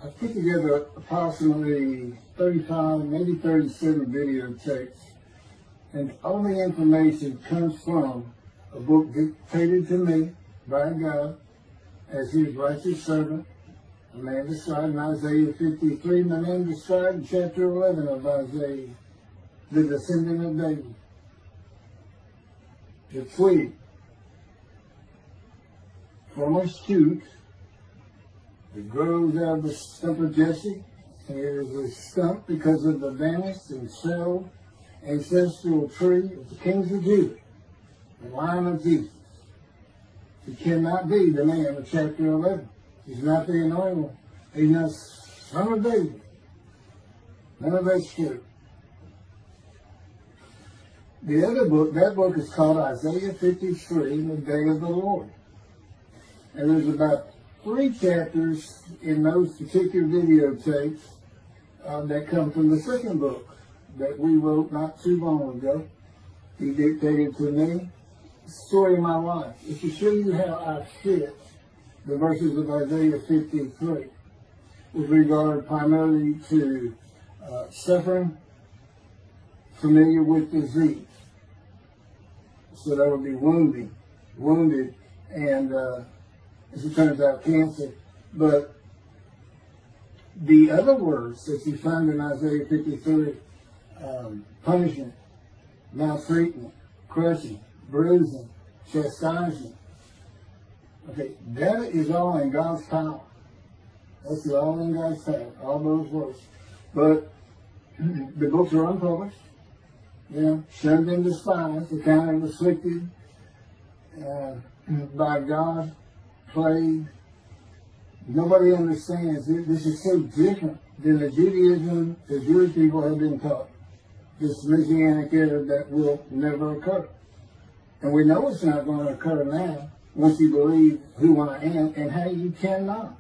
I put together approximately 35, maybe 37 videotapes, and all the information comes from a book dictated to me by God as his righteous servant, a man described in Isaiah 53, and a man described in chapter 11 of Isaiah, the descendant of David, the twig from a shoot that grows out of the stump of Jesse, and it is a stump because of the vanished and shelled ancestral tree of the kings of Judah, the line of Jesus. He cannot be the man of chapter 11. He's not the anointed one. He's not son of David. None of that's true. The other book, that book is called Isaiah 53, the Day of the Lord. And there's about 3 chapters in those particular videotapes that come from the second book that we wrote not too long ago. He dictated to me the story of my life. It's to show you how I fit the verses of Isaiah 53 with regard primarily to suffering, familiar with disease. So that would be wounded, and as it turns out, cancer. But the other words that you find in Isaiah 53, punishment, maltreatment, crushing, bruising, chastisement. Okay, that is all in God's power. That's all in God's power, all those words. But the books are unpublished, shunned and despised, accounted afflicted by God, plagued. Nobody understands it. This is so different than the Judaism the Jewish people have been taught. This Messianic era that will never occur. And we know it's not going to occur now once you believe who I am and how you cannot.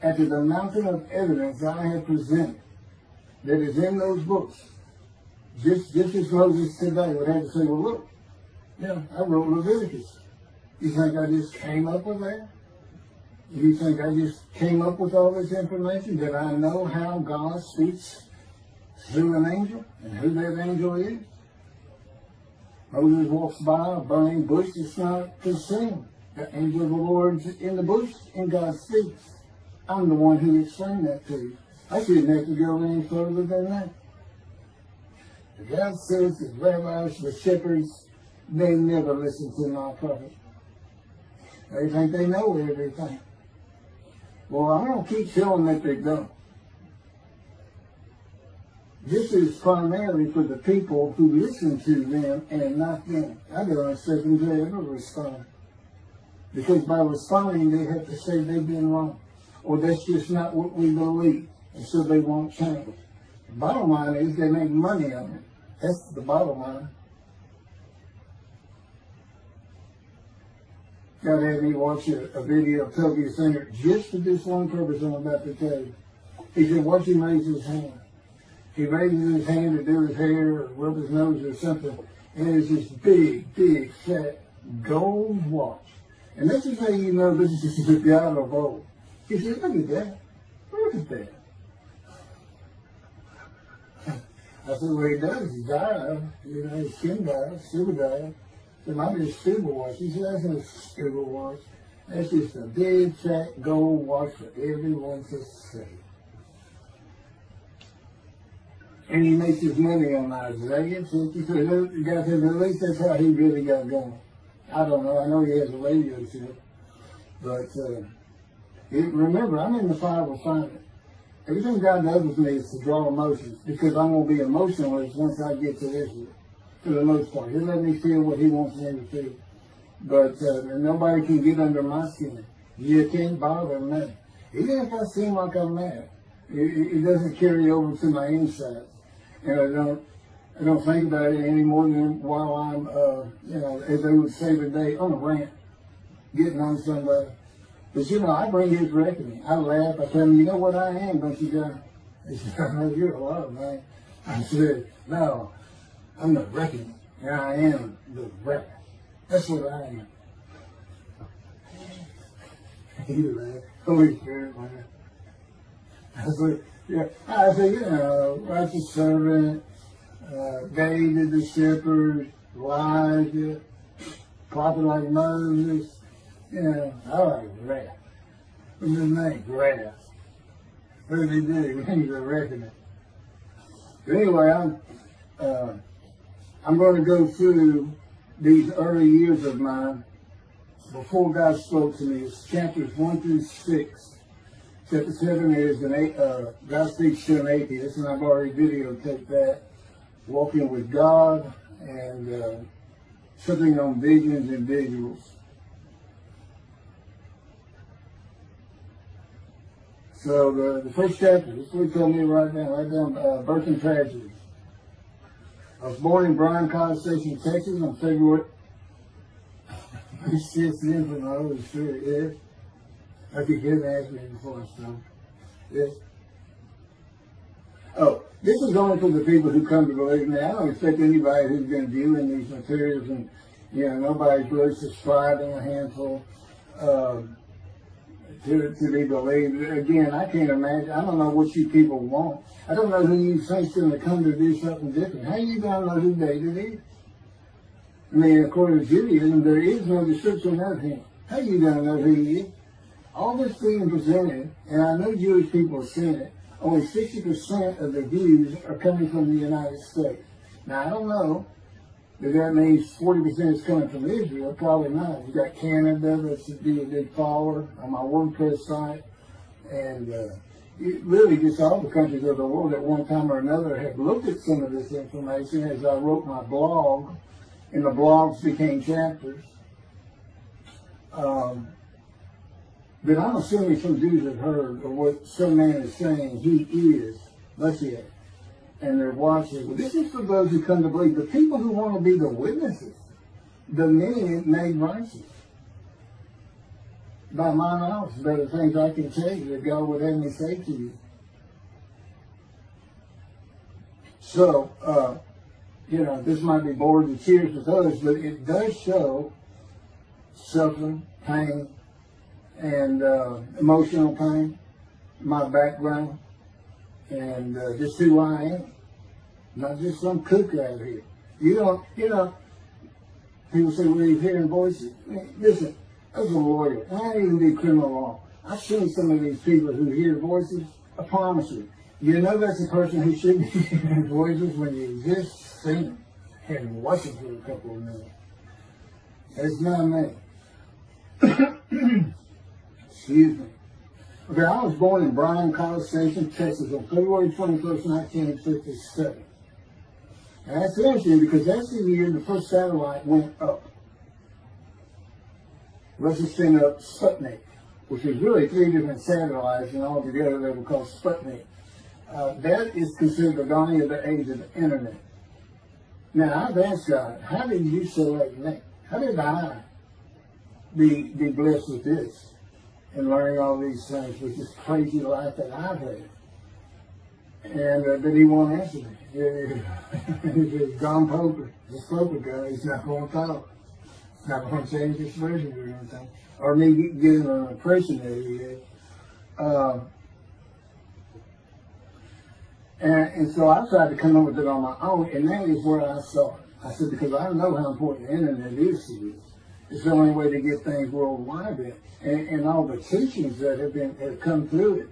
After the mountain of evidence I have presented that is in those books, just as Moses today would have to say, well, look, I wrote Leviticus. You think I just came up with that? You think I just came up with all this information? Did I know how God speaks through an angel and who that angel is? Moses walks by a burning bush that's not consumed. The angel of the Lord's in the bush and God speaks. I'm the one who explained that to you. I shouldn't have to go any further than that. The God says the rabbis, the shepherds, they never listen to my prophet. They think they know everything. Well, I'm going to keep telling that they don't. This is primarily for the people who listen to them and not them. I don't expect them to ever respond. Because by responding, they have to say they've been wrong. Or that's just not what we believe. And so they won't change. The bottom line is they make money on it. That's the bottom line. God had me watch a video of Toby Singer just for this one purpose I'm about to tell you. He said, watch him raise his hand. He raises his hand to do his hair or rub his nose or something, and there's this big, fat gold watch. And this is how you know this is the God of old. He said, look at that. Look at that. I said, well, he does. He died. His skin died, silver died. It might be a scuba watch. He said, that's not a scuba watch. That's just a big, fat gold watch for everyone to see. And he makes his money on Isaiah 53. You guys said, at least that's how he really got going. I don't know. I know he has a radio show. But remember, I'm in the fire refinement. Everything God does with me is to draw emotions because I'm going to be emotionless once I get to Israel. For the most part. He'll let me feel what he wants me to feel. But nobody can get under my skin. You can't bother me. Even if I seem like I'm mad, it doesn't carry over to my inside. And I don't think about it any more than while I'm, as they would say today, on a rant, getting on somebody. But I bring his reckoning. I laugh. I tell him, you know what I am, don't you, God? He said, I know you're a lot, man. I said, no, I'm the reckoning. And I am the reckoning. That's what I am. He laughed. Holy Spirit, man. I said, you know, righteous servant, David the shepherd, Elijah, prophet like Moses. You know, I like grass. What's his name? Grass. What did he do? He needs a reckoning. But anyway, I'm going to go through these early years of mine before God spoke to me. It's chapters 1 through 6. Chapter 7 is God speaks to an atheist, and I've already videotaped that. Walking with God and something on visions and visuals. So the first chapter, this is what he told me right down, birth and tragedy. I was born in Bryan College Station, Texas on February 6th, from the Holy Spirit, yes. I could get an accident before I start. Yes. Oh, this is only for the people who come to believe me. I don't expect anybody who's been viewing these materials and, you know, nobody's really subscribing a handful to be believed. Again, I can't imagine. I don't know what you people want. I don't know who you think's going to come to do something different. How you going to know who David is? I mean, according to Judaism, there is no description of him. How you going to know who he is? All this being presented, and I know Jewish people are seeing it, only 60% of the views are coming from the United States. Now, I don't know if that means 40% is coming from Israel. Probably not. You got Canada, that's a big follower on my WordPress site. And it really just all the countries of the world at one time or another have looked at some of this information as I wrote my blog, and the blogs became chapters. But I'm assuming some Jews have heard of what some man is saying he is Moshiach, and they're watching. Well, this is for those who come to believe. The people who want to be the witnesses, the men made righteous. By my knowledge, there are things I can tell you that God would have me say to you. So, you know, this might be bored and tears with others, but it does show suffering, pain, and emotional pain, my background, and just who I am. Not just some kook out here. You know, people say, well, you're hearing voices. Listen, as a lawyer, and I even do criminal law, I've seen some of these people who hear voices. I promise you. You know that's a person who should be hearing voices when you just see them and watch them for a couple of minutes. That's not me. Excuse me. Okay, I was born in Bryan College Station, Texas on February 21st, 1957. And that's interesting because that's the year the first satellite went up. Russia sent up Sputnik, which is really 3 different satellites, and all together they were called Sputnik. That is considered the dawning of the age of the internet. Now, I've asked God, how did you select me? How did I be blessed with this and learning all these things with this crazy life that I've had? And but he won't answer me. He's John Poker, this Poker guy, he's not going to talk. Not going to change his version or anything. Or me getting an impression that he is. And so I tried to come up with it on my own, and that is where I saw it. I said, because I know how important the internet is to you. It's the only way to get things worldwide. And all the teachings that have come through it.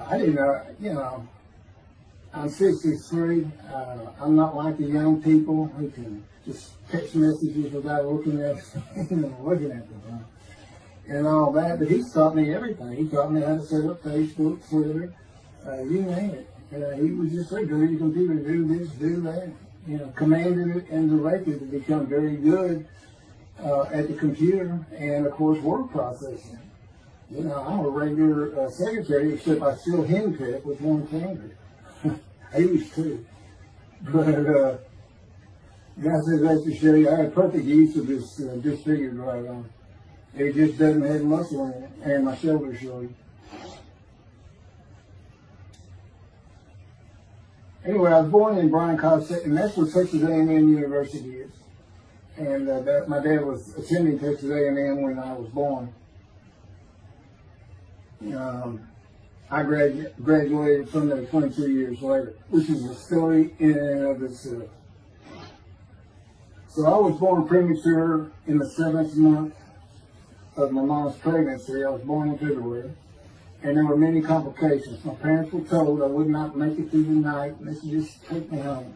I didn't know, you know, I'm 63. I'm not like the young people who can just text messages without looking at them, and all that. But he's taught me everything. He taught me how to set up Facebook, Twitter, you name it. He was just like, go to your computer, do this, do that. You know, commanded it and directed to become very good at the computer and, of course, word processing. You know, I'm a regular secretary, except I still henpeck with one finger. I used to. But God says that to show you I have perfect use of this disfigured right arm. It just doesn't have muscle in it, and my shoulders show you. Anyway, I was born in Bryan College, and that's where Texas A&M University is. And my dad was attending Texas A&M when I was born. I graduated from there 22 years later, which is a story in and of itself. So I was born premature in the 7th month of my mom's pregnancy. I was born in February, and there were many complications. My parents were told I would not make it through the night, and they should just take me home.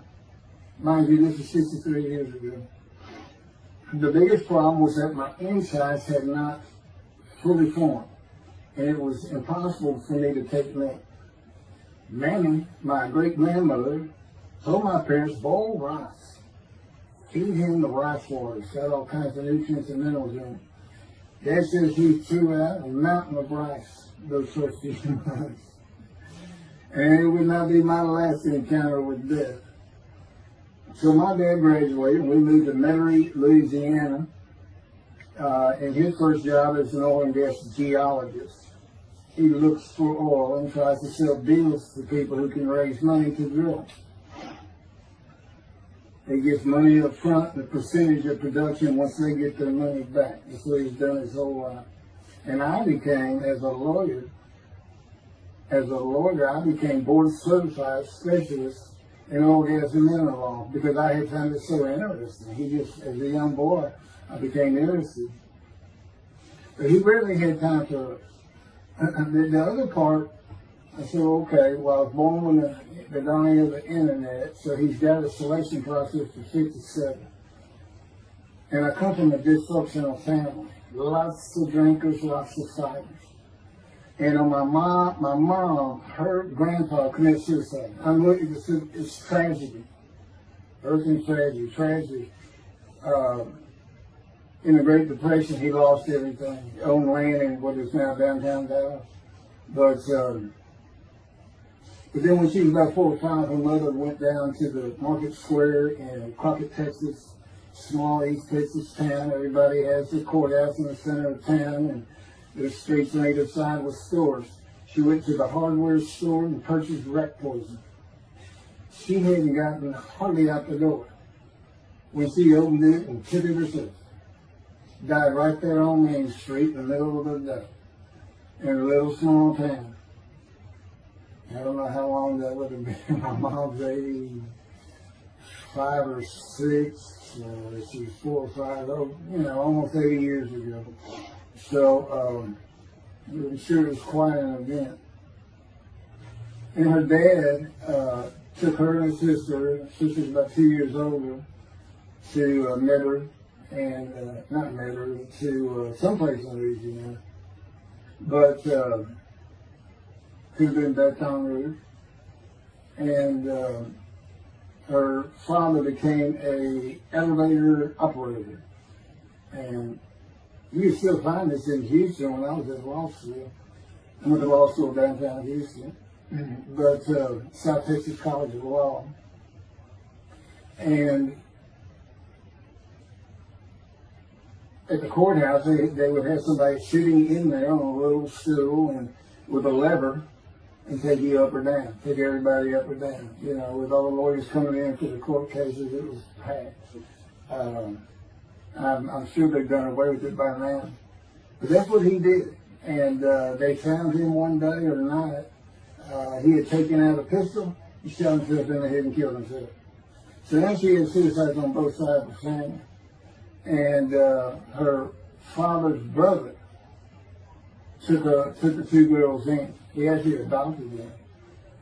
Mind you, this is 63 years ago. The biggest problem was that my insides had not fully formed, and it was impossible for me to take milk. Mammy, my great-grandmother, told my parents, boil rice. Feed him the rice water. It's got all kinds of nutrients and minerals in it. Dad says he threw out a mountain of rice those first few months. And it would not be my last encounter with death. So my dad graduated, and we moved to Metairie, Louisiana, and his first job as an oil and gas geologist. He looks for oil and tries to sell deals to people who can raise money to drill. He gets money up front and a percentage of production once they get their money back. That's what he's done his whole life. And I became, as a lawyer, I became board certified specialist in oil, gas, and mineral law because I had found it so interesting. As a young boy, I became interested. But he rarely had time for it. The other part, I said, okay, well, I was born when the dawning of the internet, so he's got a selection process for 57. And I come from a dysfunctional family. Lots of drinkers, lots of fighters. And on my mom, her grandpa committed suicide. It's tragedy. Earth and tragedy. In the Great Depression, he lost everything. He owned land in what is now downtown Dallas. But then when she was about 4 or 5, her mother went down to the Market Square in Crockett, Texas, small East Texas town. Everybody has their courthouse in the center of town, and there's streets on either side with stores. She went to the hardware store and purchased rat poison. She hadn't gotten hardly out the door when she opened it and took it herself. Died right there on Main Street in the middle of the day in a little small town. I don't know how long that would have been. My mom's 85 or 6. She was 4 or 5, almost 80 years ago. So I'm sure it was quite an event. And her dad took her and her sister's about 2 years older, to Metairie, and not Metairie, to someplace in Louisiana. But could have been Baton Rouge. And her father became an elevator operator. And you can still find this in Houston when I was at law school. I went to law school downtown Houston, but South Texas College of Law. And at the courthouse, they would have somebody sitting in there on a little stool and with a lever and take you up or down, take everybody up or down. With all the lawyers coming in for the court cases, it was packed. I'm sure they've done away with it by now. But that's what he did. And they found him one day or night. He had taken out a pistol, he shot himself in the head and killed himself. So now she had suicides on both sides of the family. And her father's brother took the 2 girls in. He actually adopted them.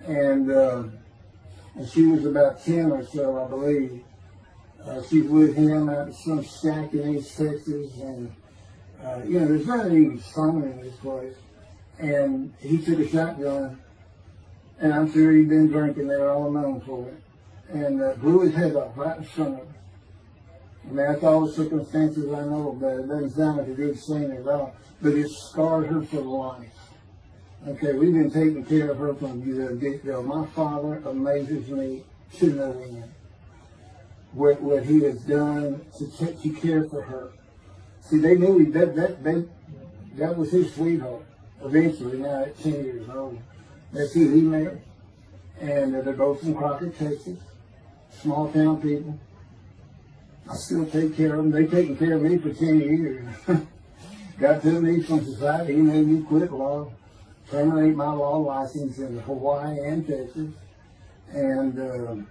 And she was about 10 or so, I believe. She's with him out of some shack in East Texas, and there's not any fun in this place. And he took a shotgun, and I'm sure he'd been drinking there all known for it, and blew his head off right in front of her. I mean, that's all the circumstances I know about it. It doesn't sound like a good scene at all, but it scarred her for life. Okay, we've been taking care of her from the get-go. My father amazes me to no end. What he has done to care for her. See, they knew that was his sweetheart. Eventually, now at 10 years old, that's who he married. And they're both from Crockett, Texas. Small town people. I still take care of them. They've taken care of me for 10 years. Got to me from society. He made me quit law. terminate my law license in Hawaii and Texas, and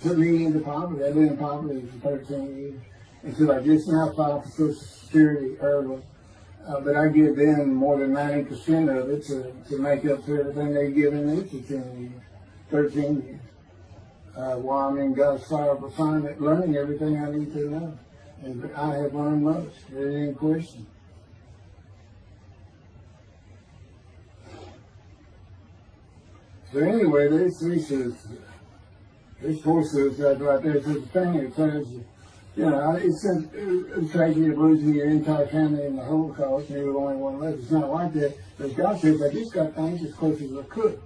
put me into poverty. I've been in poverty for 13 years until I just now filed for Social Security early. But I give them more than 90% of it to make up for everything they've given me for 10 years, 13 years. While I'm in God's fire of refinement, learning everything I need to know. And I have learned most. There ain't any question. So anyway, this poor suicide right there is the thing that tells you, it's tragedy of losing your entire family in the Holocaust and you're the only one left. It's not like that. But God says, I just got things as close as I could.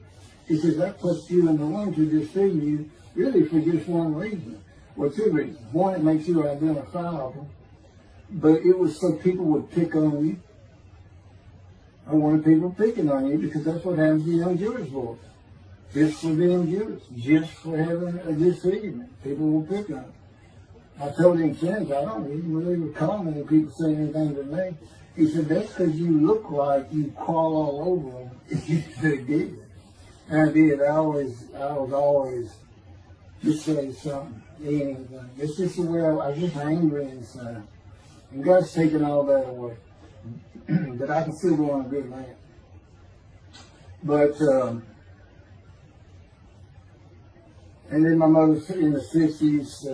He says, that puts you in the one to deceive you, really for just one reason. Well, two reasons. One, it makes you identifiable. But it was so people would pick on you. I wanted people picking on you because that's what happens to young Jewish boys. Just for being Jewish, just for having a disfigurement. People will pick on them. I told him since, I don't even really recall many people saying anything to me. He said, that's because you look like you crawl all over them. He did. And I did. I was always just say something, anything. It's just the way I was just angry inside. And God's taken all that away. But I can still go on a good man. But, and then my mother in the 60s,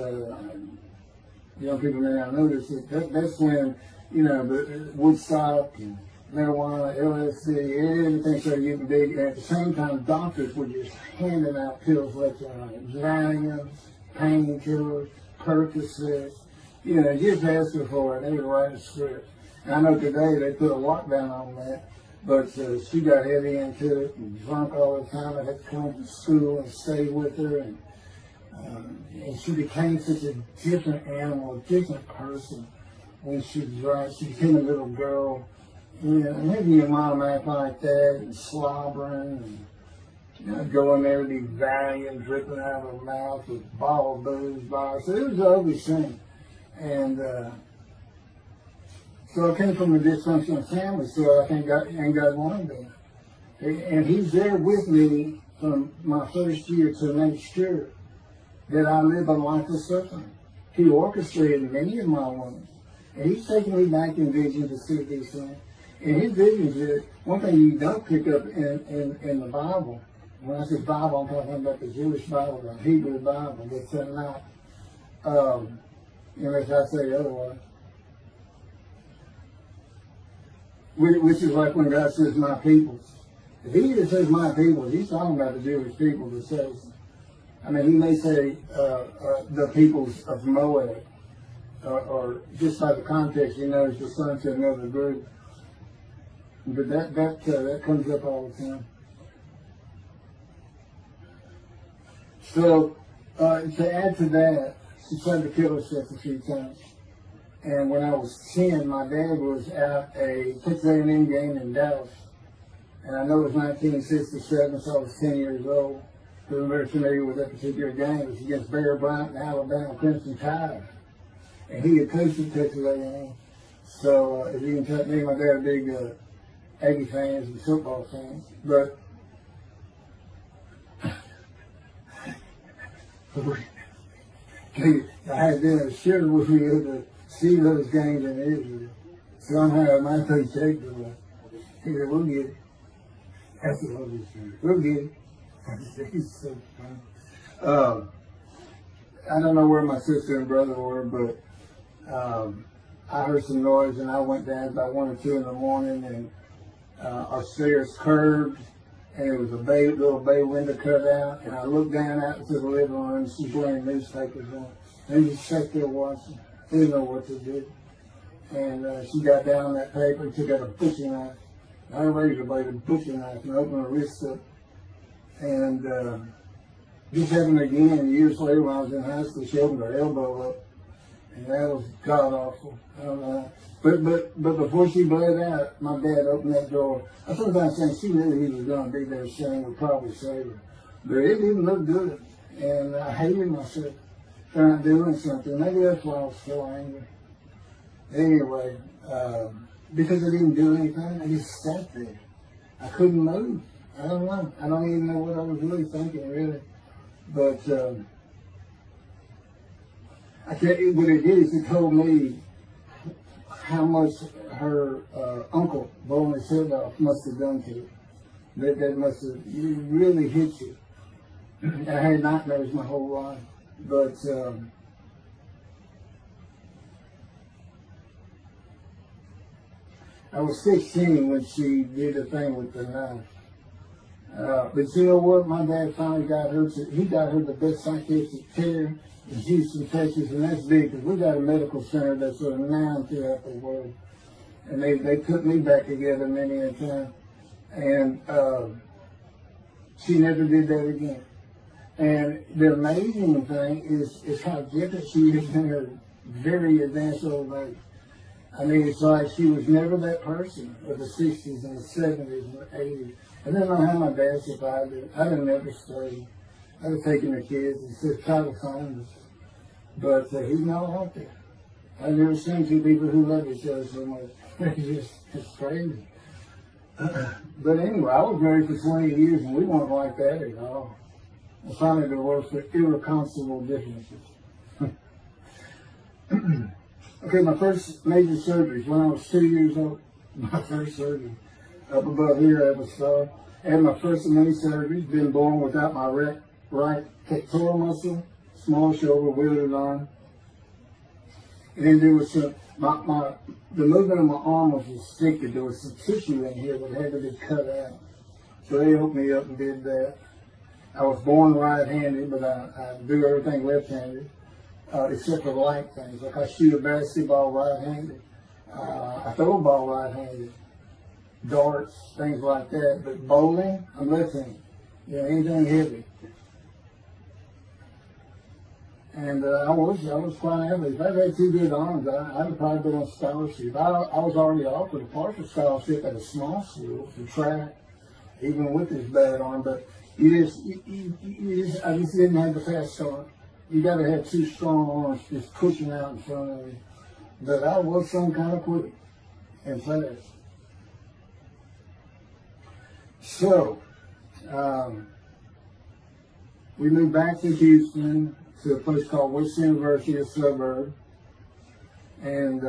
young people may not notice it, that's when, the Woodstock and marijuana, LSD, everything started getting big. And at the same time, doctors were just handing out pills left and right. Valium, painkillers, Percocet, just asking for it. They would write a script. And I know today they put a lockdown on that. But she got heavy into it and drunk all the time. I had to come to school and stay with her. And she became such a different animal, a different person when she drank. She became a little girl. And having your mom act like that and slobbering and going there to be Valium dripping out of her mouth with bottled booze by her. So it was an ugly thing. And so I came from a dysfunctional family, so I think God wanted me. And He's there with me from my first year to next year that I live a life of suffering. He orchestrated many of my wounds. And He's taken me back in vision to see these things. And His visions is one thing you don't pick up in the Bible. When I say Bible, I'm talking about the Jewish Bible, the Hebrew Bible. It's not, unless I say otherwise. Which is like when God says, my people. If He just says my people, He's talking about the Jewish people that says, He may say the peoples of Moab, or just by the context, it's the son to another group. But that comes up all the time. So, to add to that, she tried to kill herself a few times. And when I was 10, my dad was at a Texas A&M game in Dallas. And I know it was 1967, so I was 10 years old. So I'm very familiar with that particular game. It was against Bear Bryant and Alabama Crimson Tide. And he had coached at Texas A&M. So, as you can tell, me and my dad are big Aggie fans and football fans. But I had them shared with me to see those games in Israel. Somehow my coach checked it. He said, we'll get it. That's what he said. We'll get it. He's so funny. I don't know where my sister and brother were, but I heard some noise and I went down about 1 or 2 in the morning and our stairs curved and there was a little bay window cut out and I looked down out into the living room and she's wearing newspapers on. And just sat there watching. Didn't know what to do. And she got down that paper and took out a butcher knife. I razor blade, a butcher knife, and opened her wrist up. And just happened again years later when I was in high school, she opened her elbow up. And that was god awful. I don't know. But before she bled out, my dad opened that door. I sometimes think she knew he was going to be there, saying would probably save her. But it didn't look good. And I hated myself trying doing something. Maybe that's why I was so angry. Anyway, because I didn't do anything, I just sat there. I couldn't move. I don't know. I don't even know what I was really thinking, really. But I tell you what it did is it told me how much her uncle blowing his head off must have done to you. That must have really hit you. I had nightmares my whole life. But I was 16 when she did the thing with the knife. But you know what? My dad finally got her. He got her the best psychiatric care in Houston, Texas, and that's big because we got a medical center that's renowned throughout the world. And they put me back together many a time. And she never did that again. And the amazing thing is how different she is in her very advanced old age. I mean, it's like she was never that person of the 60s and the 70s and the 80s. I don't know how my dad survived it. I'd have never stayed. I'd have taken the kids and said, try to find us. But he's not out there. I've never seen two people who love each other so much. It's crazy. But anyway, I was married for 20 years and we weren't like that at all. I finally divorced for irreconcilable differences. Okay, my first major surgery when I was 2 years old. My first surgery. Up above here, I have a scar. I had my first of many surgeries. Been born without my right pectoral muscle, small shoulder, wielded arm. And then there was some, the movement of my arm was restricted. There was some tissue in here that had to be cut out. So they opened me up and did that. I was born right-handed, but I do everything left-handed. Except for light things. Like I shoot a basketball right-handed. I throw a ball right-handed. Darts, things like that. But bowling, I'm left-handed. Yeah, anything heavy. And I was quite average. If I had two good arms, I'd have probably been on scholarship. I was already offered a partial scholarship at a small school for track, even with this bad arm. But I just didn't have the fast start. You got to have two strong arms just pushing out in front of you. But I was some kind of quick and fast. So, we moved back to Houston to a place called West University, a suburb. And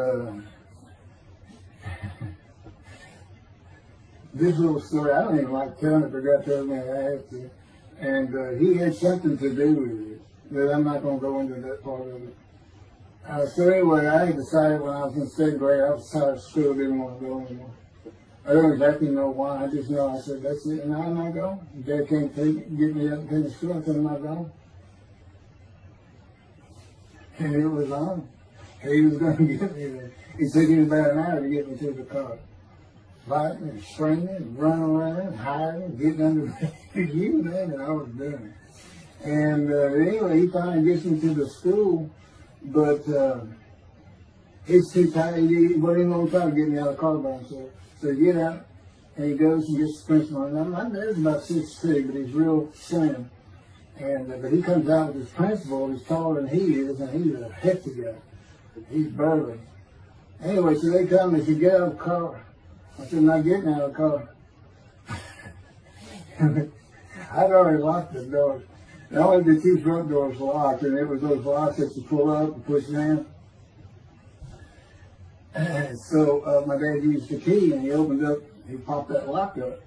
this little story, I don't even like telling it, but I got to tell me I have to. And he had something to do with it. But I'm not going to go into that part of it. So anyway, I decided when I was in 2nd grade, I was tired of school, didn't want to go anymore. I don't exactly know why. I just know I said, that's it, and I'm not going. Dad can't get me up and take me to school. I said, I'm not going. And it was on. He was going to get me there. It took him about an hour to get me to the car. Fighting and screaming and running around, hiding, getting under the you name it, I was doing it. And anyway, he finally gets me to the school, but he's too tired. He wasn't even going to try to get me out of the car by himself. So he get out, and he goes and gets the principal. And my dad's about 6'2", but he's real slim. And but he comes out with his principal. He's taller than he is, and he's a hefty guy. He's burly. Anyway, so they come and said, get out of the car. I said, I'm not getting out of the car. I'd already locked the door. And only the two front doors were locked, and it was those locks that you pull up and push down. And so my dad used the key, and he opened up, he popped that lock up,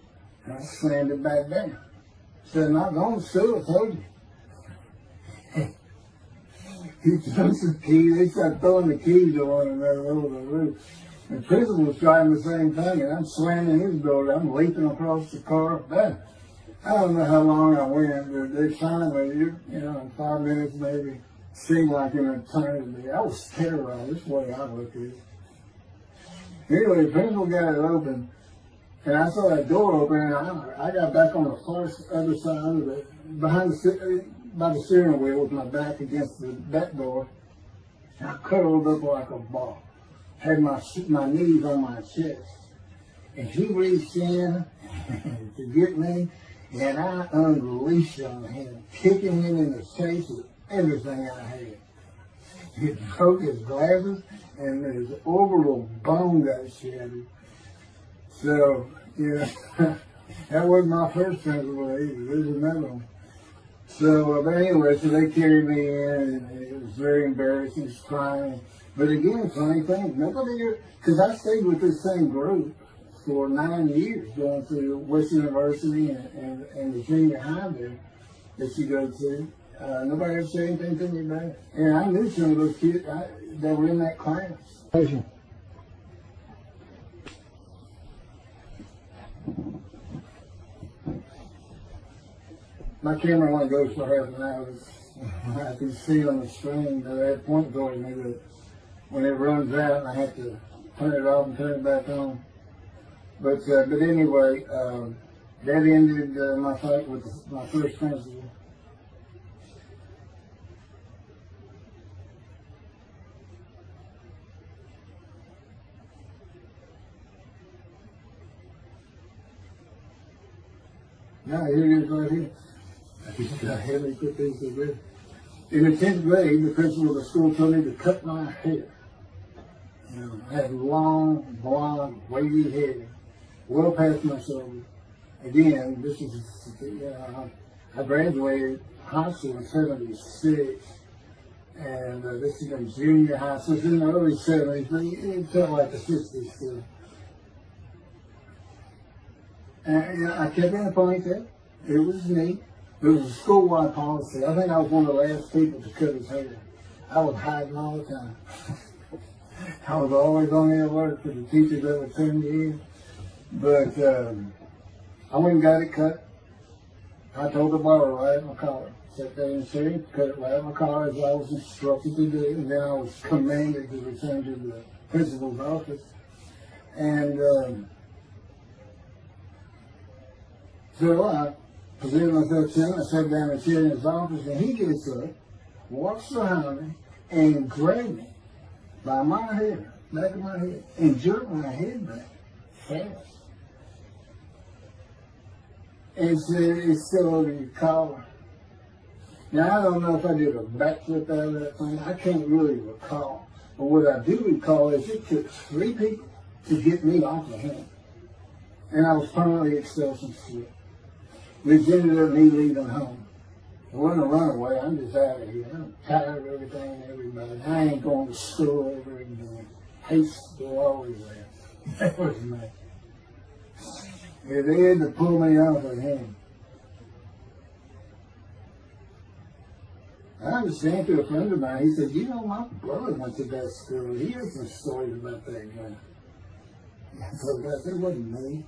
and I slammed it back down. Said, I'm not going to school, I told you. He took the key, they started throwing the keys to one another over the roof. The principal was trying the same thing, and I'm slamming his door, I'm leaping across the car. I don't know how long I went, but they finally, in 5 minutes maybe, seemed like an eternity. I was terrorized, this way I looked at it. Anyway, the principal got it open, and I saw that door open, and I got back on the far other side of it, by the steering wheel with my back against the back door. I curled up like a ball, had my knees on my chest, and he reached in to get me. And I unleashed on him, kicking him in the face with everything I had. He broke his glasses, and his orbital bone got shattered. So, That wasn't my first principal either. There's another one. So, but anyway, so they carried me in, and it was very embarrassing, just crying. But again, funny thing, nobody, because I stayed with this same group for 9 years, going through West University and the junior high there that you go to. Nobody ever said anything to me about it. And I knew some of those kids that were in that class. My camera only goes for half an hour. I can see on the screen that that point towards me that when it runs out, I have to turn it off and turn it back on. But anyway, that ended my fight with my first principal. Now here it is right here. I had me put these together. In the 10th grade, the principal of the school told me to cut my hair. You know, I had long, blonde, wavy hair, well past my shoulder. Again, this is, I graduated high school in 76, and this is in junior high, so it's in the early 70s, but it felt like the 60s still. And I kept in a ponytail. It was neat. It was a school-wide policy. I think I was one of the last people to cut his hair. I was hiding all the time. I was always on the alert for the teachers that would send me in. But I went and got it cut. I told the barber right at my collar. Sat there in the chair, cut it right at my collar as I was instructed to do. And then I was commanded to return to the principal's office. And so I presented myself to him. I sat down in the chair in his office, and he gets up, walks behind me, and grabbed me by my hair, back of my head, and jerked my head back fast. And said, "It's still over your collar." Now, I don't know if I did a backflip out of that thing. I can't really recall. But what I do recall is it took 3 people to get me off of him. And I was permanently expelled from school, which ended up me leaving home. It wasn't a runaway. I'm just out of here. I'm tired of everything and everybody. I ain't going to school ever again. Hate school always there. That was me. Yeah, they had to pull me off of him. I understand through a friend of mine. He said, "You know, my brother went to that school. He has some stories about that guy." So that wasn't me.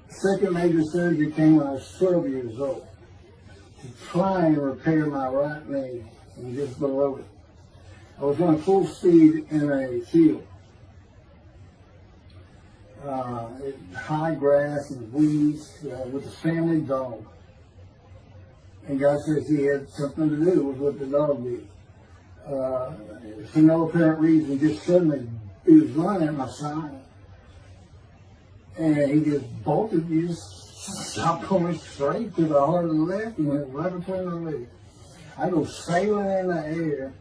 Second major surgery came when I was 12 years old to try and repair my right knee and just below it. I was going full speed in a field. High grass and weeds with a family dog. And God says he had something to do with what the dog did. For no apparent reason, just suddenly he was running at my side. And he just bolted, he just stopped going straight to the heart of the left and went right between my legs. I go sailing in the air,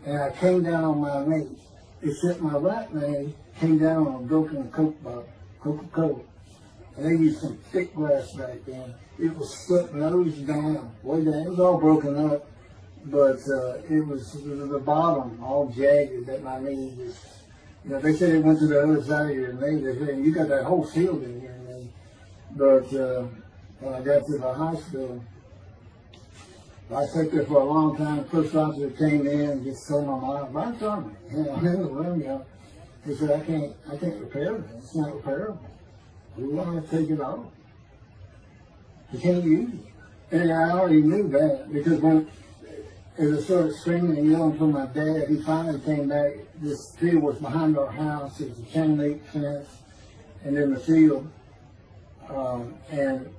and I came down on my knees. Except my right knee came down on a broken Coke bottle, Coca-Cola. And they used some thick glass back then. It was split nose down, way down. It was all broken up, but it was the bottom all jagged at my knee. You know, they said it went to the other side of your knee. They said, "You got that whole field in your knee." But when I got to the hospital, I sat there for a long time. The first officer came in and just told my mom, "Right from me." You know, I'm in the room, you know. He said, I can't repair it. It's not repairable. We want to take it off. You can't use it." And I already knew that, because when, as I started screaming and yelling for my dad, he finally came back. This field was behind our house. It was a chain link fence, and in the field. And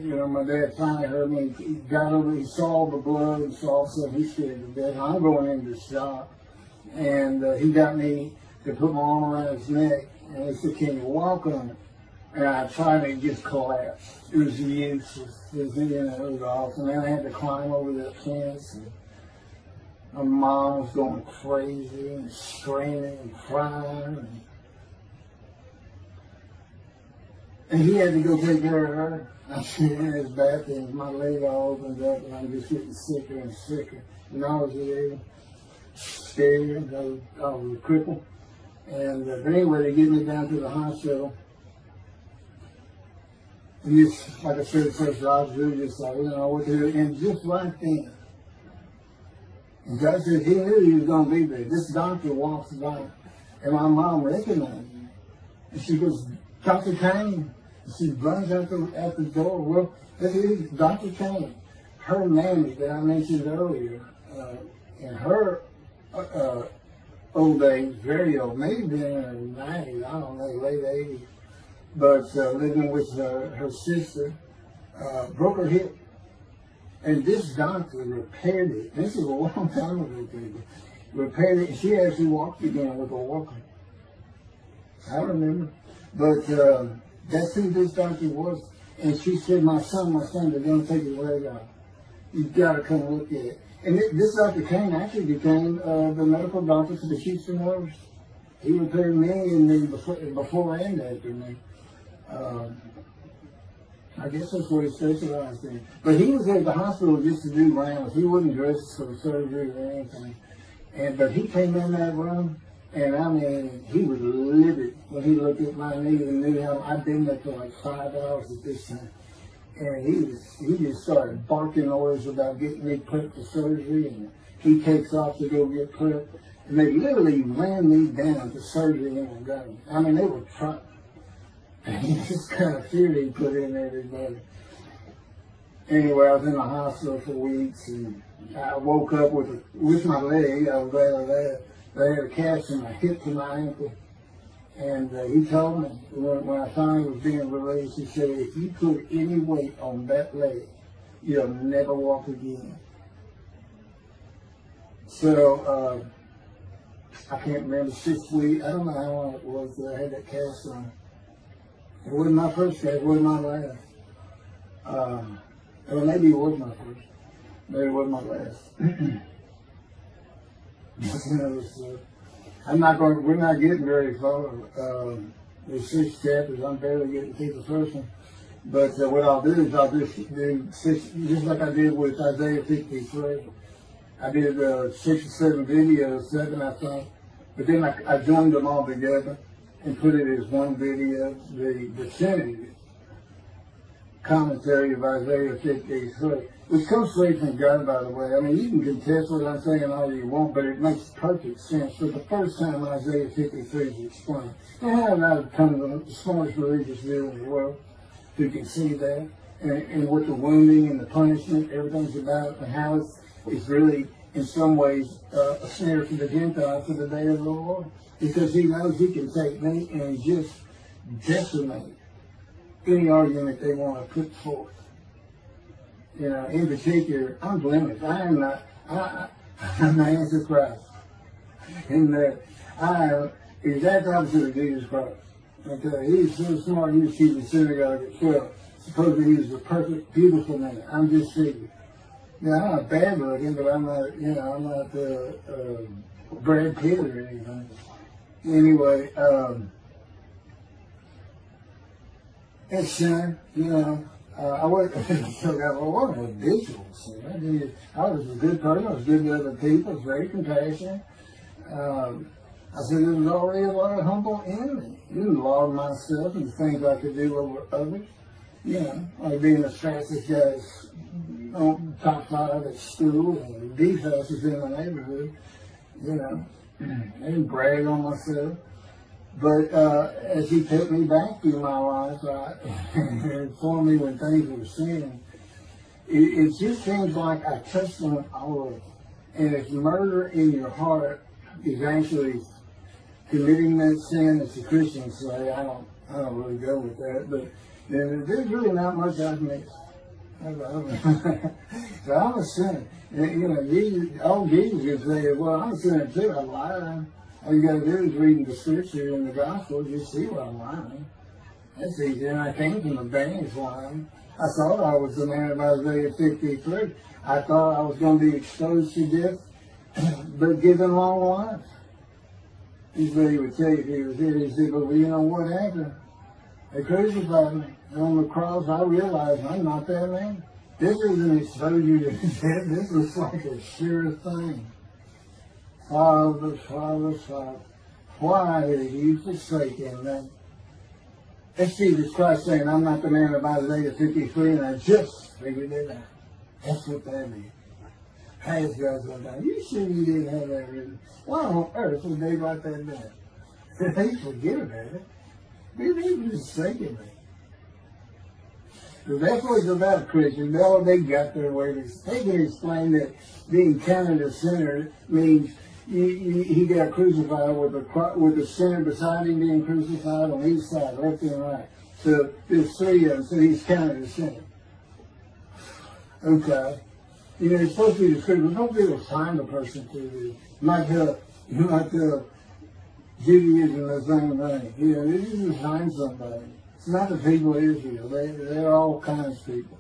you know, my dad finally heard me. He got over. He saw the blood and saw stuff. He scared to death. I'm going into shock, and he got me to put my arm around his neck, and he said, "Can you walk on it?" And I tried to just collapse. It was useless. It was awesome. And then I had to climb over that fence. And my mom was going crazy and screaming and crying. And he had to go take care of her. I'm sitting in his bathroom, my leg all opened up, and I'm just getting sicker and sicker. Nauseated, scared, I was crippled. And but anyway, they get me down to the hospital. And just, like I said, first I was really just like, what to do. And just right then, and God said he knew he was going to be there. This doctor walks by, and my mom recognized me. And she goes, Dr. Kane. She runs out the door. Well, this is Dr. Kane. Her mammy that I mentioned earlier, in her old age, very old, maybe in her 90s, I don't know, late 80s, but living with her sister, broke her hip. And this doctor repaired it. This is a long time ago, people. Repaired it, and she actually walked again with a walker. I remember. But that's who this doctor was. And she said, my son, they're going to take his leg out. You've got to come look at it. And this Dr. Kane actually became the medical doctor for the Houston Royals. He repaired me and me before and after me. I guess that's what he specialized in. But he was at the hospital just to do rounds. He wasn't dressed for surgery or anything. But he came in that room, and I mean, he was livid when he looked at my knee and knew how I'd been there for like 5 hours at this time. And he just started barking orders about getting me prepped for surgery, and he takes off to go get prepped. And they literally ran me down to surgery in Montgomery. I mean, they were trying. And this kind of fear he put in everybody. Anyway, I was in the hospital for weeks, and I woke up with my leg. I was glad of that. They had a cast in my hip to my ankle. And he told me, when I finally was being released, he said, if you put any weight on that leg, you'll never walk again. So, I can't remember, 6 weeks, I don't know how long it was that I had that cast on. It wasn't my first cast, it wasn't my last. Or maybe it was my first. Maybe it wasn't my last. We're not getting very far. There's 6 chapters, I'm barely getting through the first one. But what I'll do is I'll just do 6, just like I did with Isaiah 53. I did 6 or 7 videos, 7 I think. But then I joined them all together and put it as one video, the definitive commentary of Isaiah 53, which comes straight from God, by the way. I mean, you can contest what I'm saying all you want, but it makes perfect sense. For the first time, Isaiah 53 is explained. And how I've come to the smartest religious view in the world to conceive that, and what the wounding and the punishment, everything's about, and how it's really, in some ways, a snare to the Gentiles for the day of the Lord. Because he knows he can take me and just decimate any argument they want to put forth. You know, in particular, I'm blemished. I'm the Antichrist. In that I am exact opposite of Jesus Christ. Okay, he's so smart, he was keeping synagogue at 12. Supposedly he was the perfect, beautiful man. I'm just figured. Now, I'm not bad looking, but I'm not, I'm not Brad Pitt or anything. Anyway, it's sin, I wasn't a visual sin. I was a good person, I was good to other people, I was very compassionate. I said there was already a lot of humble in me. I didn't laud myself and the things I could do over others. Like being the fastest guy on top 5 at school and the fastest in the neighborhood. I didn't brag on myself. But as he took me back through my life, and informed me when things were sin, it just seems like I touched on all of it. And if murder in your heart is actually committing that sin, as the Christians say, I don't really go with that, but then there's really not much I've missed. So I'm a sinner. And, Jesus would say, well, I'm a sinner too, I'm lying. All you got to do is read the scripture in the gospel, just see where I'm lying. That's easy. And I came from a bank's line. I thought I was the man of Isaiah 53. I thought I was going to be exposed to death, but given long life. He's what he would tell you if he was here. He said, well, you know what happened? They crucified me. And on the cross, I realized I'm not that man. This isn't exposure to death. This is like a sure thing. Father, Father, Father, why have you forsaken me? That's Jesus Christ saying, I'm not the man of Isaiah 53, and I just figured it out. That's what that is. Has God so down? You sure you didn't have that written? Why on earth would they write that down? They forget about it. Maybe they were just thinking it. So that's what it's about, Christians. All they got their way. They can explain that being counted a sinner means he got crucified with the sinner beside him being crucified on each side, left and right. So there's three of them, so he's counted a sinner. Okay. You know, it's supposed to be the scripture. Don't be able to find a person to do. You might tell Judaism the same thing. You know, this is to find somebody. It's not the people of Israel. They're all kinds of people.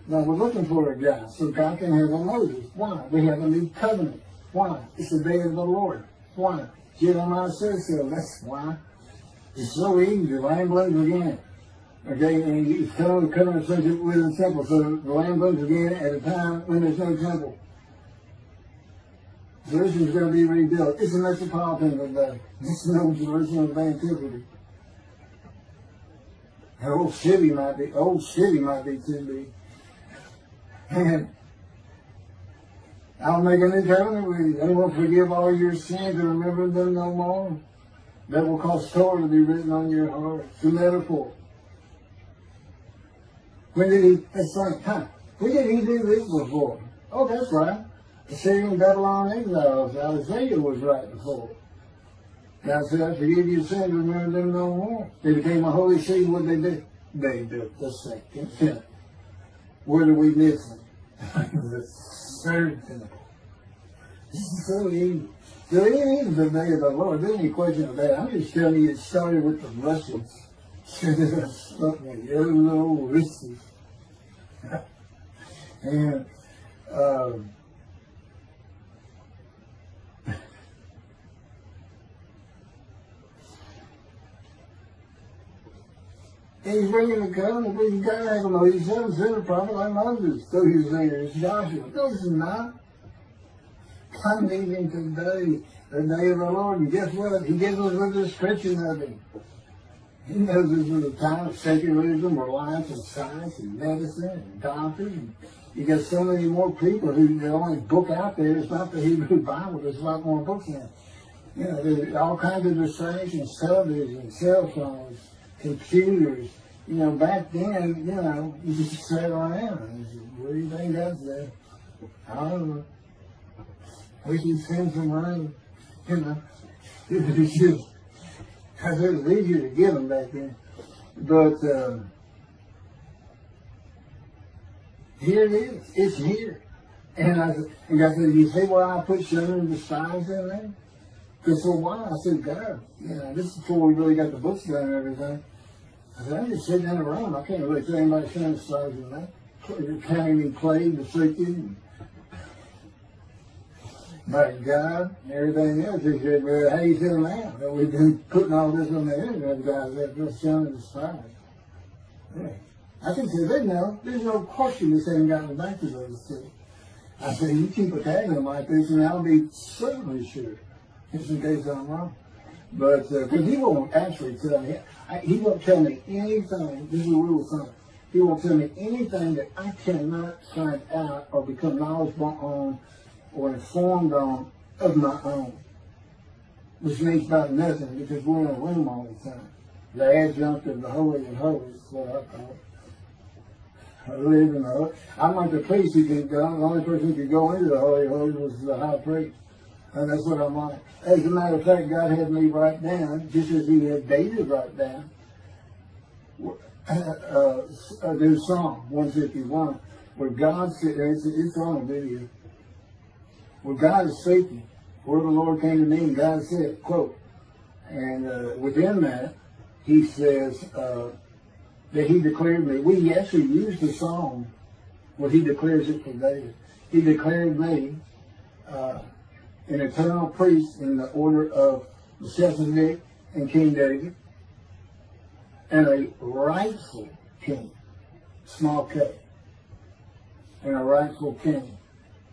Now, we're looking for a guy so God can have a Moses. Why? We have a new covenant. Why? It's the day of the Lord. Why? Jeremiah says so. That's why. It's so easy. The lamb blooms again. Okay, and he's telling the covenant with the temple. So the lamb blooms again at a time when there's no temple. Jerusalem's going to be rebuilt. It's a metropolitan today. This is no Jerusalem of antiquity. The old city might be too big. And I'll make a new covenant with you. They will forgive all your sins and remember them no more. That will cause Torah to be written on your heart. It's a metaphor. When did he do this before? Oh, that's right. The Syrian Babylon exiles. Isaiah was right before. God said, I forgive your sins, remember them no more. They became a holy city. What did they do? They built the second temple. What are we missing? The third temple. This is so easy. So it is the day of the Lord. There's any question of that. I'm just telling you it started with the Russians. Little Russians. And he's bringing the covenant, but you gotta have a Moses. He's never sent a prophet like Moses. So he's saying it's Joshua. No, it's not. I'm even today, the day of the Lord, and guess what? He gives us a description of him. He knows this is a time of secularism, reliance on science and medicine and doctors. And you got so many more people who the only book out there is not the Hebrew Bible. There's a lot more books now. You know, there's all kinds of distractions, television, cell phones, computers. You know, back then, you know, you just sat around and said, what do you think that's there? I don't know. We can send some rain. You know, it's just, because it was easier to get them back then. But here it is. It's here. And God said, you see why I put Shunner and the Skies in there? Because for a while I said, God, you know, this is before we really got the books done and everything. I said, I'm just sitting in a room. I can't really tell anybody Shunner the Stars in that. You're counting and played the freaking. But God and everything else, he said, well, how you feeling now? That we've been putting all this on the internet, guys, that just Shunner the Stars. Yeah. I can say, there's no question this ain't gotten back to those two. I said, you keep attacking them like this, and I'll be certainly sure, just in case I'm wrong. But, because he won't actually tell me, he won't tell me anything, this is a rule of thumb, he won't tell me anything that I cannot find out or become knowledgeable on or informed on of my own. Which means about nothing, because we're in a room all the time. The adjunct of the Holy of Holies is what I call it. I live in the Holy. I'm like the priest who can go, the only person who could go into the Holy of Holies was the high priest. And that's what I'm like. As a matter of fact, God had me write down, just as he had David write down, a new Psalm 151, where God said, it's on a video, where God is speaking. Where the Lord came to me and God said, quote, and within that, he says that he declared me. We actually used the song where he declares it for David. He declared me an eternal priest in the order of Melchizedek and King David. and a rightful king, small k, and a rightful king.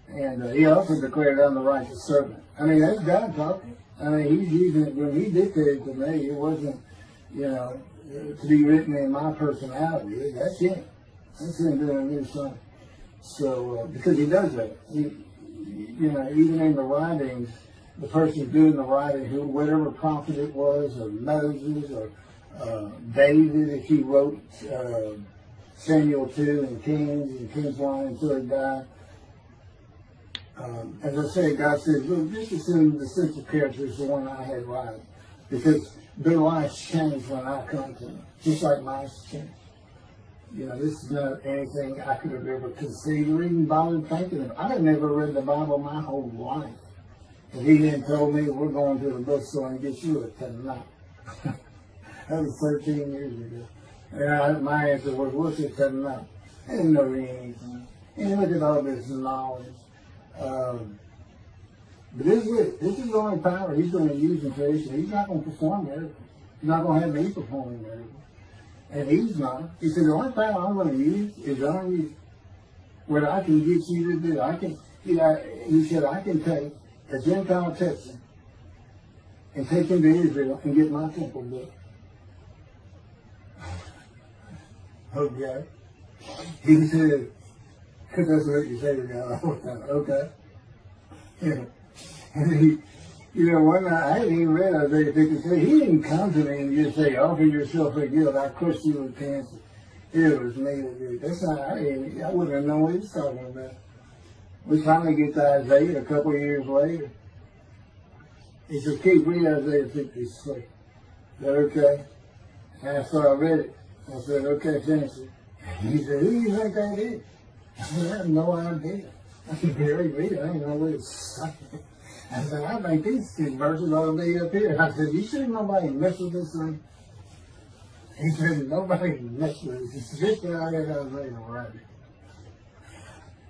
And he also declared, I'm the righteous servant. I mean, that's God talking. I mean, he's using it when he dictated to me. It wasn't, to be written in my personality. That's him. That's him doing a new song. So, because he does that. Even in the writings, the person doing the writing, whatever prophet it was, or Moses, or David, if he wrote Samuel 2 and Kings 1 until he died. As I said, God says, look, just assume the central character is the one I had right. Because their lives change when I come to them, just like mine change. This is not anything I could have ever conceived or even bothered thinking of. I had never read the Bible my whole life. And he then told me, we're going to the bookstore and get you a Tanakh. That was 13 years ago. And my answer was, what's a Tanakh? I didn't know anything. And look at all this knowledge. But this is the only power he's going to use in creation. He's not going to perform miracles. He's not going to have me performing miracles. And he's not. He said, the only power I'm going to use is on you. What I can get you to do. He said, I can take a Gentile Texan and take him to Israel and get my temple built. Okay. He said, because that's what you say to God all the time. Okay. And one night, I hadn't even read Isaiah 53. He didn't come to me and just say, offer yourself a guilt. I crushed you with cancer. It was me that did. That's not, I wouldn't have known what he was talking about. We finally get to Isaiah a couple of years later. He said, keep reading Isaiah 53. Is that okay? And so I read it. I said, okay, finish it. He said, who do you think that is? I said, I have no idea. I could barely read it. I didn't know what it was. I said, I think these two verses ought to be up here. I said, you sure nobody mess with this thing? He said, nobody mess with it. It's just what I got Isaiah right.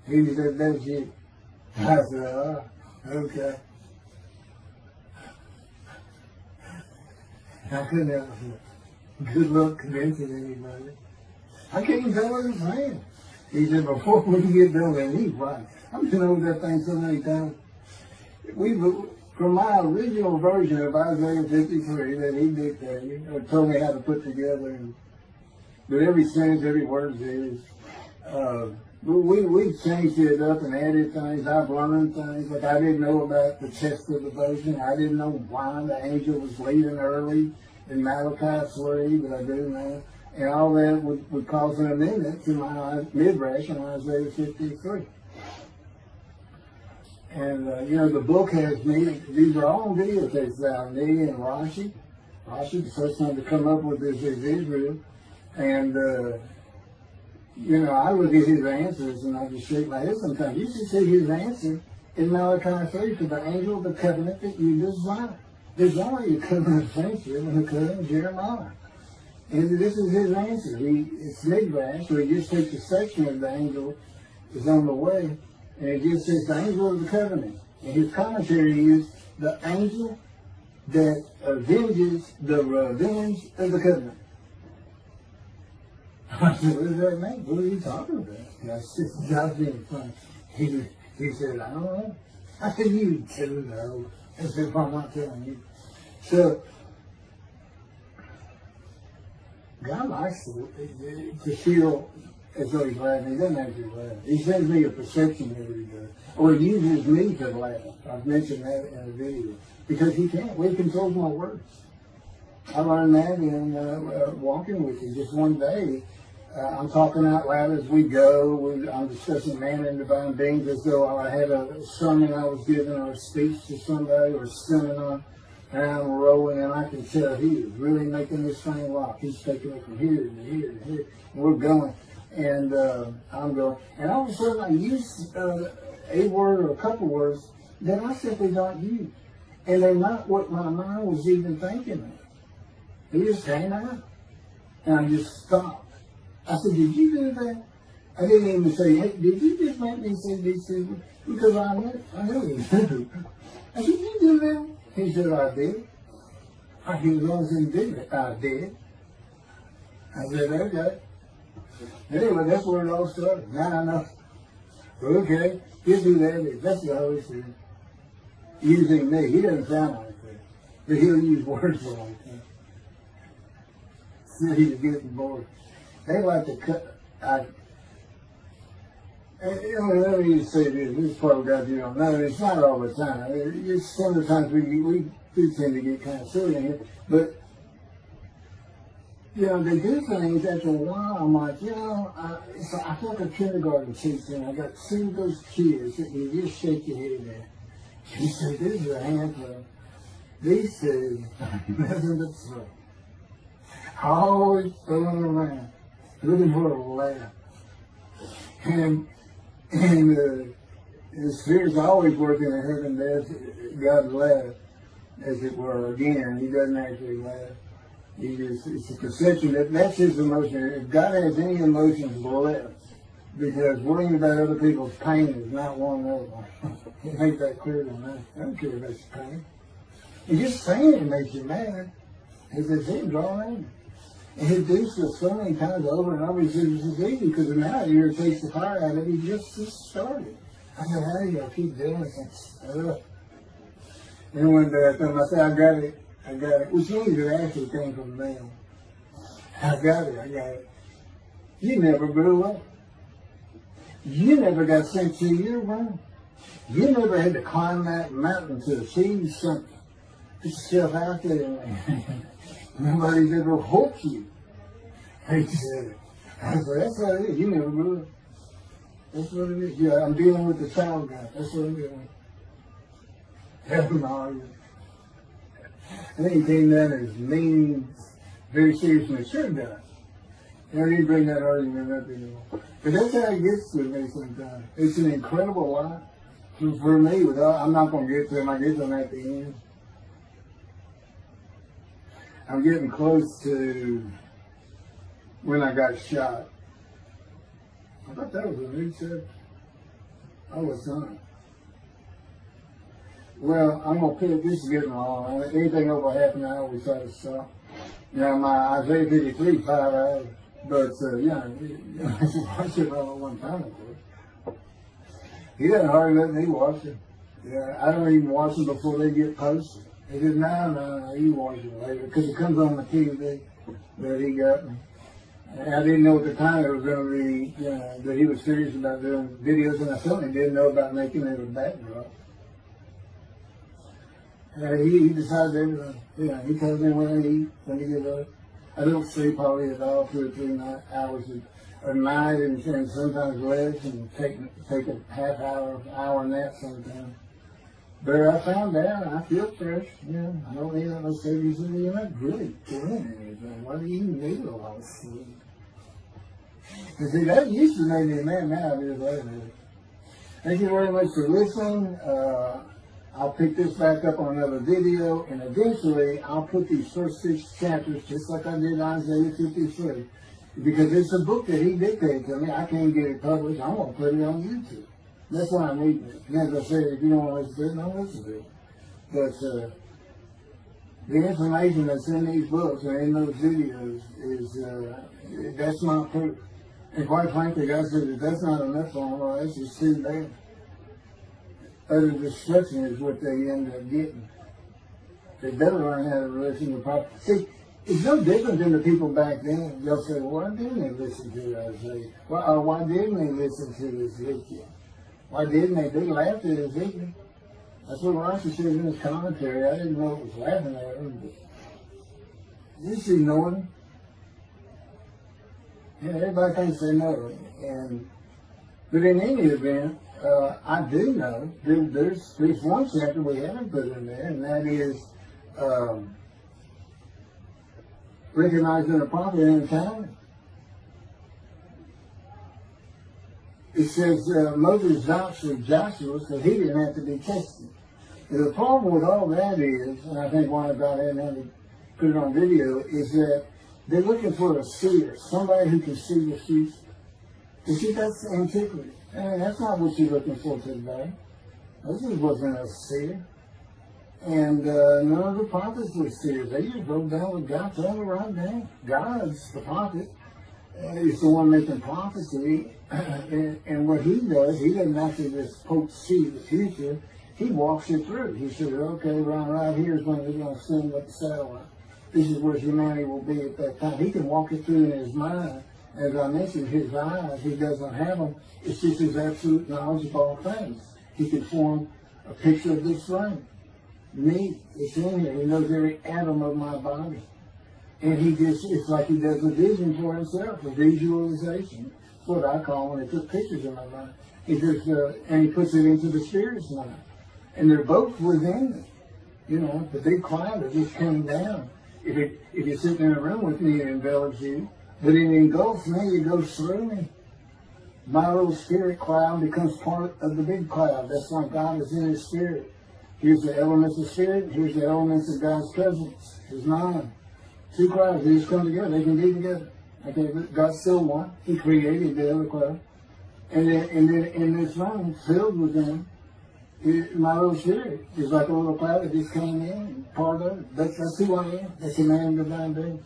He said, that's you. I said, oh, okay. I couldn't have good luck convincing anybody. I can't even tell what he's saying. He said, before we get done, and he's right. I've been over that thing so many times. From my original version of Isaiah 53 that he dictated, or told me how to put together, but every sentence, every word is, we changed it up and added things. I've learned things. Like I didn't know about the chest of devotion. I didn't know why the angel was leaving early in Malachi 3, but I do now. And all that would cause an amendment to my midrash in Isaiah 53. And, the book has me. These are all videotapes now. Me and Rashi. Rashi, the first time to come up with this is Israel. And, I look at his answers and I just shake my head sometimes. You should see his answer in Malachi 3 to the angel of the covenant that you desire. There's only a covenant of friendship and a covenant of Jeremiah. And this is his answer. It's midrash, so he just takes a section of the angel is on the way, and it just says the angel of the covenant. And his commentary is the angel that avenges the revenge of the covenant. I said, what does that mean? What are you talking about? And I said, God's being funny. He said, I don't know. I said, you do know. I said, well, I'm not telling you. So, God likes to feel as though he's laughing. He doesn't actually laugh. He sends me a perception every day. Or he uses me to laugh. I've mentioned that in a video. Because he can't. He controls my words. I learned that in walking with him. Just one day, I'm talking out loud as we go. I'm discussing man and divine beings as though I had a sermon I was giving or a speech to somebody or a seminar. And I'm rolling, and I can tell he is really making this thing rock. He's taking it from here to here to here. And we're going. And I'm going. And all of a sudden, I use a word or a couple words that I simply don't use. And they're not what my mind was even thinking of. They just came out. And I just stopped. I said, did you do that? I didn't even say, hey, did you just make me say these things? Because I know you did. I said, did you do that? He said, I did. I was indignant. I did. I said, okay. Anyway, that's where it all started. Now I know. Okay, he'll do that. That's the Holy Spirit. Using me. He doesn't sound like that. But he'll use words like that. So he's getting bored. They like to cut. Let me just say this. This is part of God you don't know. It's not all the time. It's sometimes we do tend to get kind of silly in here. But, they do things after a while. I'm like, I feel like a kindergarten teacher, and I got two of those kids that you just shake your head at. You say, this is a handful. These two, nothing but trouble. Always throwing around, looking for a laugh. And the Spirit's always working in heaven. There's God's laugh, as it were. Again, He doesn't actually laugh. It's a perception that's His emotion. If God has any emotions left, because worrying about other people's pain is not one of them. He made that clear to me. I don't care about your pain. And just saying it makes you mad. It's as if drawn in. And He do so many times over and over. He says it's easy because now it irritates the fire out of it. He just started. I said, how do you keep doing this? And one day I told him, I said, I got it. Which means it actually came from them. I got it. You never grew up. You never got sent to your room. You never had to climb that mountain to achieve something. Put yourself out there. Nobody's ever hooked you. He said, I said, that's what it is. You never grew up. That's what it is. Yeah, I'm dealing with the child guy. That's what I'm dealing with. Helping all you. I think he came down as mean, very serious and mature guy. I didn't bring that argument up anymore. But that's how it gets with me sometimes. It's an incredible life. For me, I'm not going to get to them. I get to them at the end. I'm getting close to when I got shot. I thought that was a new chapter. I was son. Well, I'm going to put this is getting long. Anything over half an hour, we try to stop. My Isaiah 53, 5 hours. But, I should watch it all at one time, of course. He doesn't hardly let me watch it. Yeah, I don't even watch them before they get posted. He said, no, you watch it later. Because it comes on the TV that he got me. And I didn't know at the time it was going to be, that he was serious about doing videos, and I certainly didn't know about making it a backdrop. He decides everything. He tells me when to eat, when to get up. I don't sleep probably at all 2 or 3 hours a night, and sometimes less, and take a half hour nap sometimes. But I found out I feel fresh. I don't need no sleep. He said, you're not really doing anything. Why do you need a lot of sleep? And see, that used to make me mad. Now it is later. Thank you very much for listening. I'll pick this back up on another video, and eventually I'll put these first 6 chapters, just like I did Isaiah 53, because it's a book that he dictated to me. I can't get it published. I'm going to put it on YouTube. That's why I'm reading it. And as I said, if you don't want to listen to it, don't listen to it. But the information that's in these books and in those videos is, that's my proof. And quite frankly, God said, if that's not enough for them, well, that's just too bad. Utter destruction is what they end up getting. They better learn how to listen to proper. See, it's no different than the people back then. They'll say, well, why didn't they listen to Isaiah? Well, why didn't they listen to Ezekiel? Why didn't they? They laughed at Ezekiel. That's what Rashi says in his commentary. I didn't know it was laughing at him, but just ignored him. Everybody thinks they know it. But in any event, I do know there's one chapter we haven't put in there, and that is recognizing a prophet in the time. It says Moses vouched for Joshua, so he didn't have to be tested. And the problem with all that is, and I think why God hadn't had to put it on video, is that they're looking for a seer, somebody who can see the future. You see, that's antiquity. And that's not what you're looking for today. This wasn't a seer. And none of the prophets were serious. They just wrote down what God told them to write down. God's the prophet. He's the one making prophecy. And what he does, he doesn't actually just see the future. He walks it through. He says, okay, right here is when they're going to send up the satellite. This is where humanity will be at that time. He can walk it through in his mind. As I mentioned, his eyes, he doesn't have them. It's just his absolute knowledge of all things. He can form a picture of this frame. Me, it's in here. He knows every atom of my body. And it's like he does a vision for himself, a visualization. That's what I call when he puts pictures in my mind. And he puts it into the spirit's mind. And they're both within me. You know, the big cloud that just came down. If you're sitting in a room with me, it envelops you. But it engulfs me, it goes through me. My little spirit cloud becomes part of the big cloud. That's why God is in his spirit. Here's the elements of spirit, here's the elements of God's presence. His mind. Two clouds, they just come together, they can be together. Okay, God's still one. He created the other cloud. And then in this room, filled with them, my little spirit is like a little cloud that just came in and part of it. That's who I am. That's a man of divine being.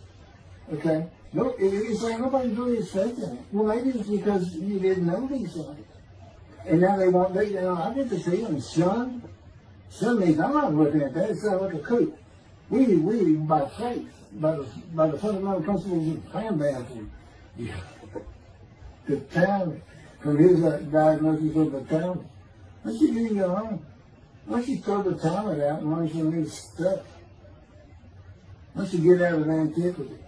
Okay? No, it's like nobody's really said that. Well, maybe it's because you didn't know these things. And now they want, I get the feeling, son means I'm not looking at that. It sounds like a coup. We by faith, by the fundamental principles of fan baptism. Yeah. The talent, from his diagnosis of the talent. Why don't you do your own? Why don't you throw the talent out and learn some new stuff? Why don't you get out of antiquity?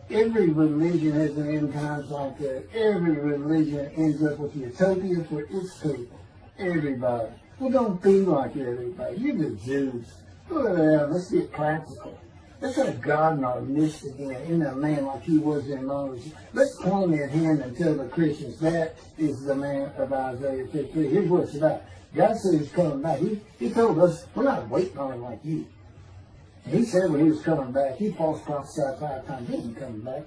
Every religion has an end times like that. Every religion ends up with utopia for its people. Everybody. Well, don't be like everybody. You're the Jews. Go there, let's get practical. Let's have God in our midst again, in a man like he was in Moses. Let's point at him and tell the Christians that is the man of Isaiah 53. Here's what it's about. God said he's coming back. He told us, we're not waiting on him like you. He said when he was coming back, he false prophesied 5 times. He wasn't coming back.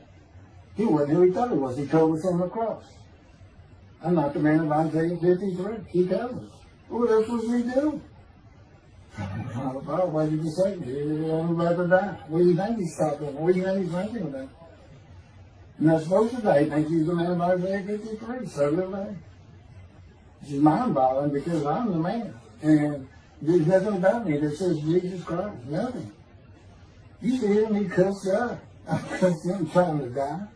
He wasn't who he thought he was. He told us on the cross. I'm not the man of Isaiah 53. He tells us. What else was he doing? Well, what did you say? You're about to die. What do you think he's talking about? What do you think he's thinking about? You're not supposed to die. He thinks he's the man of Isaiah 53. So do they. It's mind-boggling because I'm the man. And there's nothing about me that says Jesus Christ. Nothing. You see him, he cussed up. I cussed him trying to die.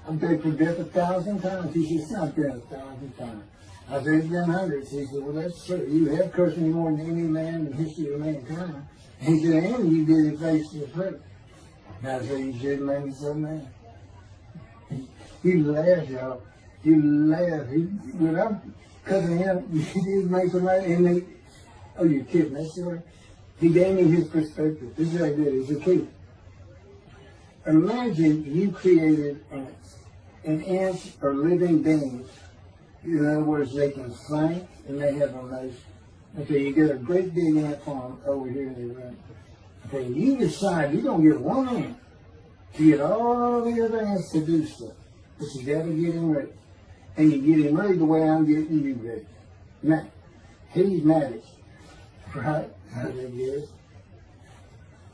I'm begged for death 1,000 times. He said, it's not dead 1,000 times. Isaiah's done hundreds. He said, well, that's true. You have cursed me more than any man in the history of mankind. He said, and you did it face to face. I said, you should have made me so mad. He laughed, y'all. He laughed. When I'm cutting him, he did make so mad. And oh, you're kidding. That's right. He gave me his perspective. This is what I did. It's a key. Imagine you created ants. And ants are living beings. In other words, they can think and they have emotion. Okay, you get a great big ant farm over here in the room. Okay, you decide you're going to get one ant to get all the other ants to do stuff. But you got to get him ready. And you get him ready the way I'm getting you ready. Now, he's magic. Right? How big he is?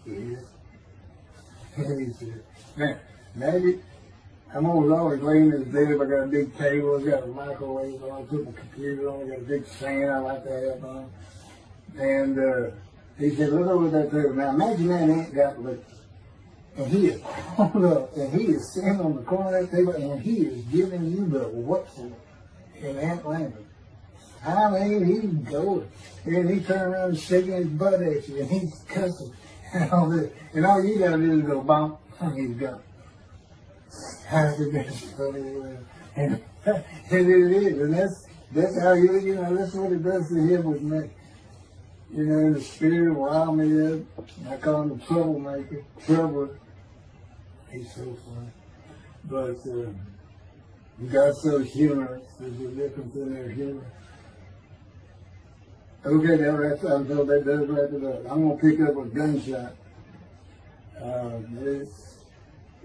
Yes. He's good. Now, magic. I'm always laying in the bed. I got a big table. I got a microwave on. I put my computer on. I got a big fan I like to have on. And he said, look over that table. Now imagine that ant got licked. And he is pulled up. And he is standing on the corner of that table. And he is giving you the what for in ant language. I mean, he's going. And he turned around and shaking his butt at you. And he's cussing. And all this. And all you got to do is go bump. And he's gone. And it is, and that's how that's what it does to him with me. You know, the spirit wild me up. I call him the troublemaker, troubler. He's so funny. But God's so humorous. There's a difference in their humor. Okay, until that does wrap it up. I'm gonna pick up a gunshot.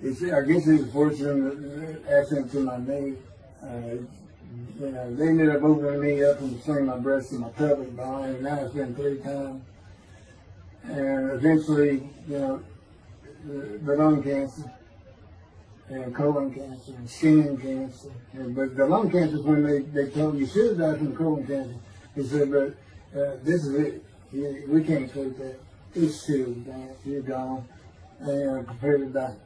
I guess it was fortunate accident to my knee. They ended up opening me up and swinging my breast and my pelvic behind, and now it's been 3 times. and eventually, the lung cancer, and colon cancer, and skin cancer. But the lung cancer is when they told you should have died from colon cancer. He said, but this is it. We can't take that. It's too bad. You're gone. And prepared to die.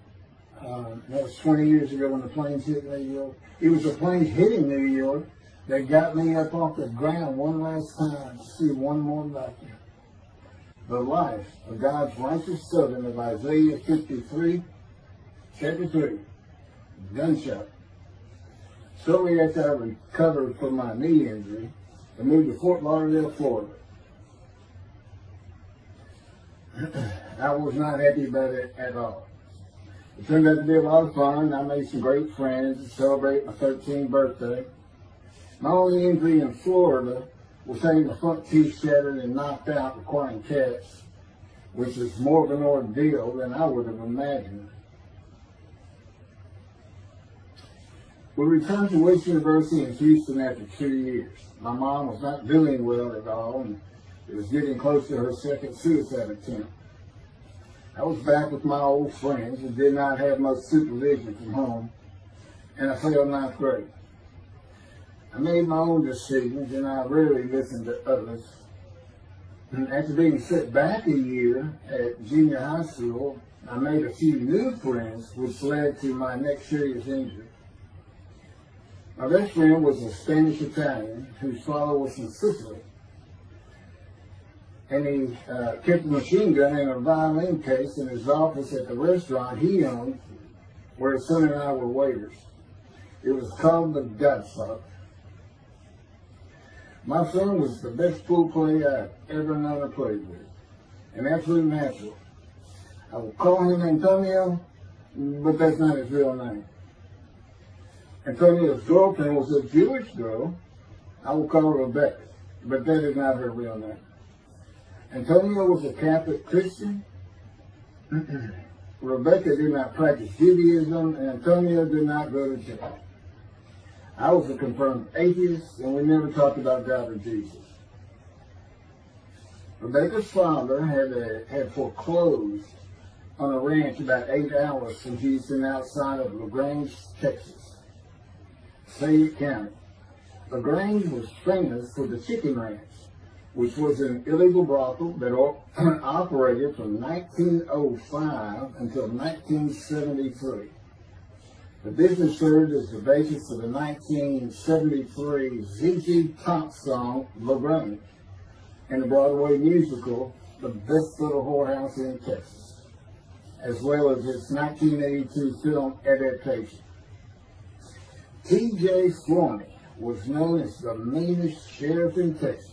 That was 20 years ago when the planes hit New York. It was the planes hitting New York that got me up off the ground one last time to see one more doctor. The life of God's righteous servant of Isaiah 53, chapter 3, gunshot. Shortly after I recovered from my knee injury, I moved to Fort Lauderdale, Florida. I was not happy about it at all. It turned out to be a lot of fun. I made some great friends to celebrate my 13th birthday. My only injury in Florida was having the front teeth shattered and knocked out, requiring caps, which is more of an ordeal than I would have imagined. We returned to West University in Houston after 2 years. My mom was not doing well at all, and it was getting close to her second suicide attempt. I was back with my old friends and did not have much supervision from home, and I failed ninth grade. I made my own decisions, and I rarely listened to others. And after being set back a year at junior high school, I made a few new friends, which led to my next serious injury. My best friend was a Spanish Italian whose father was from Sicily. And he kept a machine gun and a violin case in his office at the restaurant he owned, where his son and I were waiters. It was called the Godfather. My son was the best pool player I've ever known to play with, an absolute natural. I will call him Antonio, but that's not his real name. Antonio's girlfriend was a Jewish girl. I will call her Rebecca, but that is not her real name. Antonio was a Catholic Christian. Rebecca did not practice Judaism, and Antonio did not go to church. I was a confirmed atheist, and we never talked about God or Jesus. Rebecca's father had foreclosed on a ranch about 8 hours from Houston outside of LaGrange, Texas, Fayette County. LaGrange was famous for the chicken ranch, which was an illegal brothel that operated from 1905 until 1973. The business served as the basis for the 1973 ZZ Top song, LaGrange, and the Broadway musical, The Best Little Whorehouse in Texas, as well as its 1982 film adaptation. T.J. Flourney was known as the meanest sheriff in Texas.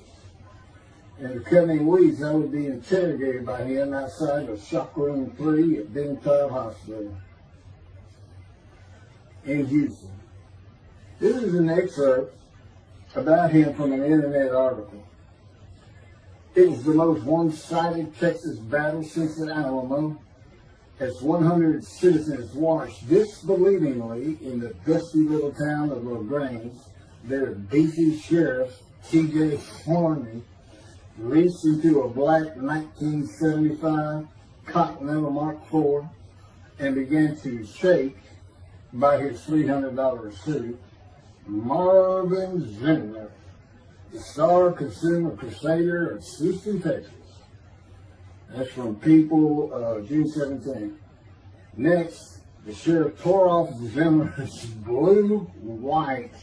In the coming weeks, I would be interrogated by him outside of Shock Room 3 at Benton Hospital in Houston. This is an excerpt about him from an internet article. It was the most one-sided Texas battle since the Alamo, as 100 citizens watched disbelievingly in the dusty little town of LaGrange, their beefy sheriff, T.J. Flourney, reached into a black 1975 Continental Mark IV and began to shake by his $300 suit Marvin Zimmer, the star consumer crusader of Houston, Texas. That's from People, June 17. Next, the sheriff tore off Zimmer's blue-white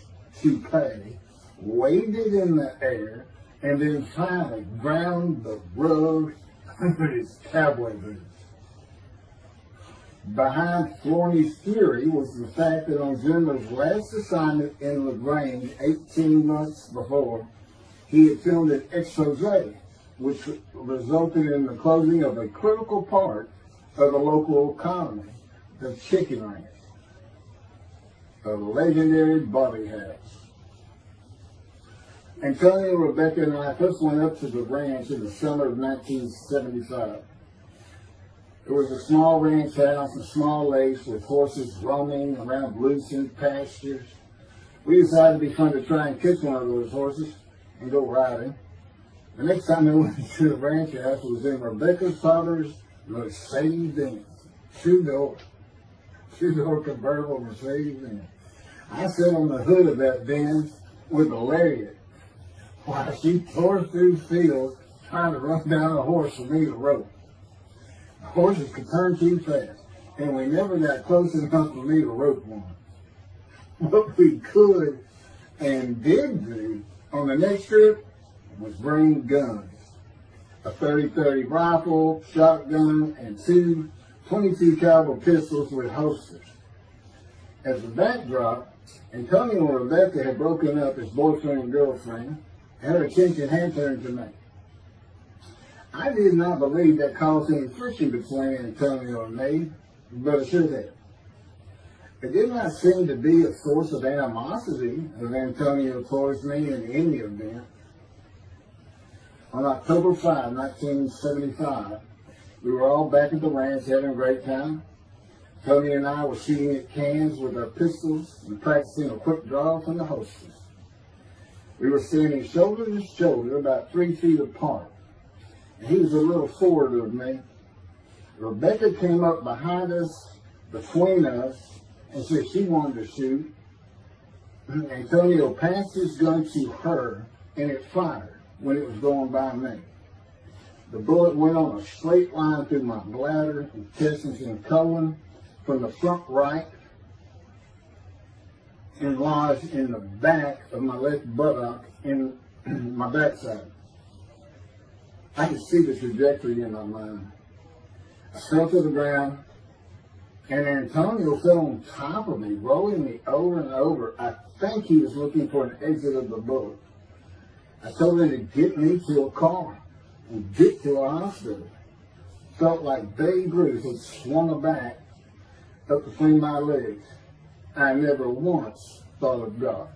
toupee, waved it in the air, and then finally ground the road with his cowboy boots. Behind Flourney's fury was the fact that on Zimmer's last assignment in LaGrange 18 months before, he had filmed an expose, which resulted in the closing of a critical part of the local economy, the chicken ranch, a legendary Bobby House. Antonio, Rebecca, and I first went up to the ranch in the summer of 1975. It was a small ranch house and small lakes with horses roaming around loosened pastures. We decided it'd be fun to try and catch one of those horses and go riding. The next time I went to the ranch house was in Rebecca's father's Mercedes-Benz. Two-door convertible Mercedes-Benz. I sat on the hood of that Benz with a lariat while she tore through fields trying to run down a horse for me to rope. The horses could turn too fast, and we never got close enough for me to rope one. What we could and did do on the next trip was bring guns. A 30-30 rifle, shotgun, and two 22 caliber pistols with holsters. As a backdrop, Antonio and Rebecca had broken up as boyfriend and girlfriend, and her attention had turned to me. I did not believe that caused any friction between Antonio and me, but it should have. It did not seem to be a source of animosity of Antonio towards me in any event. On October 5, 1975, we were all back at the ranch having a great time. Tony and I were shooting at cans with our pistols and practicing a quick draw from the holsters. We were standing shoulder to shoulder, about 3 feet apart. And he was a little forward of me. Rebecca came up behind us, between us, and said she wanted to shoot. Antonio passed his gun to her, and it fired when it was going by me. The bullet went on a straight line through my bladder, intestines, and colon from the front right and lodged in the back of my left buttock in my backside. I could see the trajectory in my mind. I fell to the ground, and Antonio fell on top of me, rolling me over and over. I think he was looking for an exit of the bullet. I told him to get me to a car and get to a hospital. Felt like Babe Ruth had swung a bat up between my legs. I never once thought of God.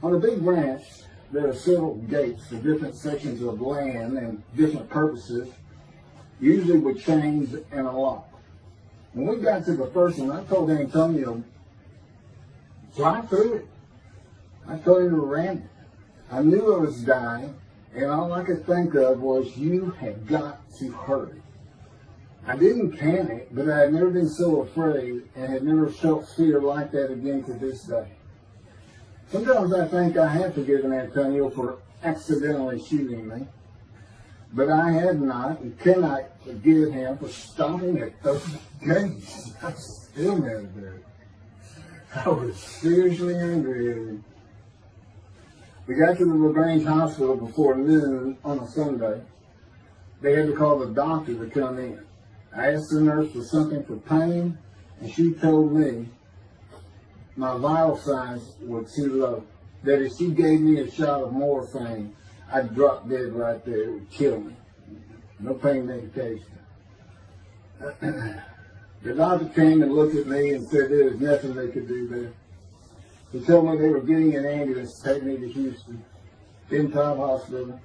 On a big ranch, there are several gates for different sections of land and different purposes, usually with chains and a lock. When we got to the first one, I told Antonio, fly through it. I told him to ram it. I knew I was dying, and all I could think of was, you had got to hurry. I didn't panic, but I had never been so afraid and had never felt fear like that again to this day. Sometimes I think I have forgiven Antonio for accidentally shooting me, but I had not and cannot forgive him for stopping at those gates. I still never did. I was seriously angry at him. We got to the LaGrange Hospital before noon on a Sunday. They had to call the doctor to come in. I asked the nurse for something for pain, and she told me my vital signs were too low. That if she gave me a shot of morphine, I'd drop dead right there. It would kill me. No pain medication. The doctor came and looked at me and said there was nothing they could do there. He told me they were getting an ambulance to take me to Houston, Top Hospital,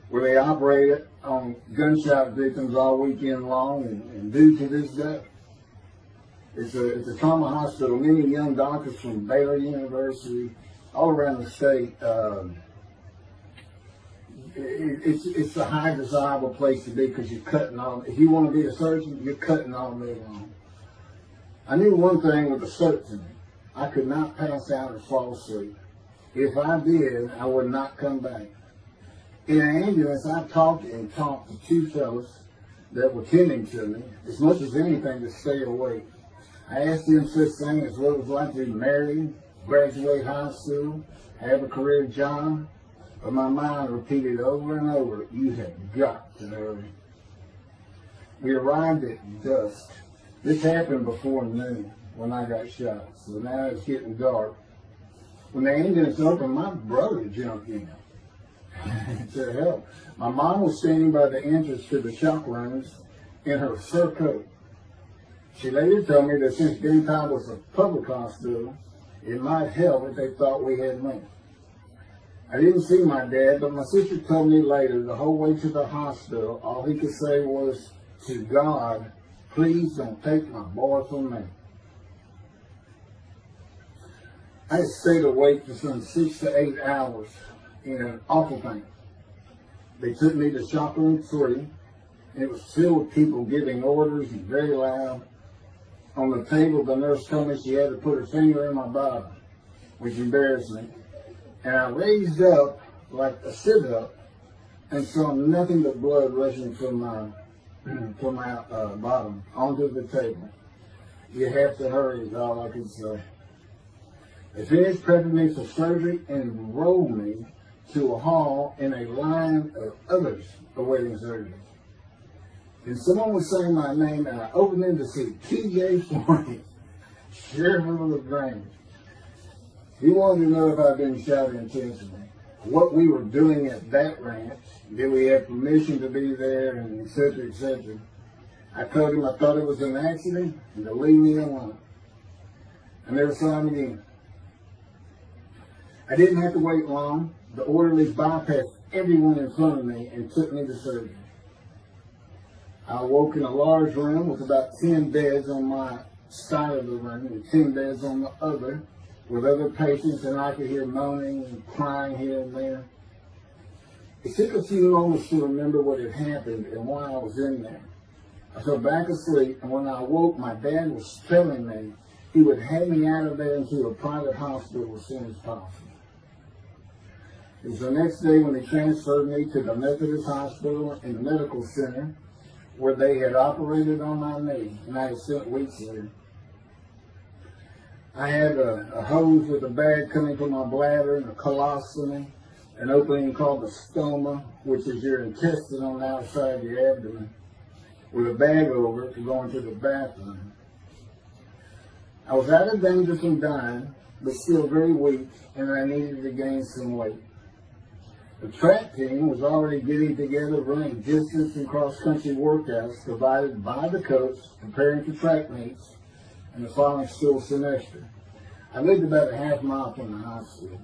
where they operated on gunshot victims all weekend long and do to this day. It's a trauma hospital. Many young doctors from Baylor University, all around the state. It's a high desirable place to be because you're cutting all. If you want to be a surgeon, you're cutting all day long. I knew one thing with a certainty. I could not pass out or fall asleep. If I did, I would not come back. In an ambulance, I talked to 2 fellows that were tending to me, as much as anything to stay awake. I asked them such things as what it was like to be married, graduate high school, have a career job, but my mind repeated over and over, you have got to hurry. We arrived at dusk. This happened before noon when I got shot, so now it's getting dark. When the ambulance opened, my brother jumped in to help. My mom was standing by the entrance to the shock rooms in her fur coat. She later told me that since Top was a public hospital, it might help if they thought we had money. I didn't see my dad, but my sister told me later, the whole way to the hospital, all he could say was, to God, please don't take my boy from me. I stayed awake for some 6 to 8 hours in awful pain. They took me to shopper room 3, and it was filled with people giving orders and very loud. On the table, the nurse told me she had to put her finger in my bottom, which embarrassed me. And I raised up like a sit-up and saw nothing but blood rushing from my bottom onto the table. You have to hurry is all I could say. They finished prepping me for surgery and enrolled me to a hall in a line of others awaiting surgery. And someone was saying my name, and I opened in to see T.J. Forney, Sheriff of LaGrange. He wanted to know if I'd been shot intentionally, what we were doing at that ranch, did we have permission to be there, and et cetera, et cetera. I told him I thought it was an accident, and to leave me alone. I never saw him again. I didn't have to wait long. The orderlies bypassed everyone in front of me and took me to surgery. I awoke in a large room with about 10 beds on my side of the room and 10 beds on the other, with other patients, and I could hear moaning and crying here and there. It took a few moments to remember what had happened and why I was in there. I fell back asleep, and when I awoke, my dad was telling me he would have me out of there into a private hospital as soon as possible. It was the next day when they transferred me to the Methodist Hospital in the medical center, where they had operated on my knee, and I had spent weeks there. I had a hose with a bag coming from my bladder and a colostomy, an opening called the stoma, which is your intestine on the outside of your abdomen, with a bag over it to go into the bathroom. I was out of danger from dying, but still very weak, and I needed to gain some weight. The track team was already getting together, running distance and cross-country workouts provided by the coach, preparing for track meets and the following school semester. I lived about a half mile from the high school.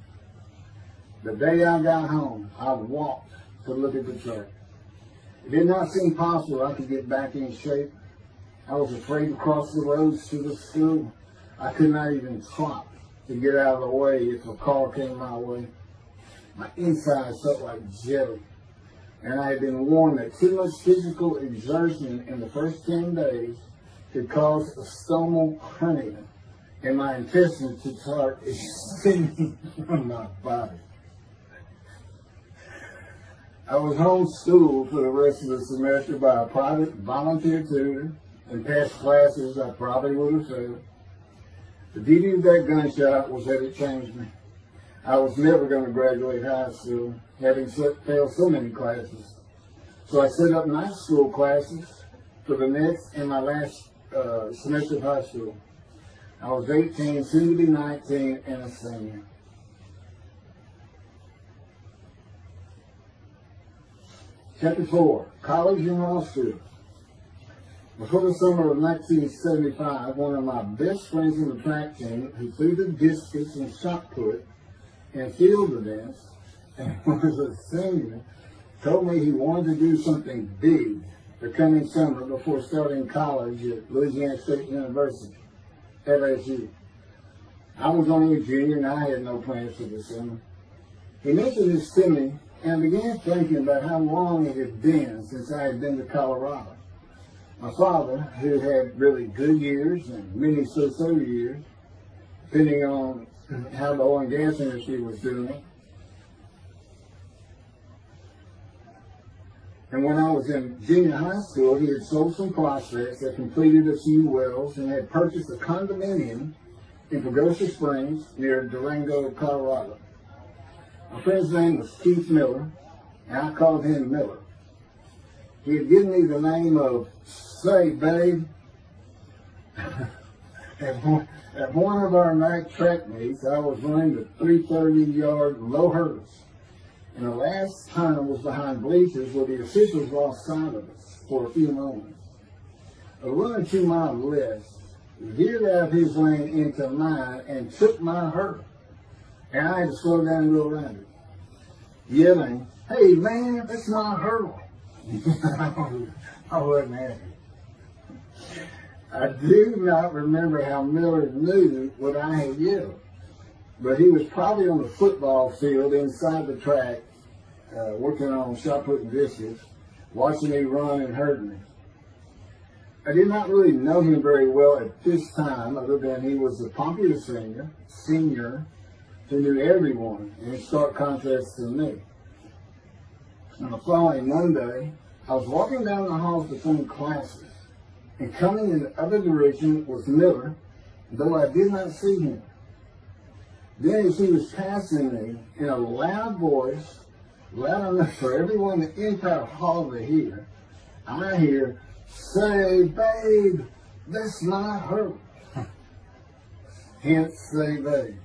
The day I got home, I walked to look at the track. It did not seem possible I could get back in shape. I was afraid to cross the roads to the school. I could not even trot to get out of the way if a car came my way. My insides felt like jelly, and I had been warned that too much physical exertion in the first 10 days could cause a stomal hernia, and my intestines to start extending from my body. I was homeschooled for the rest of the semester by a private volunteer tutor, and passed classes I probably would have failed. The beauty of that gunshot was that it changed me. I was never going to graduate high school, having failed so many classes. So I set up night school classes for the next and my last semester of high school. I was 18, soon to be 19, and a senior. Chapter 4, College and Law School. Before the summer of 1975, one of my best friends in the track team, who threw the discus and shot put and field events, and was a senior, told me he wanted to do something big the coming summer before starting college at Louisiana State University, LSU. I was only a junior and I had no plans for the summer. He mentioned this to me, and I began thinking about how long it had been since I had been to Colorado. My father, who had really good years and many so-so years, depending on how the oil and gas industry was doing. And when I was in junior high school, he had sold some prospects, had completed a few wells, and had purchased a condominium in Pagosa Springs near Durango, Colorado. My friend's name was Keith Miller, and I called him Miller. He had given me the name of Say Babe. At one of our night track meets, I was running the 330-yard low hurdles, and the last time was behind bleachers where the officials lost sight of us for a few moments. A runner 2 miles left veered out of his lane into mine and took my hurdle, and I had to slow down and go around it, yelling, "Hey man, that's my hurdle." I wasn't happy. I do not remember how Miller knew what I had yelled, but he was probably on the football field inside the track, working on shop putting dishes, watching me run and hurting me. I did not really know him very well at this time, other than he was a popular senior who knew everyone, and in stark contrast to me. On the following Monday, I was walking down the halls between classes, and coming in the other direction was Miller, though I did not see him. Then as he was passing me, in a loud voice, loud enough for everyone in the entire hall to hear, I hear, "Say, babe, that's not her." Hence, say, babe.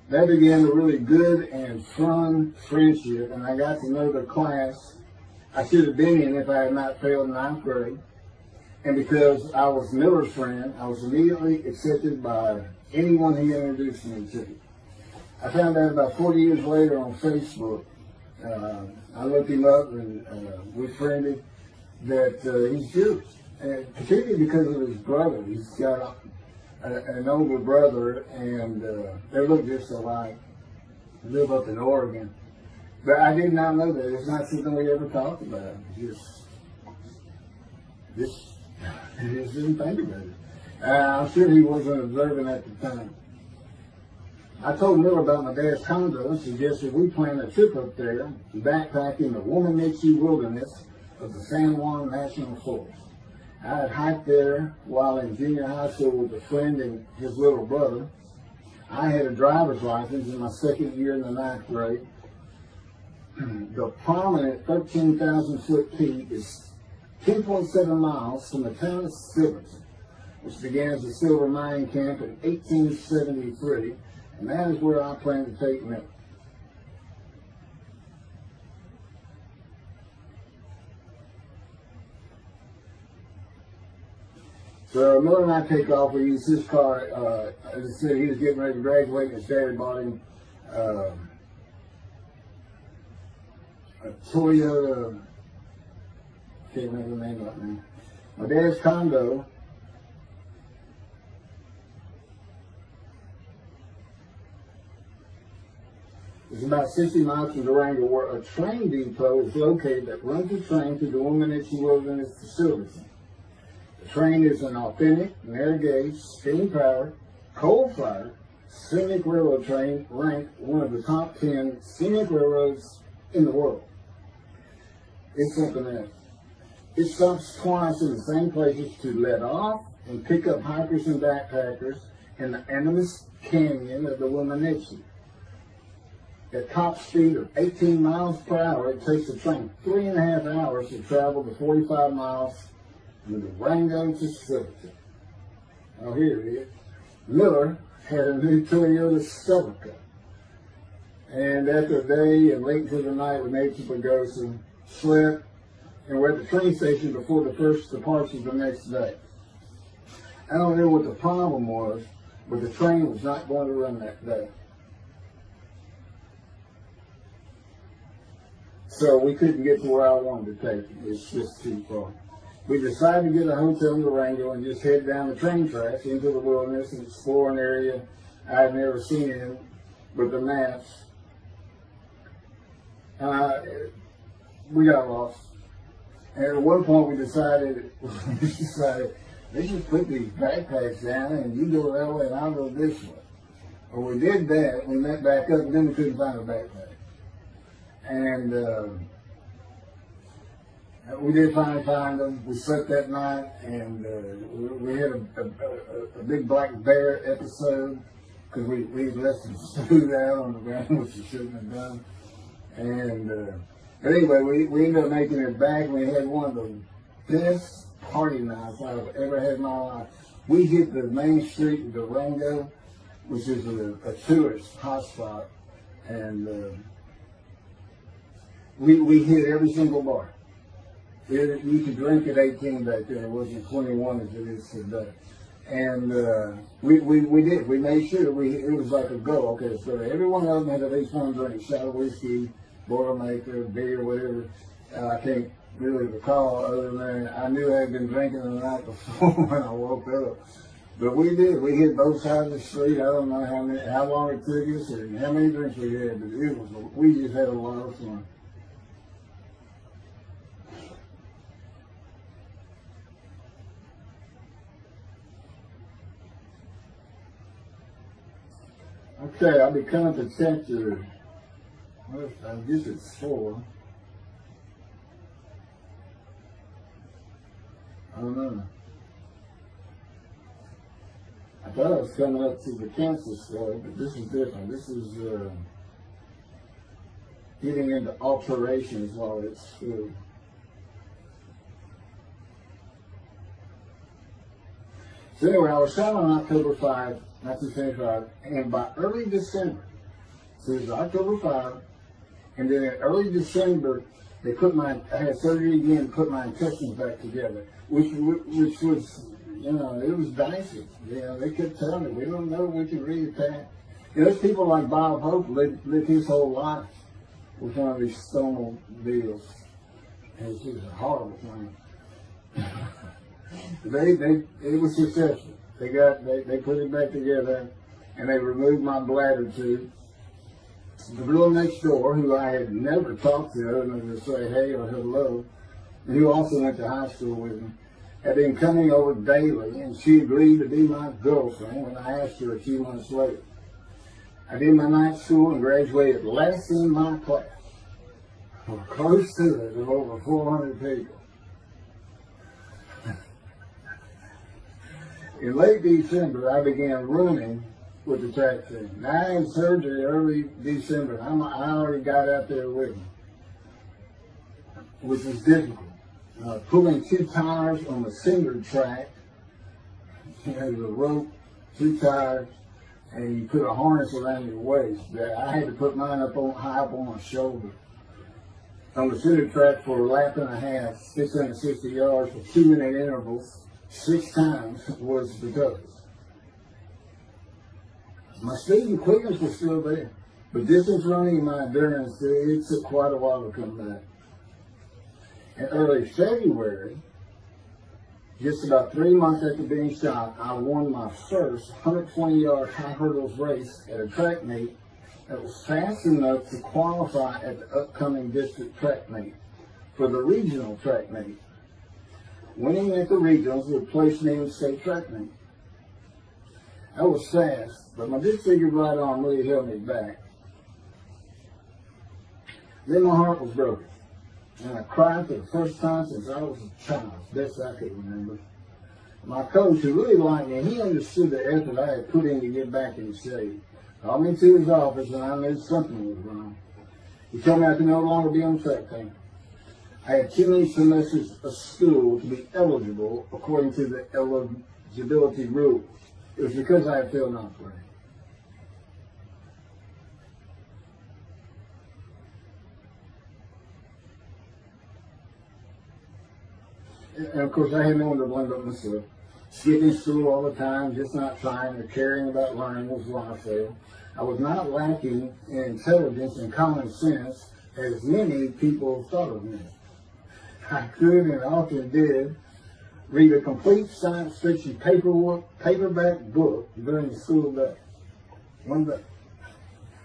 That began a really good and fun friendship, and I got to know the class I should have been in if I had not failed ninth grade. And because I was Miller's friend, I was immediately accepted by anyone he introduced me to. I found out about 40 years later on Facebook. I looked him up and we friended that he's Jewish, and particularly because of his brother. He's got an older brother, and they look just alike. They live up in Oregon. But I did not know that. It's not something we ever talked about. Just didn't think about it. I'm sure he wasn't observant at the time. I told Miller about my dad's condo and suggested we plan a trip up there, backpacking the Womanichi wilderness of the San Juan National Forest. I had hiked there while in junior high school with a friend and his little brother. I had a driver's license in my second year in the ninth grade. The prominent 13,000-foot peak is 10.7 miles from the town of Silverton, which began as a silver mining camp in 1873, and that is where I plan to take Miller. So Miller and I take off. We use his car. As I said, he was getting ready to graduate, and his dad bought him a Toyota. Can't remember the name right now. My dad's condo is about 60 miles from Durango, where a train depot is located that runs the train to the Womanichi Wilderness facility. The train is an authentic, narrow gauge, steam powered, coal fired, scenic railroad train ranked one of the top 10 scenic railroads in the world. It's something else. It stops twice in the same places to let off and pick up hikers and backpackers in the Animas Canyon of the Womanichi. At top speed of 18 miles per hour, it takes the train 3.5 hours to travel the 45 miles from Durango to Silverton. Oh, here it is. Miller had a new Toyota Celica. And after a day and late into the night, we made to Pagosa, slept, and we're at the train station before the first departure the next day. I don't know what the problem was, but the train was not going to run that day. So we couldn't get to where I wanted to take it. It's just too far. We decided to get a hotel in Durango and just head down the train tracks into the wilderness and explore an area I had never seen in with the maps. We got lost. And at one point we decided, let's just put these backpacks down and you go that way and I'll go this way. Well, we did that. We went back up and then we couldn't find a backpack. And we did finally find them. We slept that night, and we had a big black bear episode because we left some food out on the ground, which we shouldn't have done. And but anyway, we ended up making it back. We had one of the best party nights I've ever had in my life. We hit the main street of Durango, which is a tourist hotspot, and we hit every single bar. You could drink at 18 back then. It wasn't 21 as it is today. And we did. We made sure it was like a go. Okay, so every one of them had at least one drink: shot of whiskey, Boilermaker, beer, whatever. I can't really recall other than I knew I had been drinking the night before when I woke up. But we did. We hit both sides of the street. I don't know how long it took us and how many drinks we had, but we just had a lot of fun. Okay, I'll be coming to chapter, well, I guess it's 4. I don't know. I thought I was coming up to the cancer story, but this is different. This is getting into alterations while it's true. So anyway, I was shot on October 5, 1975, and by early December, so it was October 5, and then in early December, I had surgery again to put my intestines back together, which was, you know, it was dicey. You know, they kept telling me, we don't know, we can reattach. You know, there's people like Bob Hope lived his whole life with one of these stonal deals. And it's just a horrible thing. It was successful. They put it back together, and they removed my bladder tube. The girl next door, who I had never talked to other than to say hey or hello, and who also went to high school with me, had been coming over daily, and she agreed to be my girlfriend when I asked her a few months later. I did my night school and graduated last in my class, or close to it, of over 400 people. In late December, I began running with the track team. Now, I had surgery early December. I already got out there with them, which was difficult. Pulling 2 tires on the cinder track, you know, the rope, 2 tires, and you put a harness around your waist. I had to put mine high up on my shoulder. On the cinder track for a lap and a half, 660 yards for 2-minute intervals, 6 times was the toughest. My speed and quickness was still there, but distance running and my endurance, it took quite a while to come back. In early February, just about 3 months after being shot, I won my first 120-yard high hurdles race at a track meet that was fast enough to qualify at the upcoming district track meet for the regional track meet. Winning at the regionals would place me in the state track meet. I was fast, but my disfigured right arm really held me back. Then my heart was broken, and I cried for the first time since I was a child, best I could remember. My coach, who really liked me, he understood the effort I had put in to get back in shape. Called me to his office, and I knew something was wrong. He told me I could no longer be on the track team. I had too many semesters of school to be eligible according to the eligibility rules. It was because I had failed ninth grade. And of course, I had no one to blame but myself. Skipping school all the time, just not trying or caring about learning was why I failed. I was not lacking in intelligence and common sense as many people thought of me. I could and often did read a complete science fiction paperback book during the school day. One day.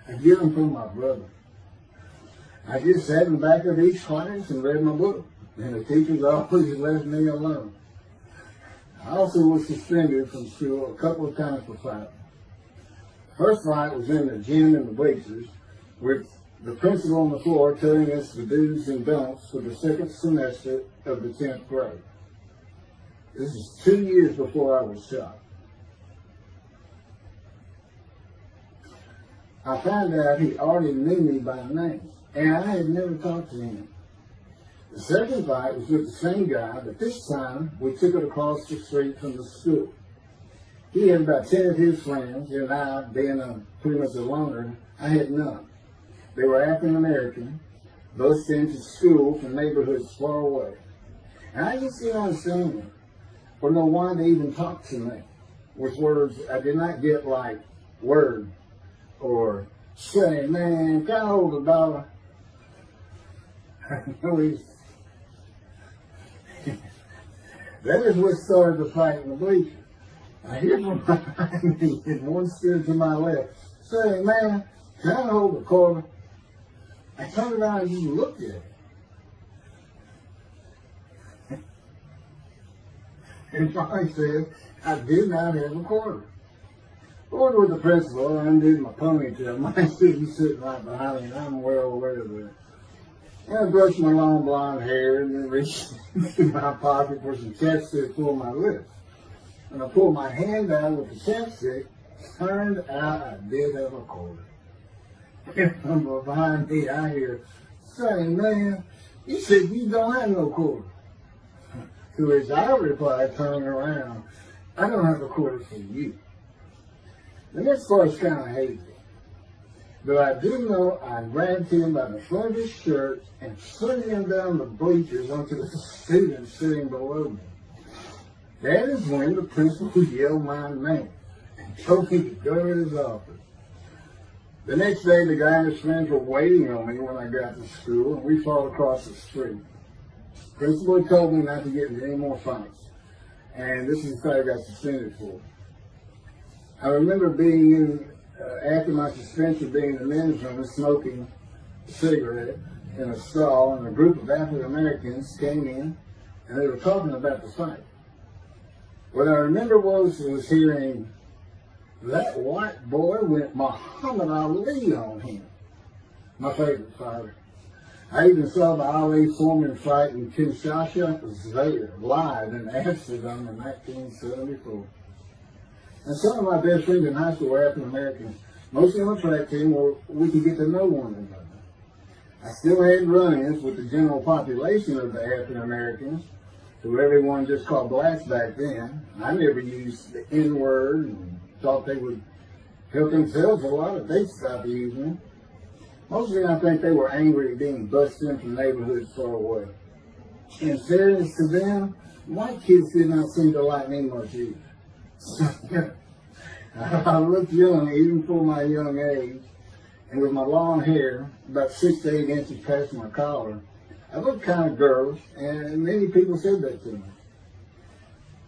I'd get them from my brother. I just sat in the back of each class and read my book, and the teachers always left me alone. I also was suspended from school a couple of times for fighting. First fight was in the gym in the bleachers, with the principal on the floor telling us the do's and don'ts for the second semester of the 10th grade. This is 2 years before I was shot. I found out he already knew me by name, and I had never talked to him. The second fight was with the same guy, but this time we took it across the street from the school. He had about 10 of his friends, and I, being pretty much a loner, I had none. They were African American, both sent to school from neighborhoods far away. And I just didn't understand them, or know why they even talked to me with words I did not get, like word, or say, man, can I hold a dollar? That is what started the fight in the bleachers. I hear from behind me and one stood to my left. Say, man, can I hold the quarter? I turned around and just looked at it. And finally said, I did not have a quarter. Ordered with the principal, I undid my ponytail. Mine should be sitting right behind me, and I'm well aware of that. And I brushed my long blonde hair and then reached into my pocket for some chapstick for my lips. When I pulled my hand out with the chapstick, turned out I did have a quarter. And from behind me, I hear, say, man, you said you don't have no quarter. To which I replied, turning around, I don't have a quarter for you. The next part's kind of hazy. But I do know I grabbed him by the front of his shirt and slid him down the bleachers onto the students sitting below me. That is when the principal yelled my name and told me to go to his office. The next day, the guy and his friends were waiting on me when I got to school, and we fought across the street. The principal told me not to get into any more fights, and this is what I got suspended for. I remember being in, after my suspension, being in the men's room and smoking a cigarette in a stall, and a group of African Americans came in, and they were talking about the fight. What I remember was hearing, that white boy went Muhammad Ali on him. My favorite fighter. I even saw the Ali Foreman fight in Kinshasa there, live in Amsterdam in 1974. And some of my best friends in high school were African Americans, mostly on the track team where we could get to know one another. I still had run-ins with the general population of the African Americans, who everyone just called blacks back then. I never used the N-word and thought they would help themselves a lot if they stopped using it. Mostly I think they were angry at being bused in from neighborhoods far away. In fairness to them, white kids did not seem to like me much either. I looked young even for my young age, and with my long hair, about 6 to 8 inches past my collar, I looked kind of girlish, and many people said that to me.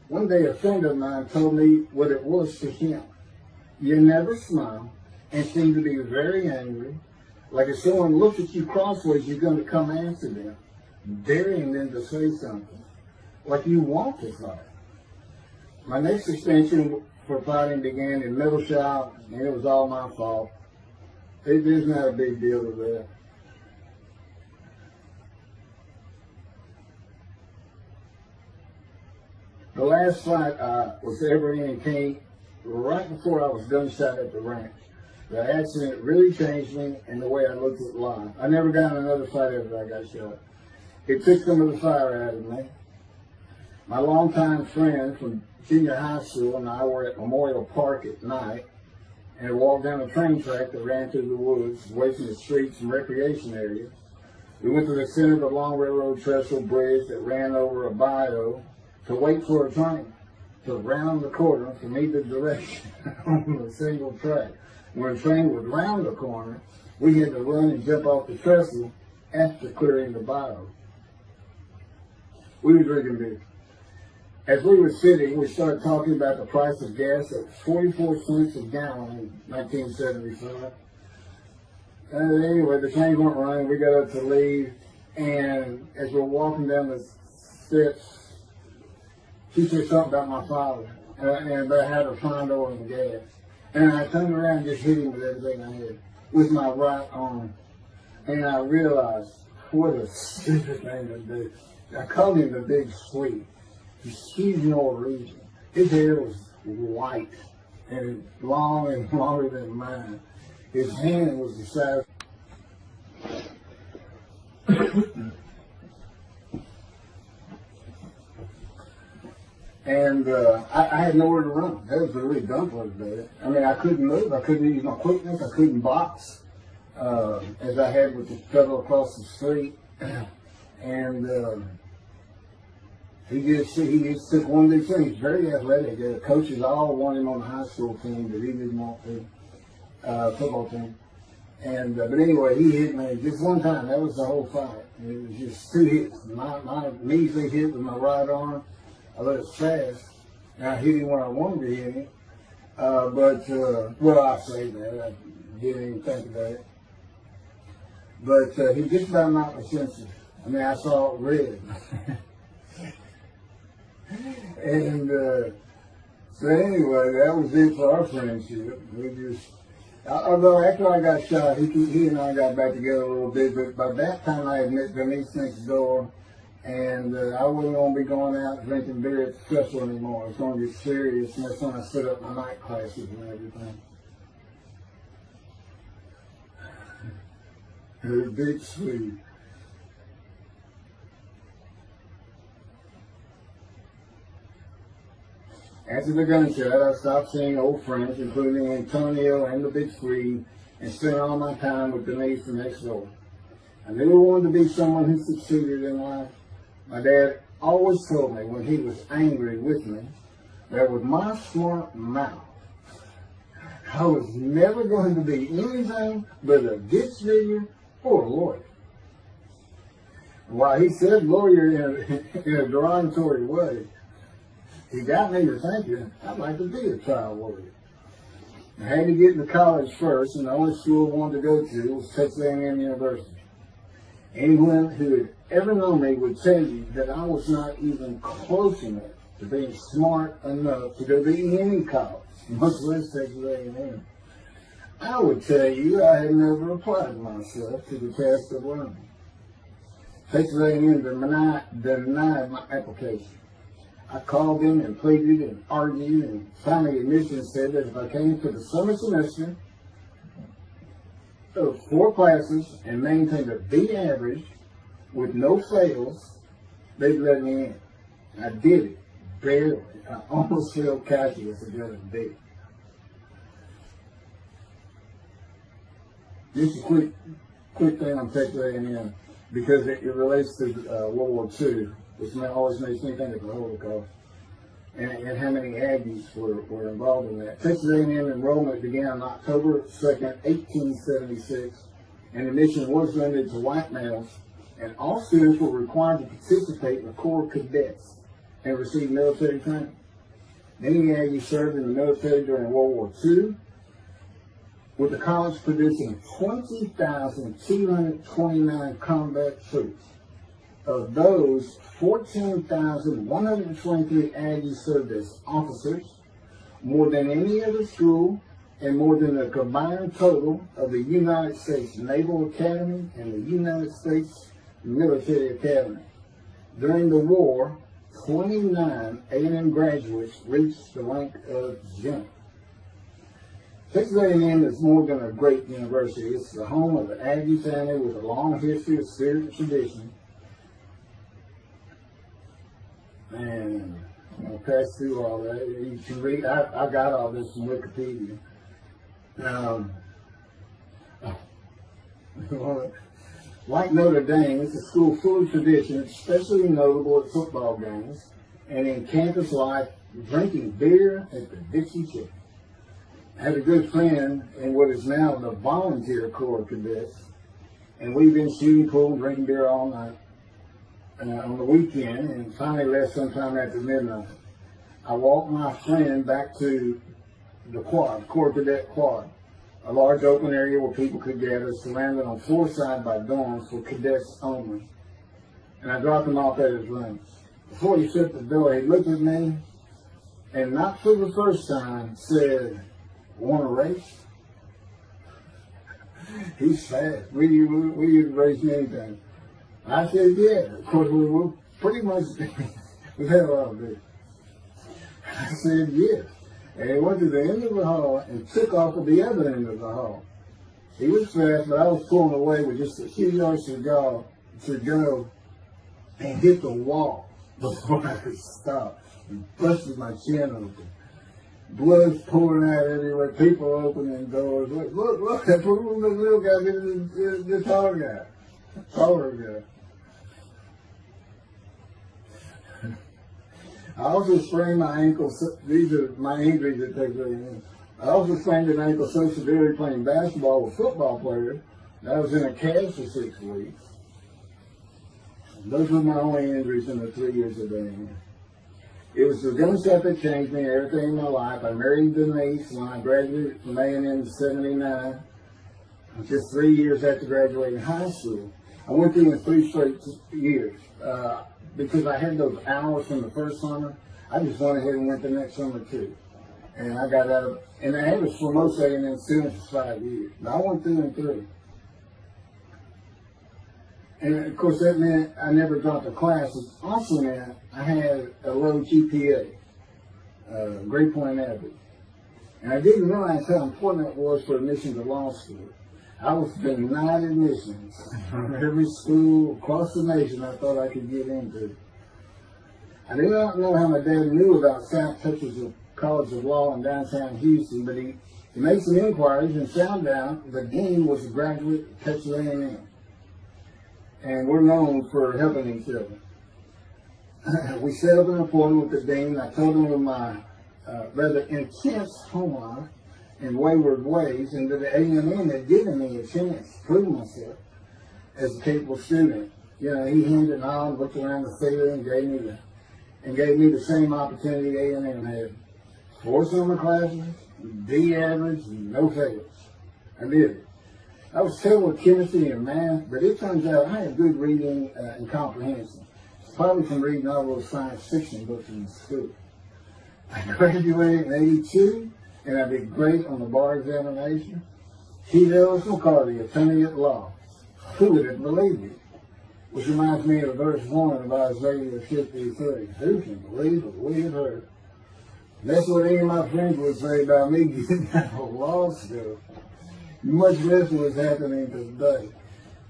One day a friend of mine told me what it was to him. You never smile and seem to be very angry. Like if someone looks at you crossways, you're going to come after them, daring them to say something. Like you want to fight. My next suspension for fighting began in middle shop, and it was all my fault. There's not a big deal with that. The last fight I was ever in came right before I was gunshot at the ranch. The accident really changed me and the way I looked at life. I never got in another fight after I got shot. It took some of the fire out of me. My longtime friend from junior high school and I were at Memorial Park at night and walked down a train track that ran through the woods, away from the streets and recreation areas. We went to the center of the long railroad trestle bridge that ran over a bayou to wait for a train to round the corner from either direction on a single track. When a train would round the corner, we had to run and jump off the trestle after clearing the bayou. We were drinking beer. As we were sitting, we started talking about the price of gas at 44 cents a gallon in 1975. And anyway, the trains weren't running. We got up to leave, and as we're walking down the steps, she said something about my father and about how to find oil and gas. And I turned around and just hit him with everything I had, with my right arm. And I realized, what a stupid thing to do. I called him the Big Sweet. He's huge no reason. His hair was white and long and longer than mine. His hand was the size. And I had nowhere to run. That was the really dumb part of it. I mean, I couldn't move. I couldn't use my quickness. I couldn't box as I had with the fellow across the street. And he just took one of these things. He's very athletic. The coaches all wanted him on the high school team, but he didn't want to, football team. And but anyway, he hit me just one time. That was the whole fight. It was just 2 hits. My measly hit with my right arm. I let it fast, And I hit him when I wanted to hit him. Well, I say that. I didn't even think of that. But he just about knocked my senses. I mean, I saw it red. And so anyway, that was it for our friendship. We just, although after I got shot, he and I got back together a little bit, but by that time I had met Denise next door, and I wasn't going to be going out drinking beer at the festival anymore. It was going to get serious, and that's when I set up my night classes and everything. Her big sweet. After the gunshot, I stopped seeing old friends, including Antonio and the Big Three, and spent all my time with Denise the next door. I never wanted to be someone who succeeded in life. My dad always told me when he was angry with me that with my smart mouth, I was never going to be anything but a ditch digger or a lawyer. While he said lawyer in a derogatory way, he got me to thinking I'd like to be a trial lawyer. I had to get into college first, and the only school I wanted to go to was Texas A&M University. Anyone who had ever known me would tell you that I was not even close enough to being smart enough to go to any college, much less Texas A&M. I would tell you I had never applied myself to the task of learning. Texas A&M denied my application. I called them and pleaded and argued, and finally admissions said that if I came to the summer semester of 4 classes and maintained a B average with no fails, they'd let me in. I did it, barely. I almost failed calculus to get a B. Just a quick thing on Texas A&M, because it relates to World War II, which always makes me think of the Holocaust, and how many Aggies were involved in that. Texas A&M enrollment began on October 2nd, 1876, and admission was limited to white males, and all students were required to participate in the Corps of Cadets and receive military training. Many Aggies served in the military during World War II, with the college producing 20,229 combat troops. Of those, 14,123 Aggies served as officers, more than any other school, and more than the combined total of the United States Naval Academy and the United States Military Academy. During the war, 29 A&M graduates reached the rank of general. Texas A&M is more than a great university. It's the home of the Aggie family with a long history of spirit and tradition. And I'll pass through all that. You can read. I got all this from Wikipedia. Like Notre Dame, it's a school full of tradition, especially notable at football games and in campus life, drinking beer at the Dixie Chicken. I had a good friend in what is now the volunteer Corps of Cadets, and we've been shooting pool, drinking beer all night on the weekend, and finally left sometime after midnight. I walked my friend back to the quad, Corps of Cadet quad, a large open area where people could gather, surrounded on 4 sides by dorms for cadets only. And I dropped him off at his room. Before he shut the door, he looked at me, and not for the first time, said, "Want to race?" He's fast. We used to race anything. I said, yeah. Of course, we were pretty much, we had a lot of beer. I said, yes. And he went to the end of the hall and took off at the other end of the hall. He was fast, but I was pulling away with just a few yards to go and hit the wall before I could stop and busted my chin open. Blood's pouring out everywhere, people opening doors. Look, that little guy did the taller guy. Taller guy. I also sprained my ankle. These are my injuries that take place. I also sprained an ankle so severely playing basketball with football players that I was in a cast for 6 weeks. Those were my only injuries in the 3 years of being here. It was the gun stuff that changed me, everything in my life. I married Denise when I graduated from A&M in '79. Just 3 years after graduating high school. I went through in 3 straight years. Because I had those hours from the first summer, I just went ahead and went the next summer too. And I got out of, and I was for most A&M students for 5 years. But I went through and through. And of course that meant I never dropped a class. It also meant I had a low GPA, grade point average. And I didn't realize how important that was for admission to law school. I was denied admissions from every school across the nation I thought I could get into. I do not know how my dad knew about South Texas College of Law in downtown Houston, but he made some inquiries and found out the dean was a graduate of Texas A&M. And we're known for helping each other. We set up an appointment with the dean. I told him of my rather intense home life and wayward ways, and that the A&M had given me a chance to prove myself as a capable student. You know, he hemmed and hawed, looked around the theater and gave me the same opportunity A&M had. 4 summer classes, D average, and no fails. I did it. I was terrible with chemistry and math, but it turns out I had good reading and comprehension. Probably from reading all those science fiction books in school. I graduated in '82, and I did great on the bar examination. T. Ellis McCarty, attorney at law. Who would have believed it? Which reminds me of verse 1 of Isaiah 53. Who can believe what we have heard? That's what any of my friends would say about me getting out of law school. Much less what's happening today.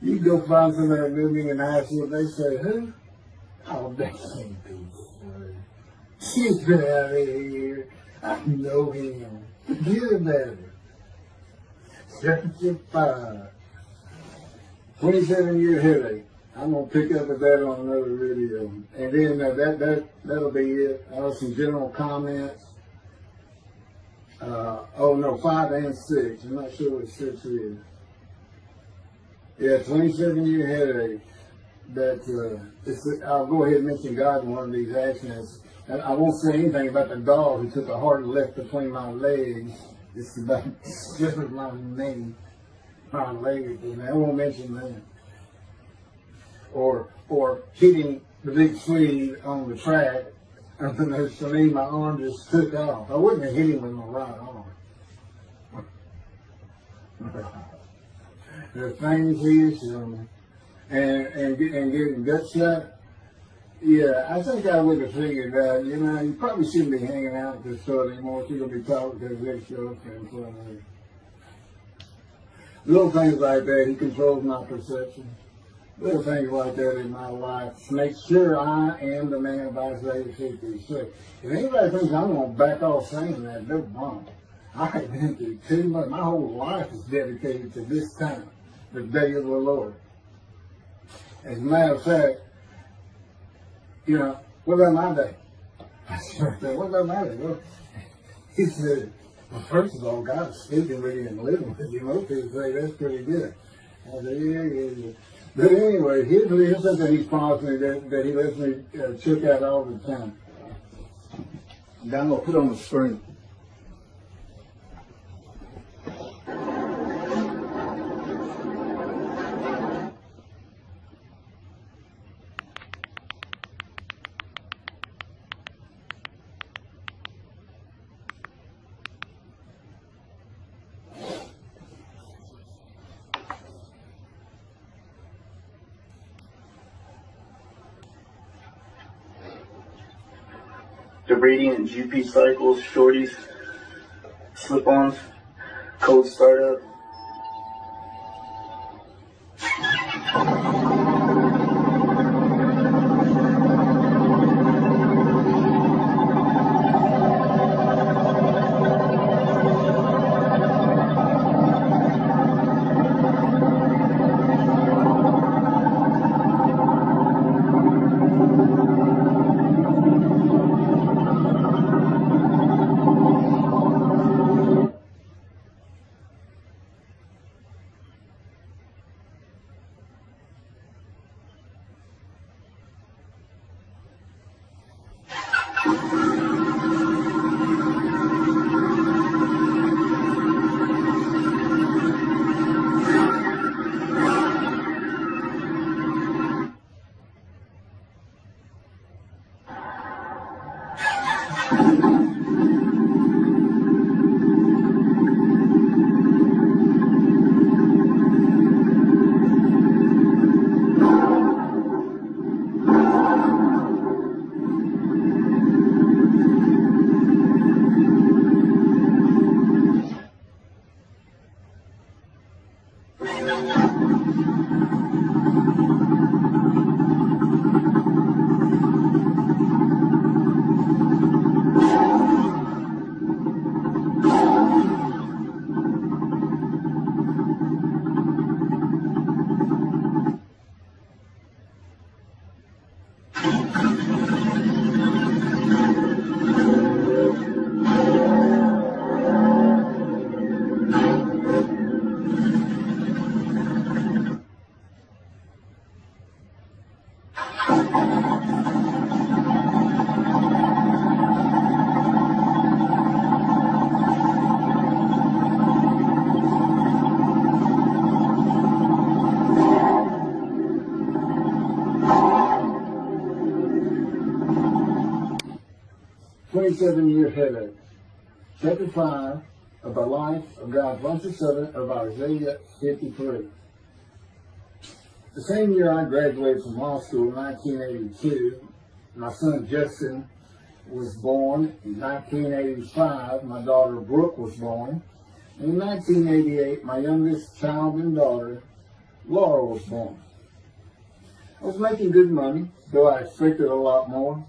You go find somebody that knew me in high school, they say, who? Oh, that can't be true. She's been out of here. I know him. Forget about it. 75. 27-year headache. I'm going to pick up with that on another video. And then that'll be it. I have some general comments. 5 and 6. I'm not sure what 6 is. Yeah, 27-year headache. I'll go ahead and mention God in one of these accidents. And I won't say anything about the dog who took a hard left between my legs. It's about just my knee, my leg. And I won't mention that. Or hitting the big Swede on the track. And then for me, my arm just took off. I wouldn't have hit him with my right arm. The things he is showing. And getting gut shot. Yeah, I think I would have figured out, you probably shouldn't be hanging out at this store anymore if you're going to be talking to his ex-girlfriend. Little things like that, he controls my perception. Little things like that in my life to make sure I am the man of Isaiah 56. If anybody thinks I'm going to back off saying that, they're wrong. I have been through too much. My whole life is dedicated to this time, the day of the Lord. As a matter of fact, what about my day? I said, what about my day? Well, he said, well, first of all, God's speaking with you and living with you. Most people say that's pretty good. I said, yeah. But anyway, here's something he's promised me that he lets me check out all the time. And I'm going to put on the screen. Debrading and GP cycles, shorties, slip-ons, cold startup. 27-year headache. Chapter 5 of the life of God's righteous servant of Isaiah 53. The same year I graduated from law school in 1982, my son Justin was born. In 1985, my daughter Brooke was born. And in 1988, my youngest child and daughter, Laura, was born. I was making good money, though I expected a lot more.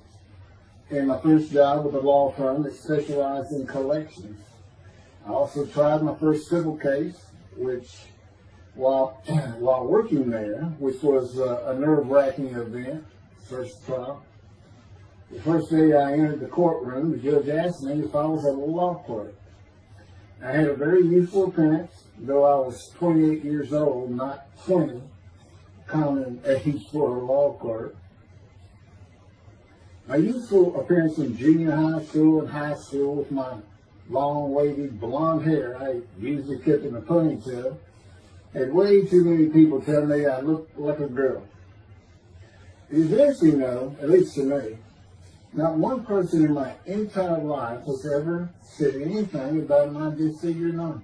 And my first job with a law firm that specialized in collections. I also tried my first civil case, which, while working there, which was a nerve-wracking event, first trial. The first day I entered the courtroom, the judge asked me if I was a law clerk. I had a very youthful appearance, though I was 28 years old, not 20, common age for a law clerk. My youthful appearance in junior high school and high school with my long, wavy, blonde hair I usually kept in a ponytail had way too many people tell me I looked like a girl. It is interesting, though, at least to me, not one person in my entire life has ever said anything about my disfigured arm.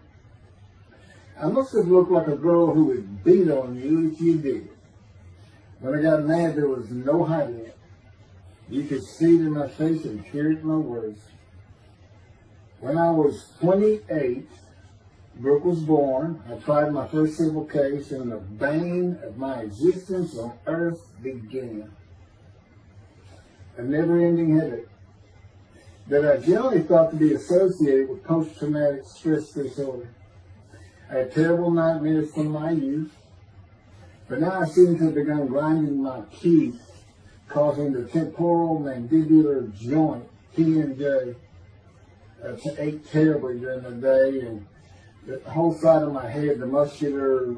I must have looked like a girl who would beat on you if you did it. When I got mad, there was no hiding it. You could see it in my face and hear it in my words. When I was 28, Brooke was born. I tried my first civil case, and the bane of my existence on earth began. A never-ending headache that I generally thought to be associated with post-traumatic stress disorder. I had terrible nightmares from my youth, but now I seem to have begun grinding my teeth, causing the temporal mandibular joint, TMJ, to ache terribly during the day, and the whole side of my head, the muscular,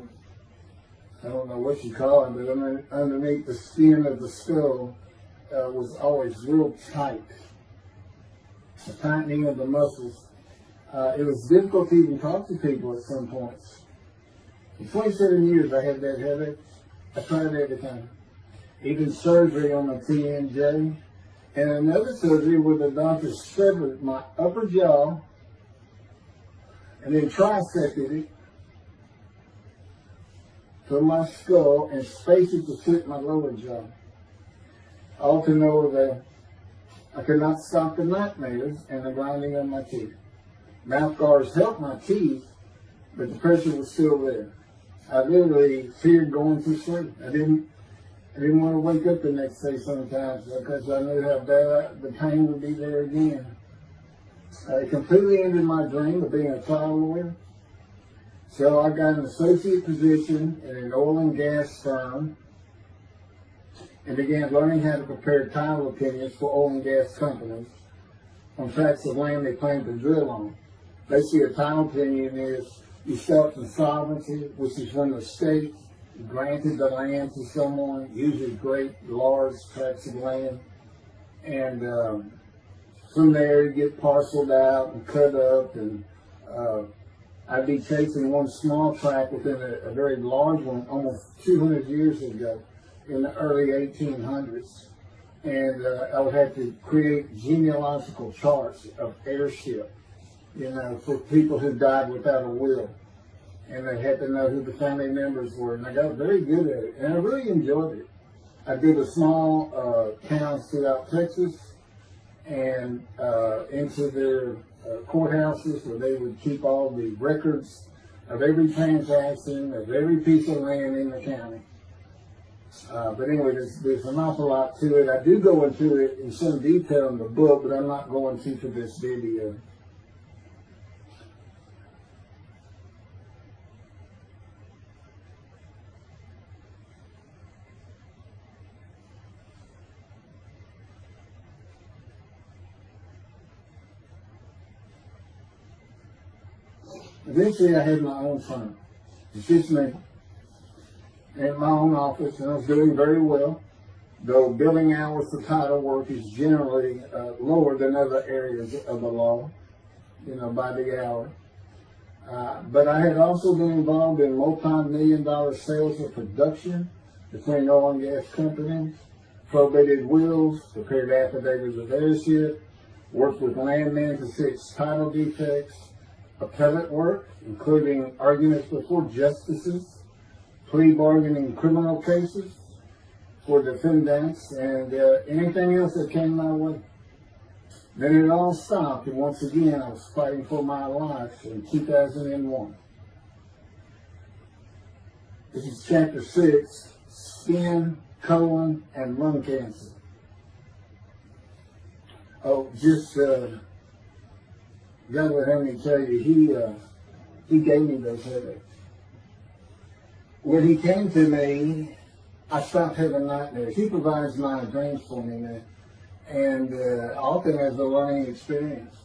I don't know what you call it, but underneath the skin of the skull, was always real tight, a tightening of the muscles. It was difficult to even talk to people at some points. For 27 years I had that headache. I tried everything, even surgery on my TMJ, and another surgery where the doctor severed my upper jaw and then trisected it from my skull and spaced it to fit my lower jaw. All to know that I could not stop the nightmares and the grinding of my teeth. Mouth guards helped my teeth, but the pressure was still there. I literally feared going to sleep. I didn't want to wake up the next day sometimes because I knew how bad the pain would be there again. It completely ended my dream of being a trial lawyer. So I got an associate position in an oil and gas firm and began learning how to prepare title opinions for oil and gas companies on tracts of land they plan to drill on. Basically, a title opinion is you start insolvency, which is when the state granted the land to someone, usually great, large tracts of land, and from there you get parceled out and cut up, and I'd be chasing one small tract within a very large one almost 200 years ago in the early 1800s, and I would have to create genealogical charts of heirship, for people who died without a will. And they had to know who the family members were. And I got very good at it. And I really enjoyed it. I did a small towns throughout Texas and into their courthouses where they would keep all the records of every transaction, of every piece of land in the county. But anyway, there's an awful lot to it. I do go into it in some detail in the book, but I'm not going to for this video. Eventually, I had my own firm. It's just me. In my own office, and I was doing very well, though billing hours for title work is generally lower than other areas of the law, by the hour. But I had also been involved in multi-million-dollar sales of production between oil and gas companies, probated wills, prepared affidavits of heirship, worked with landmen to fix title defects, appellate work, including arguments before justices, plea bargaining in criminal cases for defendants, and anything else that came my way. Then it all stopped, and once again I was fighting for my life in 2001. This is chapter 6, skin, colon, and lung cancer. Oh, just God would have me tell you, he gave me those headaches. When he came to me, I stopped having nightmares. He provides my dreams for me now, and often as a learning experience.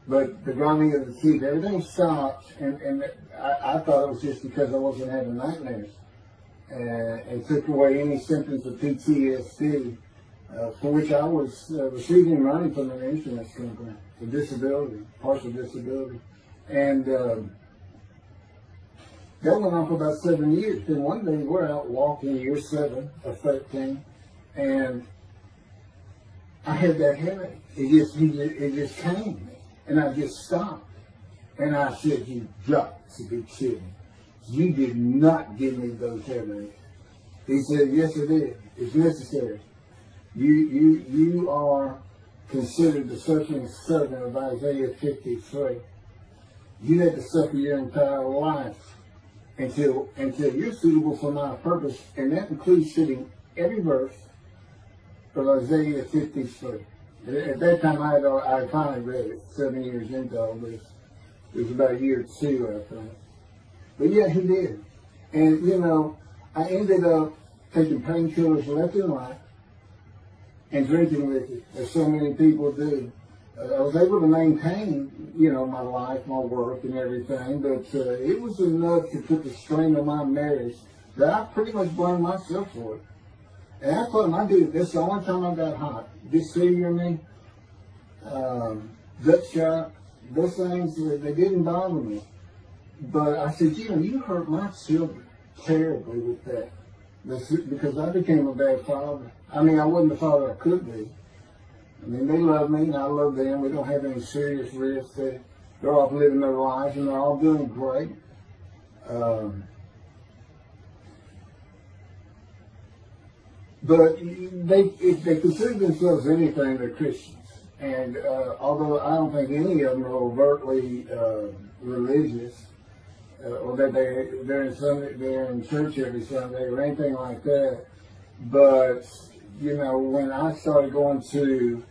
But the grinding of the teeth, everything stopped, and I thought it was just because I wasn't having nightmares. And took away any symptoms of PTSD, for which I was receiving money from an insurance company for disability, partial disability. And that went on for about 7 years. Then one day we're out walking, year 7 of 13, and I had that headache. It just came, and I just stopped. And I said, "You got to be kidding. You did not give me those headaches." He said, "Yes, I did. It's necessary. You are considered the suffering servant of Isaiah 53. You had to suffer your entire life until you're suitable for my purpose," and that includes sitting every verse of Isaiah 53. At that time, I finally read it 7 years into all this. It was about year 2, I think. But yeah, he did. And, you know, I ended up taking painkillers left and right and drinking with it, as so many people do. I was able to maintain, you know, my life, my work, and everything, but it was enough to put the strain on my marriage that I pretty much blamed myself for it. And I told him, I did this the only time I got hot. Disfigure gut shot, those things, they didn't bother me. But I said, you know, you hurt my children terribly with that. Because I became a bad father. I mean, I wasn't the father I could be. I mean, they love me and I love them. We don't have any serious risks. They're off living their lives and they're all doing great. But if they consider themselves anything, they're Christians. And although I don't think any of them are overtly religious, or that they're in church every Sunday or anything like that, but you know, when I started going to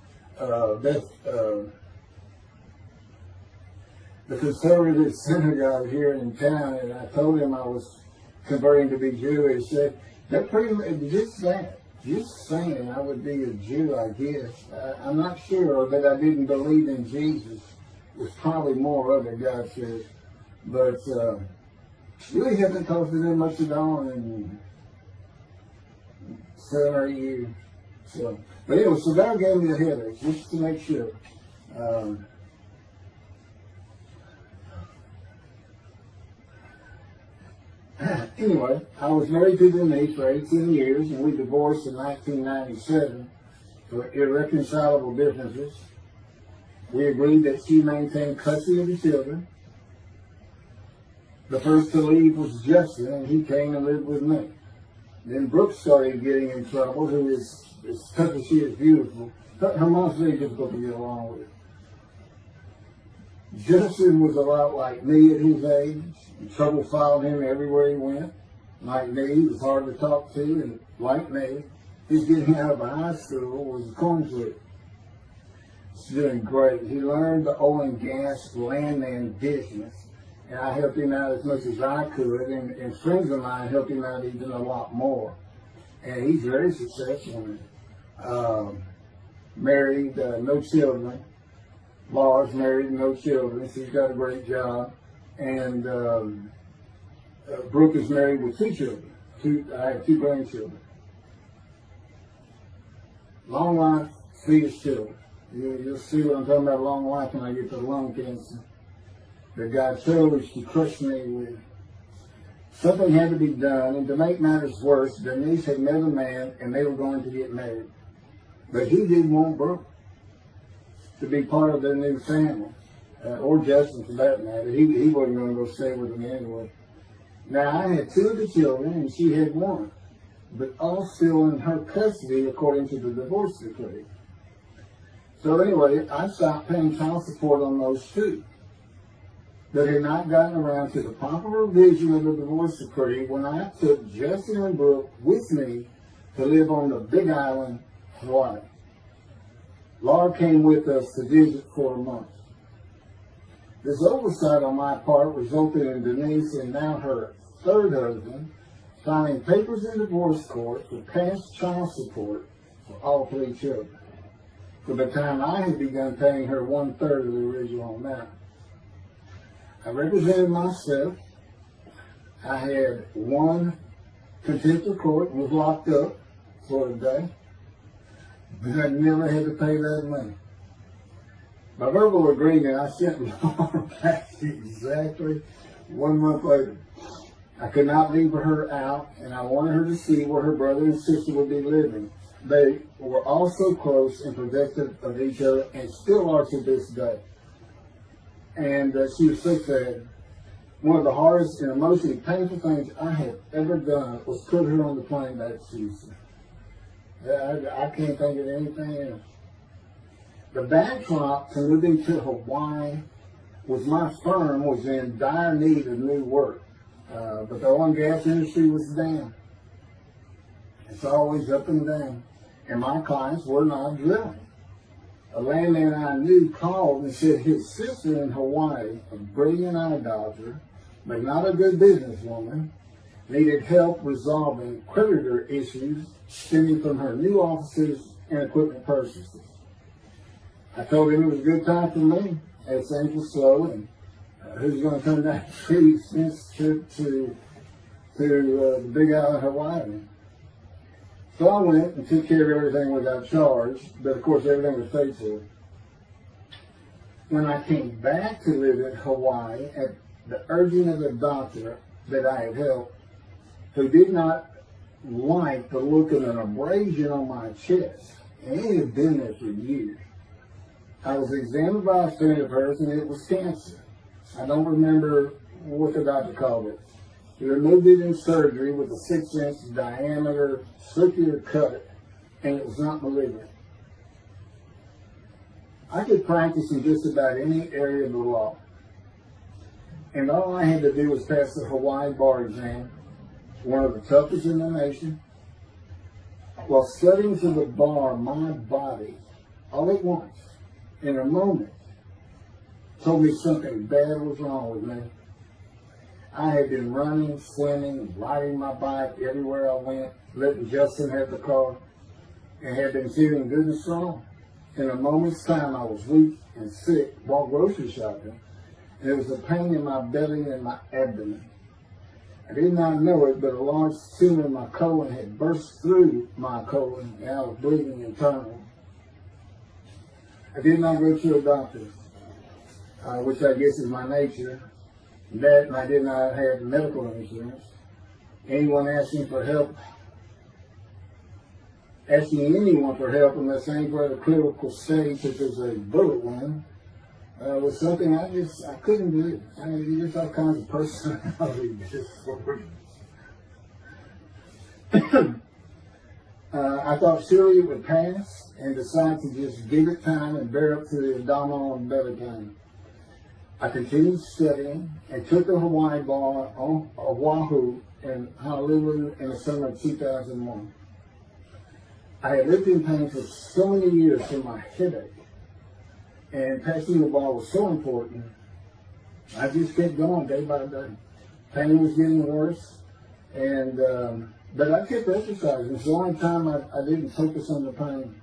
the conservative synagogue here in town, and I told him I was converting to be Jewish, they're pretty much just that. Just saying I would be a Jew, I guess. I'm not sure that I didn't believe in Jesus. There's probably more of it, God says. But really hasn't costed them much at all in 7 or 8 years. So, but anyway, so God gave me the headache, just to make sure. Anyway, I was married to Denise for 18 years, and we divorced in 1997 for irreconcilable differences. We agreed that she maintain custody of the children. The first to leave was Justin, and he came and lived with me. Then Brooke started getting in trouble, who is, as tough as she is beautiful. Her mom's very difficult to get along with. Justin was a lot like me at his age. Trouble followed him everywhere he went. Like me, he was hard to talk to, and like me, his getting out of high school was a coin flip. He's doing great. He learned the oil and gas landman business, and I helped him out as much as I could, and friends of mine helped him out even a lot more. And he's very successful in it. Married, no children. Laura's married, no children. She's got a great job. And Brooke is married with 2 children. I have 2 grandchildren. Long life, sweetest children. You'll see what I'm talking about, long life, when I get to lung cancer that God chose to crush me with. Something had to be done, and to make matters worse, Denise had met a man, and they were going to get married. But he didn't want Brooke. to be part of their new family, or Justin for that matter. He wasn't going to go stay with them anyway. Now, I had 2 of the children, and she had 1, but all still in her custody according to the divorce decree. So anyway, I stopped paying child support on those 2. But had not gotten around to the proper revision of the divorce decree when I took Justin and Brooke with me to live on the Big Island, Hawaii. Laura came with us to visit for a month. This oversight on my part resulted in Denise and now her 3rd husband filing papers in divorce court for past child support for all 3 children, for the time I had begun paying her 1/3 of the original amount. I represented myself. I had 1 contempt of court and was locked up for a day, but I never had to pay that money. By verbal agreement, I sent Laura back exactly 1 month later. I could not leave her out, and I wanted her to see where her brother and sister would be living. They were all so close and protective of each other, and still are to this day. And she was so sad. One of the hardest and emotionally painful things I have ever done was put her on the plane back to Houston. I can't think of anything else. The backdrop to moving to Hawaii was my firm was in dire need of new work. But the oil and gas industry was down. It's always up and down. And my clients were not drilling. A landman I knew called and said his sister in Hawaii, a brilliant eye doctor, but not a good businesswoman, needed help resolving creditor issues stemming from her new offices and equipment purchases. I told him it was a good time for me, as things were slow, and who's going to come down to this trip to the Big Island, Hawaii. So I went and took care of everything without charge, but of course everything was paid for. When I came back to live in Hawaii at the urging of the doctor that I had helped, who did not like the look of an abrasion on my chest, and it had been there for years, I was examined by a friend of hers, and it was cancer. I don't remember what the doctor called it. He removed it in surgery with a 6-inch diameter circular cut, and it was not malignant. I could practice in just about any area of the law. And all I had to do was pass the Hawaii bar exam, one of the toughest in the nation. While studying to the bar, my body, all at once, in a moment, told me something bad was wrong with me. I had been running, swimming, riding my bike everywhere I went, letting Justin have the car, and had been feeling good and strong. In a moment's time, I was weak and sick while grocery shopping, and there was a pain in my belly and my abdomen. I did not know it, but a large tumor in my colon had burst through my colon, and I was bleeding internally. I did not go to a doctor, which I guess is my nature. That, and I did not have medical insurance. Anyone asking for help, asking anyone for help unless they were at a critical stage, such as a bullet wound, was something I couldn't do. I mean, there's all kinds of personality disorders. I thought surely it would pass, and decided to just give it time and bear up to the abdominal and belly pain. I continued studying and took the Hawaii bar on Oahu and Honolulu in the summer of 2001. I had lived in pain for so many years from my headache, and passing the bar was so important, I just kept going day by day. Pain was getting worse, and but I kept exercising. It's the only time I didn't focus on the pain.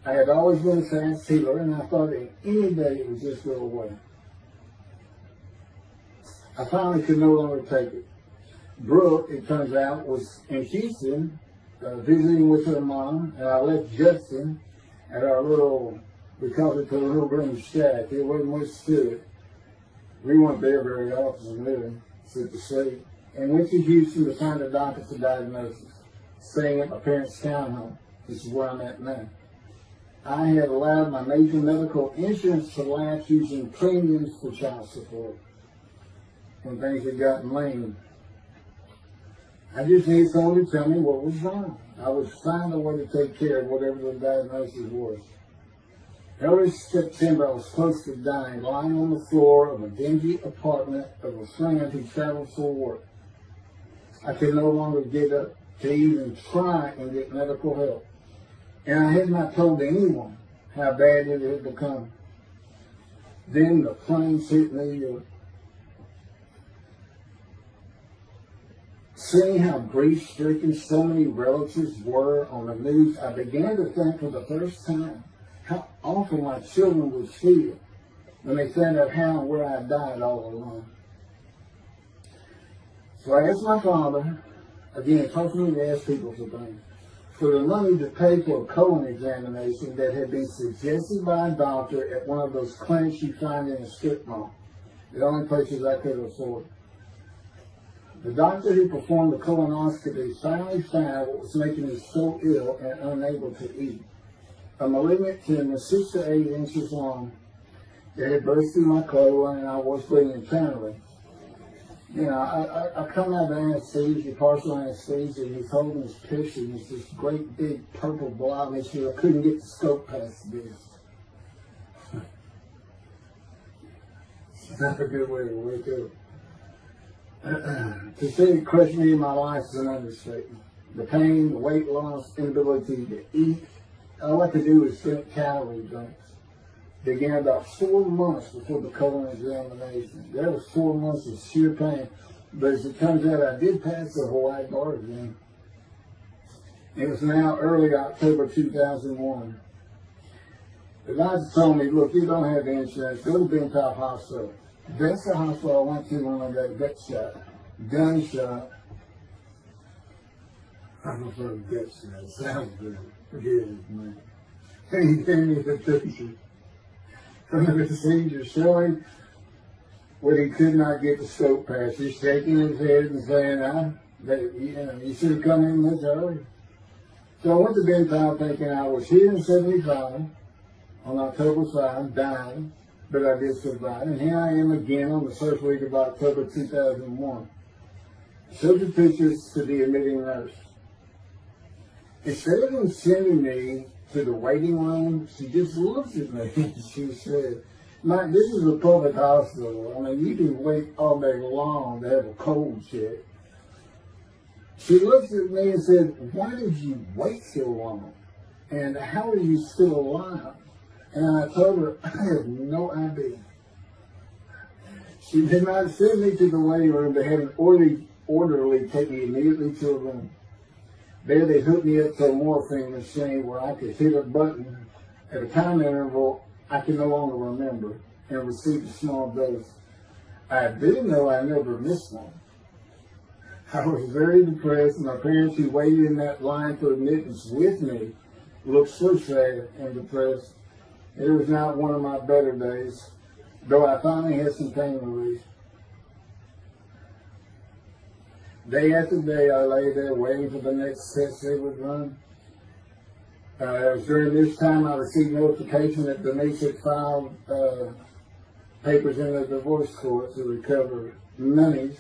I had always been a fast healer, and I thought that any day it would just go away. I finally could no longer take it. Brooke, it turns out, was in Houston visiting with her mom, and I left Justin at our little, we called it the little green shack. It wasn't much to it. We weren't there very often, really, so to say. And went to Houston to find a doctor for diagnosis, staying at my parents' townhome. This is where I'm at now. I had allowed my major medical insurance to lapse using premiums for child support when things had gotten lame. I just needed someone to tell me what was wrong. I would find a way to take care of whatever the diagnosis was. Early September, I was close to dying, lying on the floor of a dingy apartment of a friend who traveled for work. I could no longer get up to even try and get medical help. And I had not told anyone how bad it had become. Then the planes hit New York. Seeing how grief-stricken so many relatives were on the news, I began to think for the first time how awful my children would feel when they found out how and where I died all alone. So I asked my father, again, it cost me to ask people for things, for the money to pay for a colon examination that had been suggested by a doctor at one of those clinics you find in a strip mall, the only places I could afford. The doctor who performed the colonoscopy finally found what was making me so ill and unable to eat. A malignant tumor 6 to 8 inches long that had burst through my colon, and I was bleeding internally. You know, I come out of anesthesia, partial anesthesia, and he's holding this picture, and it's this great big purple blob issue. I couldn't get the scope past this. It's not a good way to wake up. To say it crushed me in my life is an understatement. The pain, the weight loss, inability to eat. All I could do was drink calorie drinks. Began about 4 months before the colon examination. There was 4 months of sheer pain. But as it turns out, I did pass the Hawaii bar exam. It was now early October 2001. The doctor told me, look, you don't have insurance. Go to Bentoff Hospital. That's the hospital I went to when I got gut shot. Gunshot. I prefer gut shot. Sounds good. Forget it, man. He gave me the picture from the procedure showing what he could not get the scope past. He's shaking his head and saying, you should have come in much earlier. So I went to Bentoff thinking I was here in 75 on October 5, dying, but I did survive. And here I am again on the first week of October 2001. I showed the pictures to the admitting nurse. Instead of them sending me to the waiting room, she just looked at me and she said, Mike, this is a public hospital. I mean, you can wait all day long to have a cold check. She looked at me and said, why did you wait so long? And how are you still alive? And I told her, I have no idea. She did not send me to the waiting room. They had an orderly take me immediately to a room. There they hooked me up to a morphine machine where I could hit a button at a time interval I can no longer remember and receive a small dose. I do know I never missed one. I was very depressed, and my parents who waited in that line for admittance with me looked so sad and depressed. It was not one of my better days, though I finally had some pain relief. Day after day, I lay there waiting for the next test they would run. It was during this time I received notification that Denise had filed papers in the divorce court to recover monies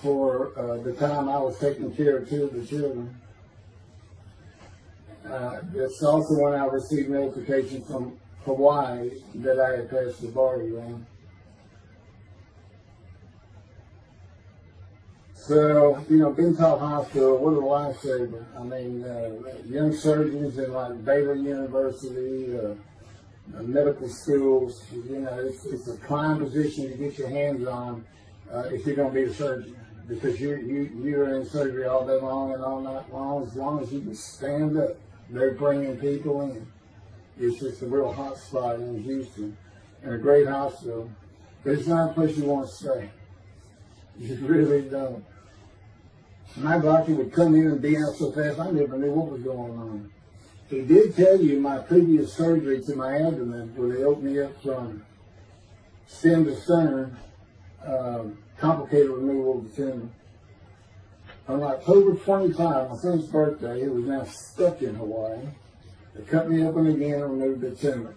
for the time I was taking care of 2 of the children. That's also when I received notification from Hawaii that I had passed the bar exam. So, Bentoff Hospital, what a lifesaver. I mean, young surgeons in like Baylor University, medical schools, it's a prime position to get your hands on if you're going to be a surgeon. Because you're in surgery all day long and all night long. As long as you can stand up, they're bringing people in. It's just a real hot spot in Houston and a great hospital. But it's not a place you want to stay. You really don't. My doctor would come in and be out so fast, I never knew what was going on. He did tell you my previous surgery to my abdomen, where they opened me up from stem to stern, complicated removal of the tumor. On October 25, my son's birthday, who was now stuck in Hawaii, They cut me open again and removed the tumor.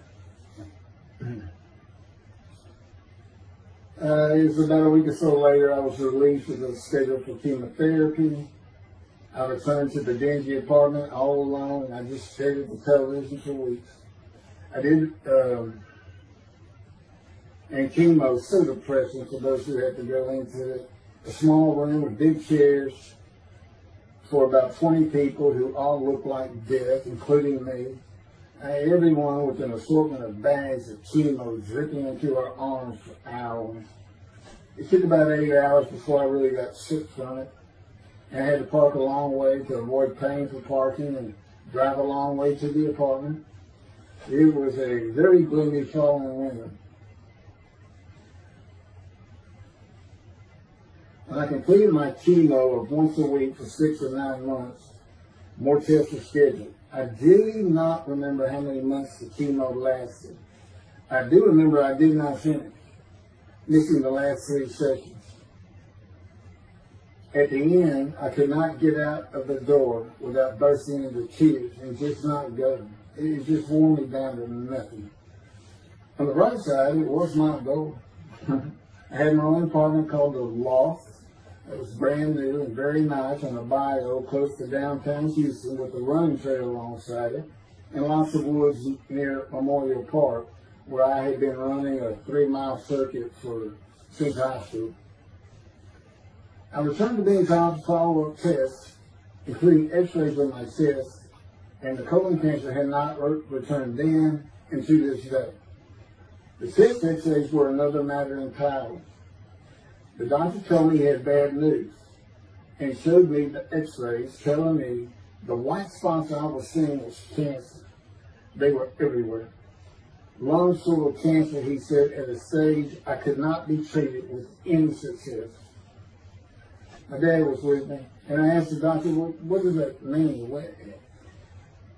It was about a week or so later, I was released with a schedule for chemotherapy. I returned to the dingy apartment all alone, and I just stared at the television for weeks. I did, and chemo was so depressing for those who had to go into it. A small room with big chairs for about 20 people who all looked like death, including me. Everyone with an assortment of bags of chemo dripping into our arms for hours. It took about 8 hours before I really got sick from it. And I had to park a long way to avoid paying for parking and drive a long way to the apartment. It was a very gloomy fall in winter. When I completed my chemo of once a week for 6 or 9 months, more tests were scheduled. I do not remember how many months the chemo lasted. I do remember I did not finish, missing the last 3 sessions. At the end, I could not get out of the door without bursting into tears and just not going. It just wore me down to nothing. On the right side, it was my goal. I had my own apartment called the Loft. It was brand new and very nice on a bayou close to downtown Houston with a running trail alongside it and lots of woods near Memorial Park where I had been running a 3-mile circuit since high school. I returned to being called for follow-up tests, including x-rays of my chest, and the colon cancer had not returned then and to this day. The chest x-rays were another matter entirely. The doctor told me he had bad news and showed me the x-rays telling me the white spots I was seeing was cancer. They were everywhere. Lungs full of cancer, he said, at a stage I could not be treated with any success. My dad was with me, and I asked the doctor, well, what does that mean?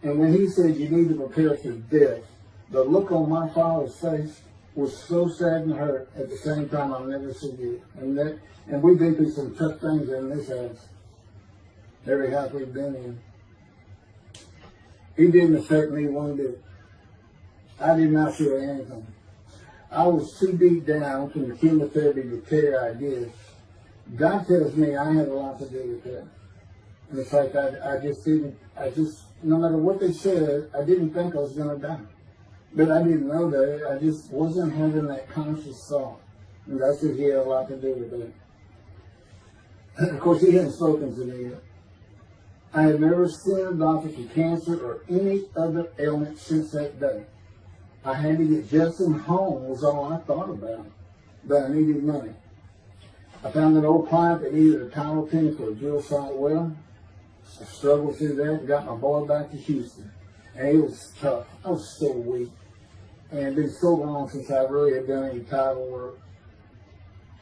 And when he said you need to prepare for death, the look on my father's face was so sad and hurt at the same time I'll never forget. And we've been through some tough things in this house. Every house we've been in. It didn't affect me one bit. I did not feel anything. I was too beat down from the chemotherapy repair I did. God tells me I had a lot to do with that. And it's like no matter what they said, I didn't think I was going to die. But I didn't know that. I just wasn't having that conscious thought. And that's what he had a lot to do with it. And of course, he hadn't spoken to me yet. I had never seen a doctor for cancer or any other ailment since that day. I had to get Justin home was all I thought about. But I needed money. I found an old client that needed a towel penny for a drill site well. I struggled through that and got my boy back to Houston. And it was tough. I was so weak. And it had been so long since I really had done any title work.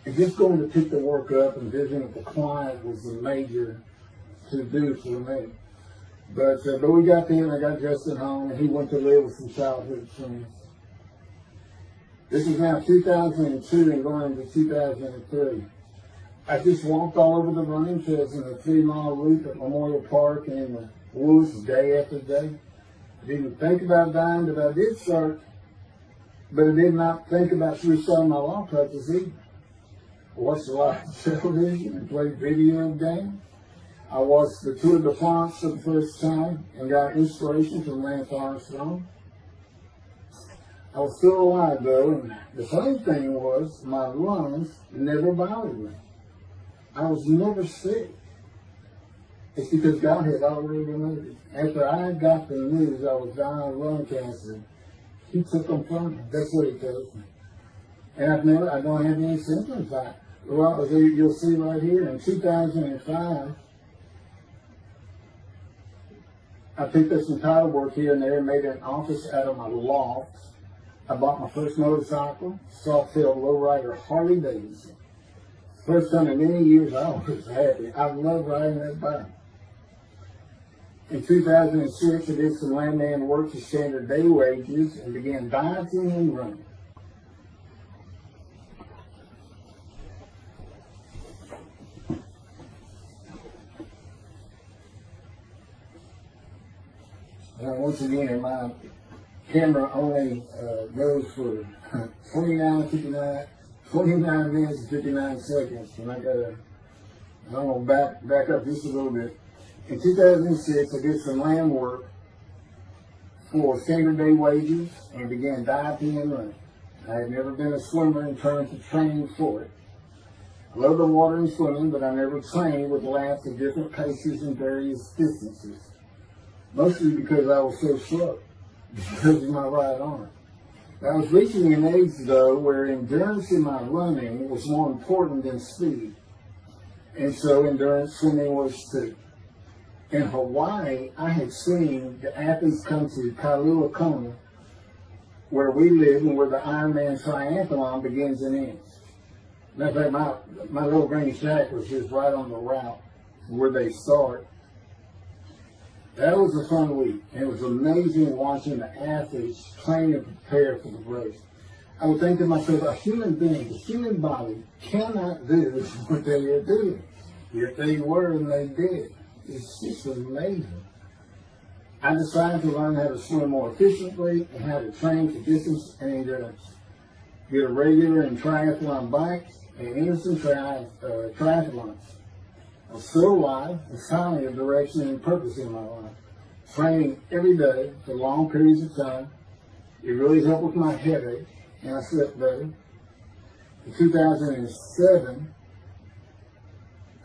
And just going to pick the work up and visiting with the client was the major to-do for me. But we got there and I got Justin home and he went to live with some childhood friends. This is now 2002 and going into 2003. I just walked all over the running trails in a 3-mile loop at Memorial Park and in the woods day after day. I didn't think about dying, but I did start. But I did not think about suicide my law practice either. I watched a lot of television and played video games. I watched the Tour de France for the first time and got inspiration from Lance Armstrong. I was still alive though, and the funny thing was my lungs never bothered me. I was never sick. It's because God had already removed it. After I got the news I was dying of lung cancer, he took them from me. That's what he tells me. And I don't have any symptoms. Well, you'll see right here, in 2005, I picked up some title work here and there and made an office out of my loft. I bought my first motorcycle, soft-tailed lowrider Harley Davidson. First time in many years I was happy. I love riding that bike. In 2006, I did some landman work for standard day wages and began dieting and running. Once again, my camera only goes for 29 minutes and 59 seconds. And I'm going to back up just a little bit. In 2006, I did some land work for standard day wages and began diving and running. I had never been a swimmer in terms of training for it. I love the water and swimming, but I never trained with laps of different paces and various distances. Mostly because I was so slow, because of my right arm. I was reaching an age, though, where endurance in my running was more important than speed. And so endurance swimming was too. In Hawaii, I had seen the athletes come to Kailua Kona, where we live and where the Ironman triathlon begins and ends. Matter of fact, my little green shack was just right on the route where they start. That was a fun week. And it was amazing watching the athletes train and prepare for the race. I would think to myself, a human being, the human body cannot do what they are doing. Yet they were and they did. It's just amazing. I decided to learn how to swim more efficiently and how to train for distance and endurance. Get a regular and triathlon bike and innocent triathlons. I was still alive and finally a direction and purpose in my life. Training every day for long periods of time. It really helped with my headache and I slept better. In 2007,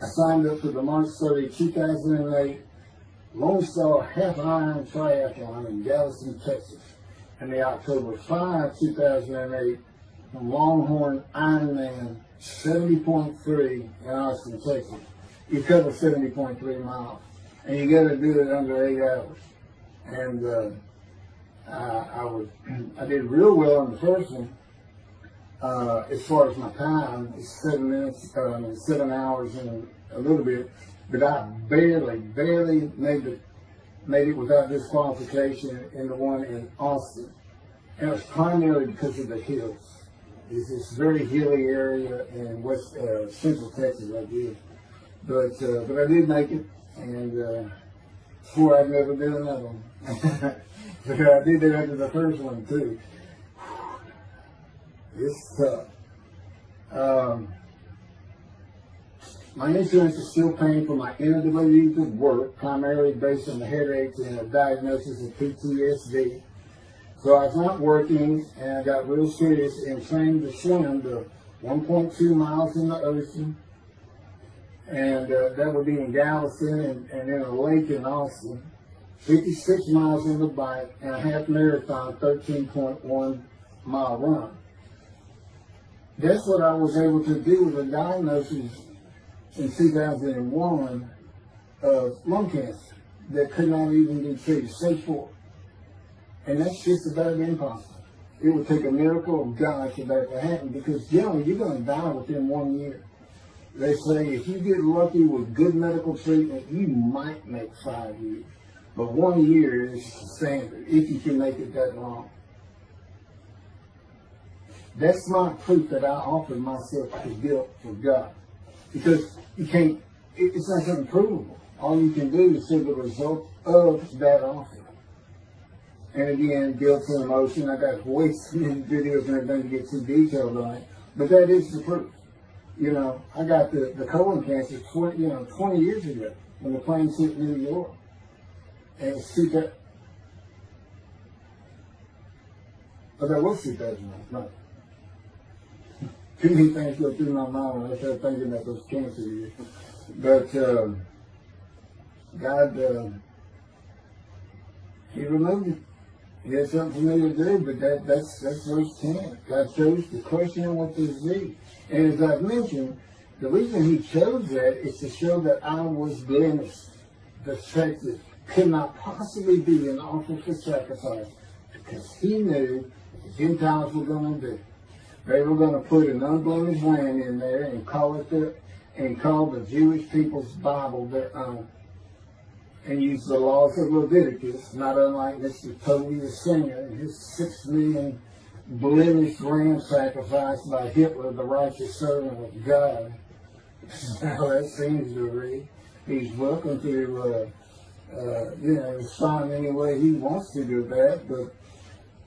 I signed up for the March 30, 2008 Lone Star Half Iron Triathlon in Galveston, Texas, and the October 5, 2008 Longhorn Ironman 70.3 in Austin, Texas. You cover 70.3 miles, and you got to do it under 8 hours. And I did real well in the first one. As far as my time, it's 7 hours and a little bit, but I barely made it without disqualification in the one in Austin. And it was primarily because of the hills. It's this very hilly area in central Texas, I did. But I did make it, and swore I'd never do another one. But I did that after the first one too. It's tough. My insurance is still paying for my inability to work, primarily based on the headaches and a diagnosis of PTSD. So I was not working, and I got real serious and trained to swim to 1.2 miles in the ocean, and that would be in Galveston and in a lake in Austin, 56 miles in the bike, and a half marathon, 13.1 mile run. That's what I was able to do with a diagnosis in 2001 of lung cancer that could not even be treated, stage 4. And that's just about impossible. It would take a miracle of God for that to happen, because generally you're going to die within 1 year. They say if you get lucky with good medical treatment, you might make 5 years. But 1 year is the standard, if you can make it that long. That's not proof that I offered myself to guilt for God. Because you can't, it's not something provable. All you can do is see the result of that offer. And again, guilt and emotion. I got way too many videos and everything to get too detailed on it. But that is the proof. You know, I got the colon cancer 20 years ago when the plane hit New York. And it's but that was 2009, right? Too many things go through my mind when I start thinking about those cancer years. But God, He removed it. He had something for me to do, but that's verse 10. God chose to crush him with disease. And as I've mentioned, the reason He chose that is to show that I was blemished, defective, could not possibly be an offering for sacrifice, because He knew what the Gentiles were going to do. They were going to put an unblemished lamb in there and call the Jewish people's Bible their own, and use the laws of Leviticus, not unlike Mr. Toby the singer and his 6 million blemished lamb sacrificed by Hitler, the righteous servant of God. How that seems to read. He's welcome to respond any way he wants to do that. But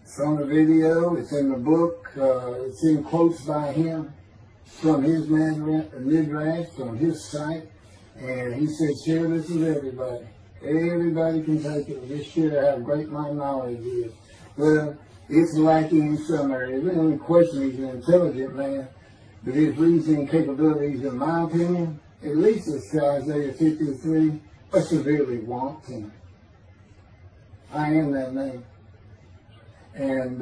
it's on the video, it's in the book, it's in quotes by him from his midrash, from his site. And he said, share this with everybody. Everybody can take it. Just share how great my knowledge is. Well, it's lacking in some areas. We don't question he's an intelligent man, but his reasoning capabilities, in my opinion, at least as to Isaiah 53, are severely wanting. I am that man. And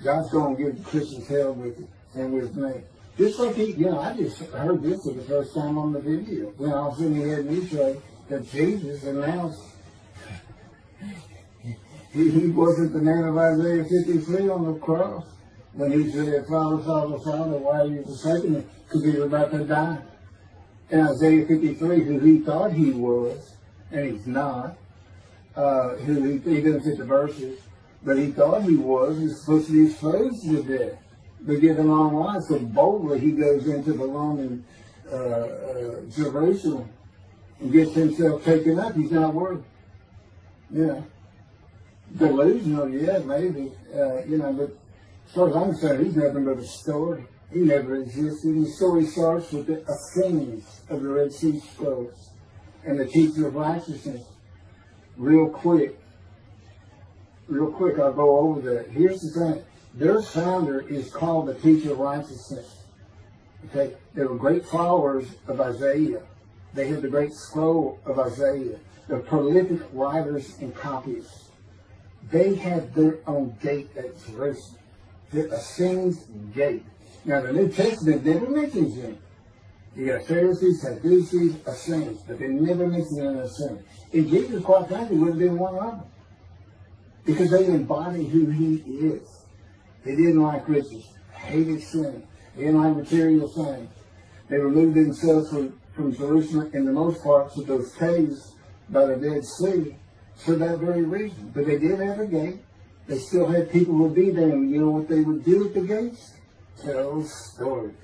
God's going to give the Christians hell with it and with me. Just like I just heard this for the first time on the video. When all of a sudden he had me say that Jesus announced he wasn't the man of Isaiah 53 on the cross. When he said, Father, Father, Father, why are you forsaking me? Because he was about to die. And Isaiah 53, who he thought he was, and he's not, he doesn't fit the verses, but he thought he was supposed to be exposed to death. But given long life, so boldly he goes into the Roman Jerusalem and gets himself taken up. He's not worthy. Delusional, maybe. But as far as I'm concerned, he's nothing but a story. He never existed. The story starts with the ascendance of the Red Sea Scrolls and the teacher of righteousness. Real quick, I'll go over that. Here's the thing. Their founder is called the teacher of righteousness. Okay? They were great followers of Isaiah. They had the great scroll of Isaiah. They're prolific writers and copyists. They had their own gate at Jerusalem. The Ascends Gate. Now, the New Testament never mentions them. You got Pharisees, Sadducees, Ascends, but they never mention an Ascend. And Jesus, quite frankly, would have been one of them. Because they embody who he is. They didn't like riches, hated sin. They didn't like material things. They removed themselves from Jerusalem in the most part to those caves by the Dead Sea for that very reason. But they did have a gate. They still had people who would be there. And you know what they would do at the gates? Tell stories.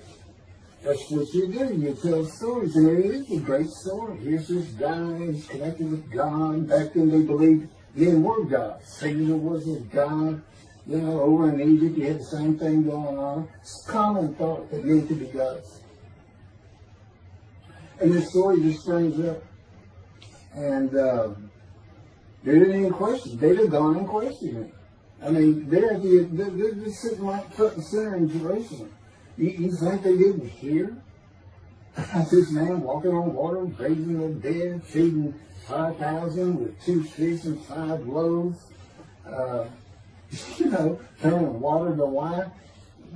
That's what you do. You tell stories. And it is a great story. Here's this guy. He's connected with God. Back then they believed men were gods. Satan was a god. Over in Egypt, you had the same thing going on. It's a common thought that men could be gods. And this story just springs up. And they didn't even question. They'd have gone and questioned it. I mean, they're sitting right front and center in Jerusalem. You think they didn't hear? This man walking on water, raising the dead, feeding 5,000 with 2 fish and 5 loaves. Turning water to wine.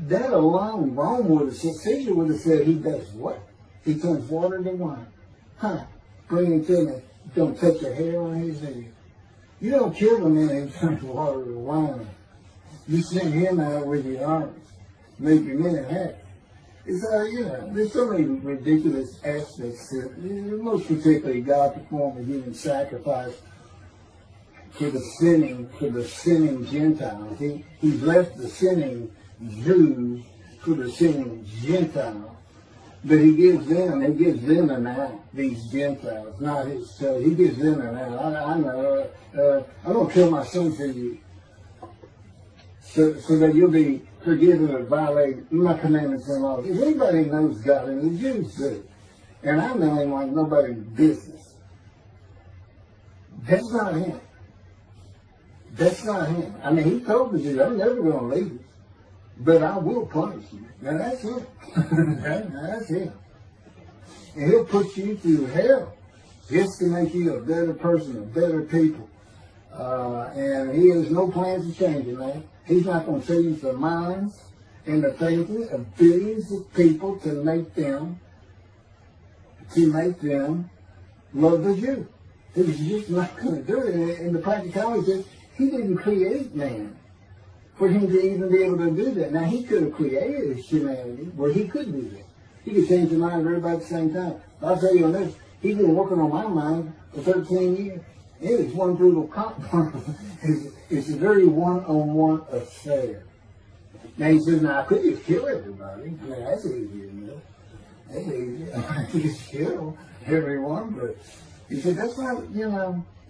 That alone, Rome would have said, Caesar would have said, he does what? He turns water to wine. Bring him to me. He's going to touch a hair on his head. You don't kill a man who turns water to wine. You send him out with your arms. Make your men happy. It's, there's so many ridiculous aspects to it. Most particularly, God performed a human sacrifice for the sinning Gentiles. He left the sinning Jews for the sinning Gentiles. But he gives them an out, these Gentiles, not his church. He gives them an out. I'm going to kill my son for you. So that you'll be forgiven of violating my commandments and laws. If anybody knows God, and the Jews do, and I know him like nobody's business, that's not him. That's not him. I mean, he told the Jews, I'm never going to leave you, but I will punish you. Now, that's him. That's him. And he'll put you through hell just to make you a better person, a better people. And he has no plans to change it, man. He's not going to change the minds and the thinking of billions of people to make them love the Jew. He's just not going to do it. And the practicality is, he didn't create man for him to even be able to do that. Now, he could have created humanity where he could do that. He could change the mind of everybody at the same time. I'll tell you on this, he's been working on my mind for 13 years. It is one brutal compromise. It's a very one-on-one affair. Now, he says, now, I could just kill everybody. I mean, that's easy enough. That's easy. I could just kill everyone, but He said, that's not,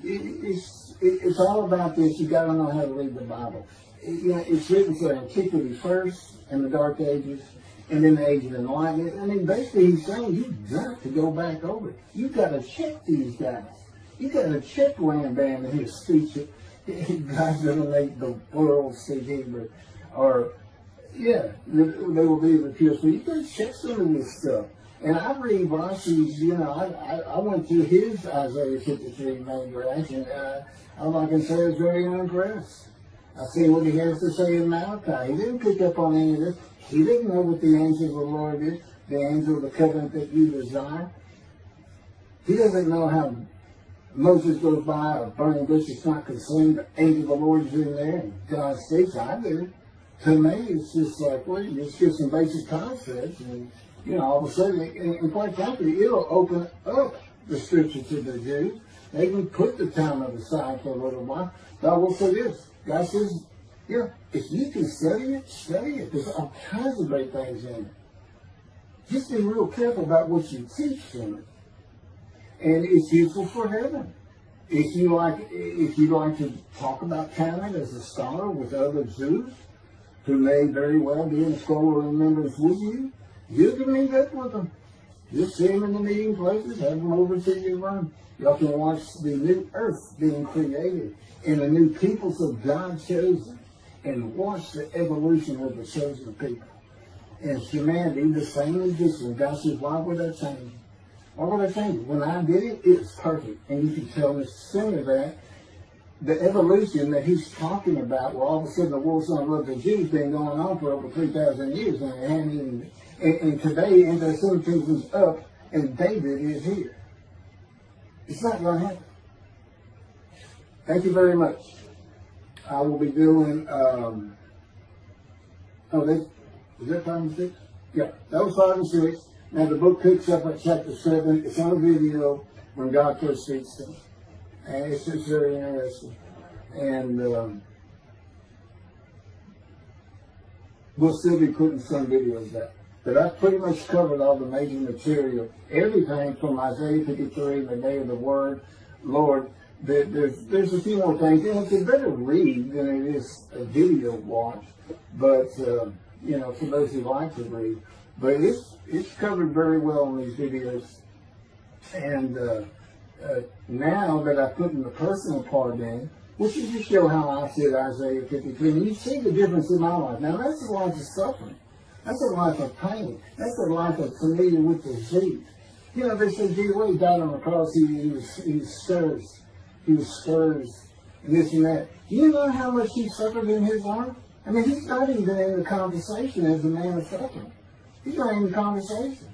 it's all about this. You got to know how to read the Bible. It's written for antiquity first, and the Dark Ages, and then the Age of Enlightenment. I mean, basically he's saying you've got to go back over it. You've got to check these guys. You've got to check Rambam and his speech. God's going to make the world speak Hebrew. Or, they will be the pure. So you've got to check some of this stuff. And I read Rashi's, I went through his Isaiah 53 main branch, and all I can say is very unimpressed. I see what he has to say in Malachi. He didn't pick up on any of this. He didn't know what the angel of the Lord is, the angel of the covenant that you desire. He doesn't know how Moses goes by a burning bush is not consumed. The angel of the Lord is in there, and God speaks. I do. To me, it's just like, well, you just get some basic concepts, and all of a sudden, and quite frankly, it'll open up the scripture to the Jews. They can put the Talmud aside for a little while. God will say this. God says, if you can study it, study it. There's all kinds of great things in it. Just be real careful about what you teach from it. And it's useful for heaven. If you like to talk about Talmud as a scholar with other Jews who may very well be in scholarly remembrance with you, you can meet up with them. Just see them in the meeting places, have them over to your room. Y'all can watch the new earth being created and the new peoples of God chosen, and watch the evolution of the chosen people. And humanity, the same as this one. God says, why would I change? Why would I change? When I did it, it was perfect. And you can tell as soon as that, the evolution that he's talking about, where all of a sudden the world's going to love the Jews, been going on for over 3,000 years, and it hadn't even, and today, anti-Semitism's up, and David is here. It's not going to happen. Thank you very much. I will be doing, is that 5 and 6? Yeah, that was 5 and 6. Now the book picks up at chapter 7. It's on video when God first speaks to me. And it's just very interesting. And we'll still be putting some videos out. But I've pretty much covered all the major material. Everything from Isaiah 53, the day of the word, Lord. There's a few more things, and it's a better read than it is a video watch, but, for those who like to read. But it's covered very well in these videos. And now that I put in the personal part in, which is to show how I said Isaiah 53, and you see the difference in my life. Now, that's a life of suffering. That's a life of pain. That's a life of familiar with disease. They said, gee, when he died on the cross, he was scourged. He was scourged, and this and that. Do you know how much he suffered in his life? I mean, he's not even in the conversation as a man of suffering. He's not in the conversation.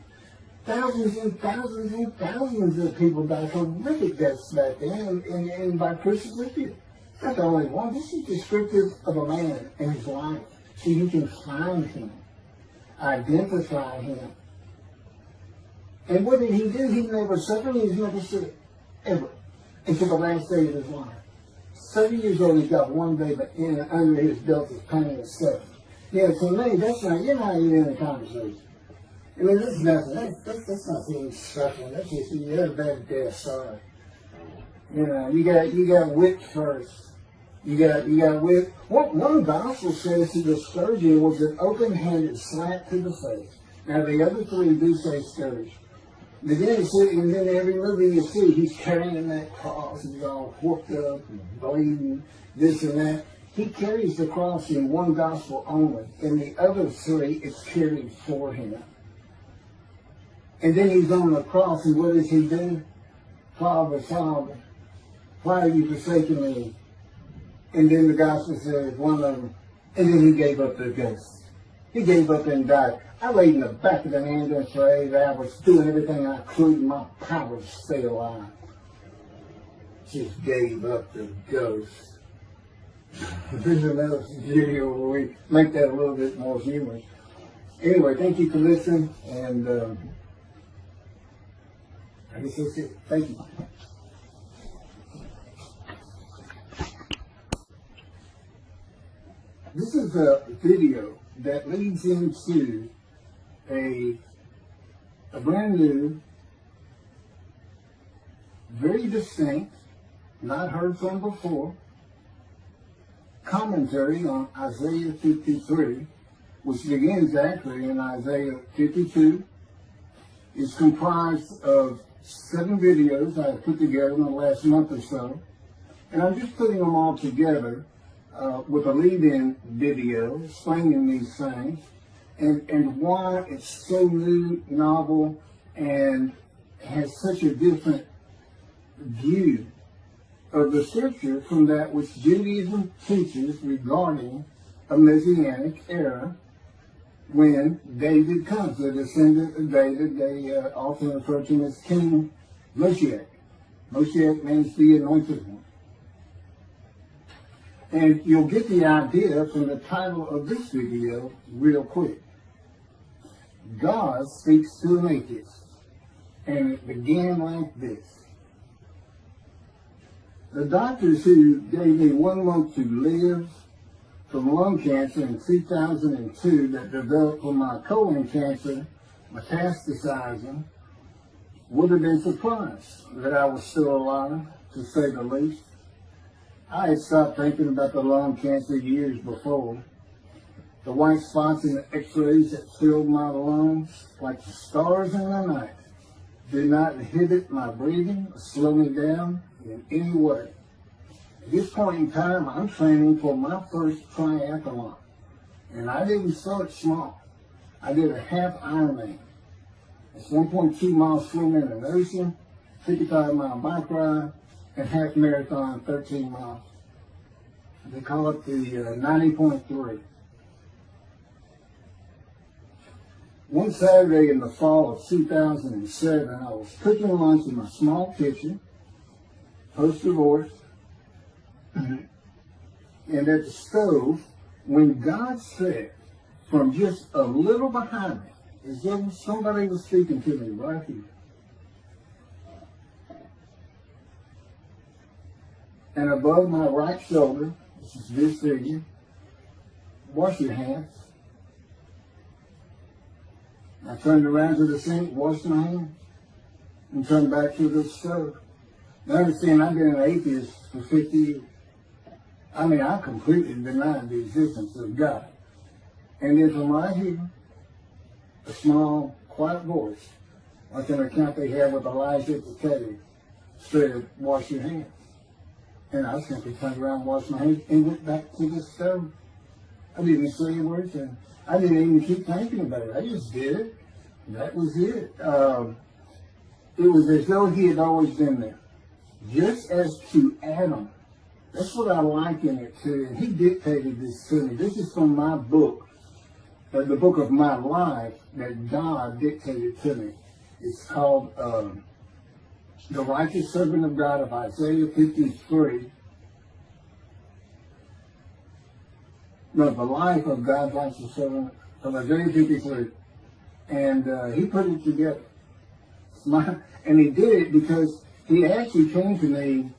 Thousands and thousands and thousands of people died horrific deaths back then, and by crucifixion. Not the only one. This is descriptive of a man and his life, so you can find him, identify him. And what did he do? He never suffered. He's never sick, ever. Until the last day of his life. 30 years old, he's got one day under his belt is pain and stuff. Yeah, to me, that's not, you're not even in a conversation. I mean, this is nothing. That's not being suffering. That's just, you're a bad death, sorry. You got whipped first. You got whipped. One gospel says that the scourging was an open-handed slap to the face. Now, the other three do say scourge. And then every movie you see, he's carrying that cross, and he's all whooped up and bleeding, this and that. He carries the cross in one gospel only. In the other three, it's carried for him. And then he's on the cross, and what does he do? Father, Father, why have you forsaken me? And then the gospel says, one of them, and then he gave up the ghost. He gave up and died. I laid in the back of the ambulance for 8 hours, doing everything I could in my power to stay alive. Just gave up the ghost. There's another video where we make that a little bit more humorous. Anyway, thank you for listening, and I guess that's it. Thank you. This is a video that leads into a brand new very distinct, not heard from before, commentary on Isaiah 53, which begins actually in Isaiah 52. It's comprised of 7 videos I put together in the last month or so. And I'm just putting them all together with a lead-in video explaining these things and why it's so new, novel, and has such a different view of the scripture from that which Judaism teaches regarding a Messianic era when David comes, the descendant of David. They often refer to him as King Moshiach. Moshiach means the anointed one. And you'll get the idea from the title of this video real quick. God speaks to an atheist. And it began like this. The doctors who gave me 1 month to live from lung cancer in 2002 that developed from my colon cancer metastasizing would have been surprised that I was still alive, to say the least. I had stopped thinking about the lung cancer years before. The white spots in the x-rays that filled my lungs like the stars in the night did not inhibit my breathing or slow me down in any way. At this point in time, I'm training for my first triathlon. And I didn't start small. I did a half Ironman. It's 1.2 miles swimming in an ocean, 55-mile bike ride, and half marathon, 13 miles. They call it the 90.3. One Saturday in the fall of 2007, I was cooking lunch in my small kitchen, post-divorce, and at the stove, when God said, from just a little behind me, as though somebody was speaking to me right here, and above my right shoulder, which is this figure, wash your hands. I turned around to the sink, washed my hands, and turned back to the stove. Now understand, I've been an atheist for 50 years. I mean, I completely denied the existence of God. And then from right here, a small, quiet voice, like an account they have with Elijah at the cave, said, wash your hands. And I simply turned around, washed my hands, and went back to the stove. I didn't say a word to him. I didn't even keep thinking about it. I just did it. That was it. It was as though he had always been there. Just as to Adam. That's what I liken it to. And he dictated this to me. This is from my book, the book of my life that God dictated to me. It's called The Righteous Servant of God of Isaiah 53. No, the life of God's righteous servant of Isaiah 53. And he put it together. And he did it because he actually came to me,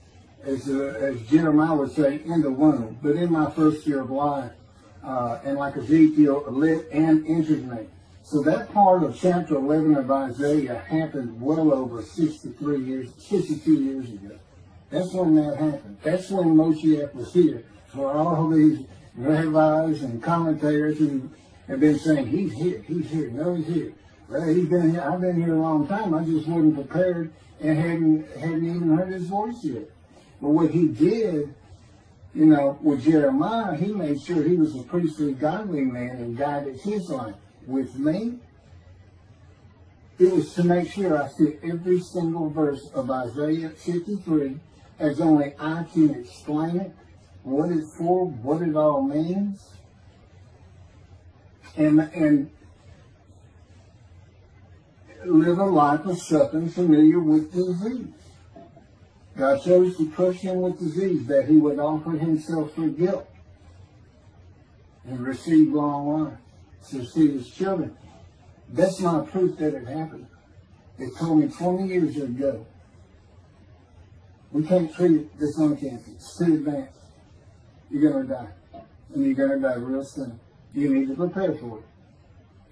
as Jeremiah would say, in the womb, but in my first year of life. And like Ezekiel, lit and entered me. So that part of chapter 11 of Isaiah happened well over 62 years ago. That's when that happened. That's when Moshiach was here. For all these rabbis and commentators who have been saying, he's here, no, he's here. Well, he's been here, I've been here a long time, I just wasn't prepared and hadn't even heard his voice yet. But what he did, you know, with Jeremiah, he made sure he was a priestly, godly man and guided his life. With me, it was to make sure I fit every single verse of Isaiah 53 as only I can explain it, what it's for, what it all means, and live a life of suffering familiar with disease. God chose to crush him with disease that he would offer himself for guilt and receive long life to see his children. That's my proof that it happened. They told me 20 years ago, we can't treat this lung cancer. It's too advanced. You're going to die. And you're going to die real soon. You need to prepare for it.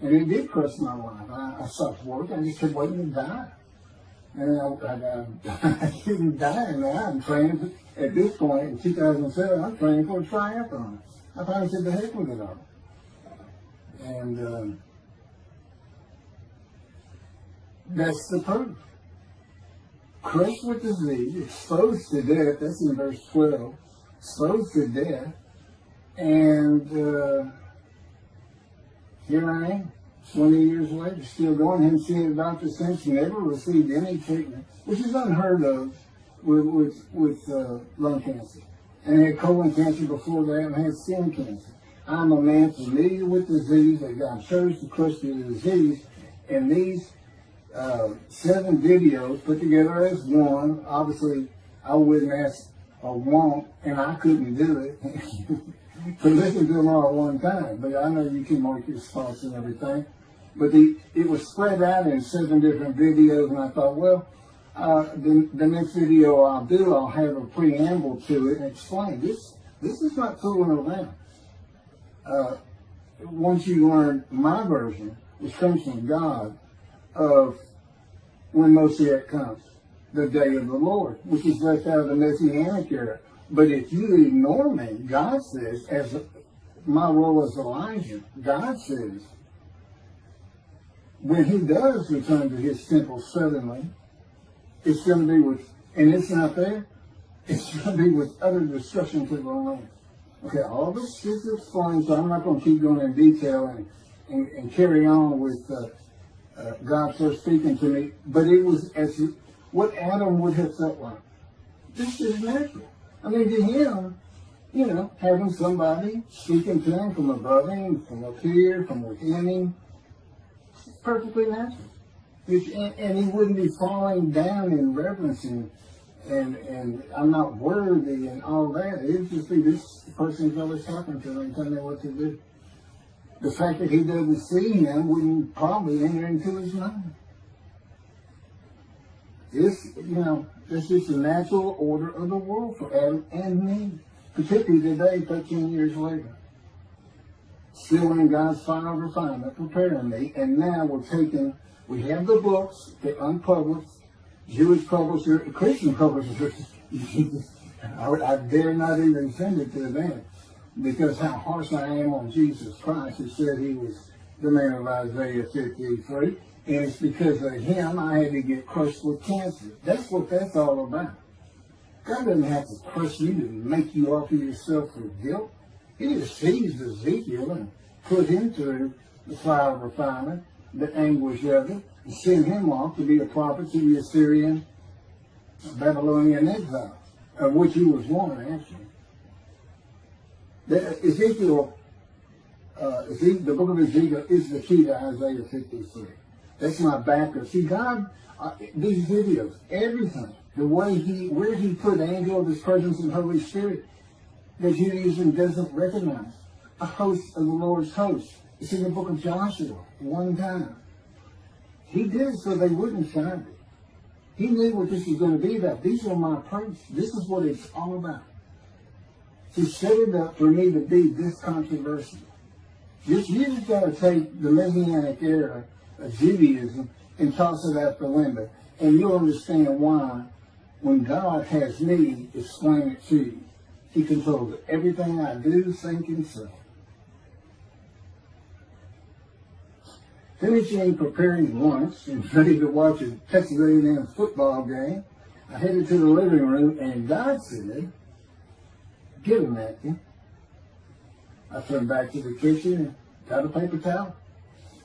And it did crush my life. I stopped work. I just kept waiting to die. And I'm getting dying now. I'm training at this point in 2007. I'm training for a triathlon. I finally said the heck with it all. And that's the proof. Crushed with disease, exposed to death. That's in verse 12. Exposed to death. And here I am, 20 years later, still going. Him seeing Dr. Since never received any treatment, which is unheard of with lung cancer. And had colon cancer before that and had skin cancer. I'm a man familiar with disease, that God chose to crush the disease. And these 7 videos put together as one, obviously I wouldn't ask or want, and I couldn't do it. To listen to them all at one time, but I know you can mark your spots and everything. But it was spread out in 7 different videos, and I thought, well, the next video I'll do, I'll have a preamble to it and explain this. This is not fooling around. Once you learn my version, which comes from God, of when Moshiach comes, the day of the Lord, which is left out of the Messianic era. But if you ignore me, God says, as my role as Elijah, God says, when he does return to his temple suddenly, it's going to be with, and it's not there, it's going to be with utter destruction to the land. Okay, all this is explained, so I'm not going to keep going in detail and carry on with God first speaking to me, but it was as what Adam would have felt like. This is natural. I mean, to him, you know, having somebody speaking to him from above him, from up here, from within him, it's perfectly natural. And he wouldn't be falling down in reverence and I'm not worthy and all that. It would just be this person's always talking to him and telling him what to do. The fact that he doesn't see him wouldn't probably enter into his mind. This, you know, this is the natural order of the world for Adam and me, particularly today, 13 years later. Still in God's final refinement, preparing me, and now we have the books, the unpublished, Jewish publisher, Christian publisher. I dare not even send it to them, because how harsh I am on Jesus Christ. He said he was the man of Isaiah 53. And it's because of him I had to get crushed with cancer. That's what that's all about. God doesn't have to crush you to make you offer yourself for guilt. He just seized Ezekiel and put him through the fire of refinement, the anguish of it, and sent him off to be a prophet to the Assyrian, Babylonian exile, of which he was one, actually. Ezekiel, the book of Ezekiel is the key to Isaiah 53. That's my backer. See, God, these videos, everything, the way where he put angel of his presence and Holy Spirit, that Judaism doesn't recognize. A host of the Lord's host. It's in the book of Joshua, one time. He did it so they wouldn't find it. He knew what this was going to be about. These are my proofs. This is what it's all about. He set it up for me to be this controversial. You just got to take the Messianic era of Judaism and toss it out the window. And you'll understand why, when God has me explain it to you, he controls everything I do, think, and say. Finishing preparing lunch and ready to watch a Texas A&M football game, I headed to the living room, and God said, "Get a napkin." I turned back to the kitchen and got a paper towel.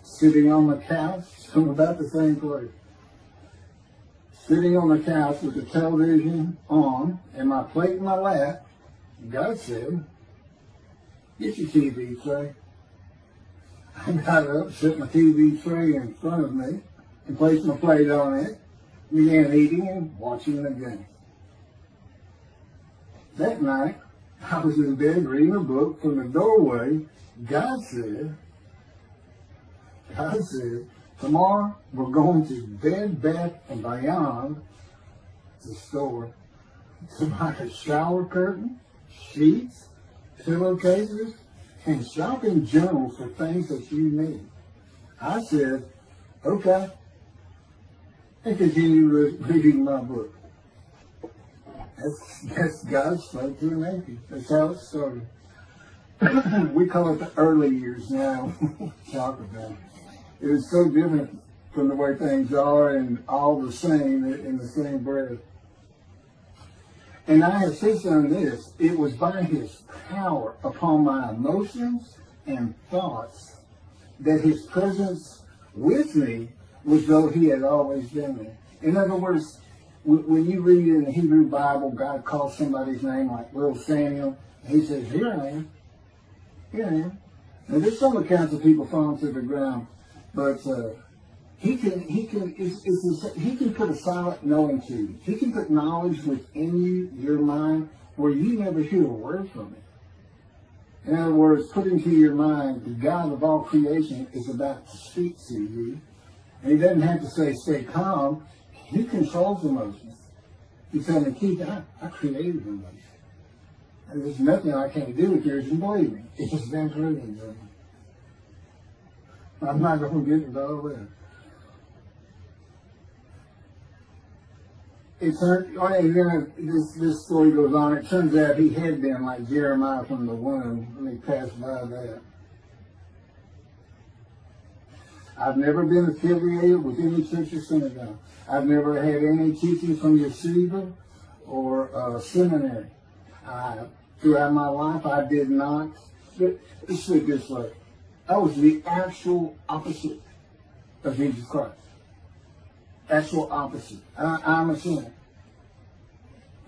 Sitting on the couch, from about the same place. Sitting on the couch with the television on and my plate in my lap, God said, "Get your TV tray." I got up, set my TV tray in front of me, and placed my plate on it, began eating and watching the game. That night, I was in bed reading a book. From the doorway, God said, "Tomorrow we're going to Bed Bath & Beyond, the store, to buy a shower curtain, sheets, pillowcases, and shopping journals for things that you need." I said, "Okay." and continue reading my book. That's God spoke to an atheist. That's how it started. We call it the early years now. Talk about it. It was so different from the way things are, and all the same in the same breath. And I have since done this. It was by His power upon my emotions and thoughts that His presence with me was though He had always been there. In other words, when you read in the Hebrew Bible, God calls somebody's name like little Samuel, and He says, "Here I am. Here I am." Now there's some accounts of people falling to the ground, but He can put a silent knowing to you. He can put knowledge within you, your mind, where you never hear a word from it. In other words, put into your mind the God of all creation is about to speak to you. And He doesn't have to say, "Stay calm." He controls emotions. He's saying, "Keith, I created emotions. And there's nothing I can't do with yours, and believe me, it's just been proven to me." I'm not going to get into all that. This story goes on. It turns out he had been like Jeremiah from the womb, and he passed by that. I've never been affiliated with any church or synagogue. I've never had any teaching from yeshiva or seminary. Throughout my life, I did not. Let's put it this way. I was the actual opposite of Jesus Christ. Actual opposite. I'm a sinner.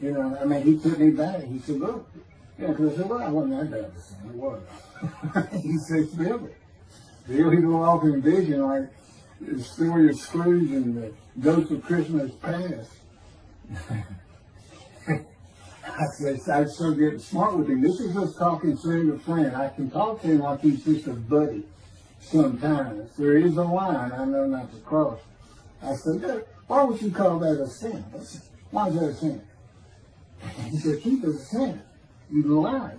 You know, I mean, He took me back. He said, "Look." Yeah, because I said, "Well, I wasn't that bad of a sinner." It was. He said, "Still it." Still, He go off in vision like the story of Scrooge and the Ghost of Christmas Past. I started getting smart with him. This is just talking friend to friend. I can talk to him like he's just a buddy sometimes. There is a line I know not to cross. I said, "Why would you call that a sin?" I said, "Why is that a sin?" He said, "Keith, it's a sin. You lied."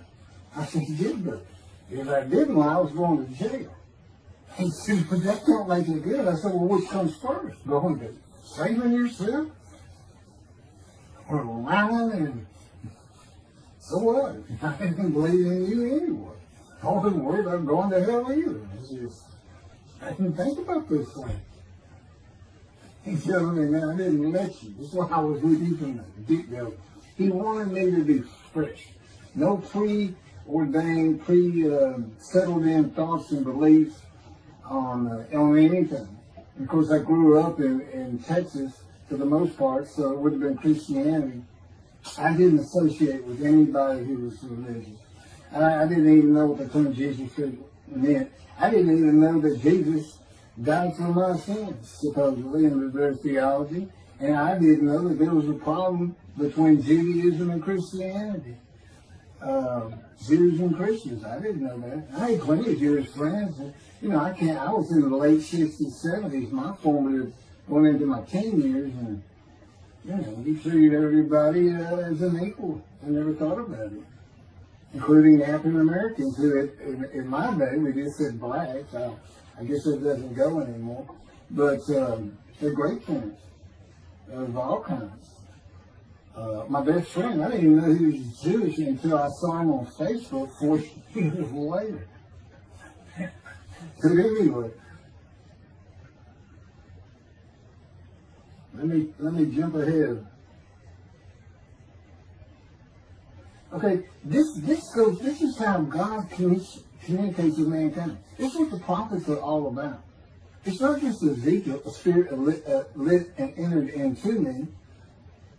I said, "You did, but if I didn't lie, I was going to jail." He said, "But that don't make it good." I said, "Well, which comes first? Going to saving yourself? Or lying and so what? I didn't believe in you anyway. I wasn't worried about going to hell either. I didn't think about this thing." He's telling me, "Man, I didn't let you. This is why I was with you from the get-go." He wanted me to be fresh. No preordained, settled in thoughts and beliefs on anything. Of course, I grew up in Texas for the most part, so it would have been Christianity. I didn't associate with anybody who was religious. I didn't even know what the term Jesus meant. I didn't even know that Jesus died for my sins, supposedly, in their theology. And I didn't know that there was a problem between Judaism and Christianity. Jews and Christians. I didn't know that. I had plenty of Jewish friends. You know, I was in the late 60s, 70s, my formative, going into my teen years, and, you know, we treated everybody as an equal. I never thought about it. Including African Americans, who in my day, we just said blacks. I guess it doesn't go anymore. But they're great friends of all kinds. My best friend, I didn't even know he was Jewish until I saw him on Facebook 40 years later. But anyway, let me jump ahead. Okay, this is how God communicates with mankind. This is what the prophets are all about. It's not just Ezekiel, a spirit lit and entered into me.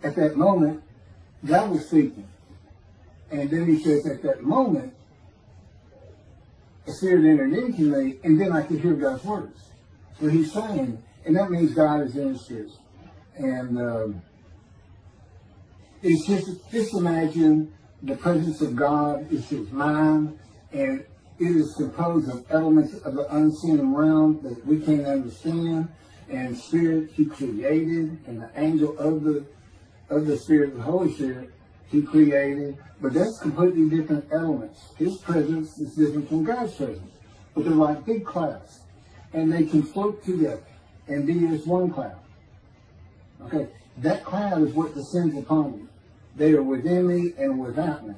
At that moment, God was speaking. And then He says, at that moment, a spirit entered into me, and then I could hear God's words. So He's saying, and that means God is in His spirit. And it's just imagine the presence of God is His mind, and it is composed of elements of the unseen realm that we can't understand, and spirit He created, and the angel of the Spirit, the Holy Spirit, He created. But that's completely different elements. His presence is different from God's presence. But they're like big clouds, and they can float together and be as one cloud. Okay, that cloud is what descends upon you. They are within me and without me.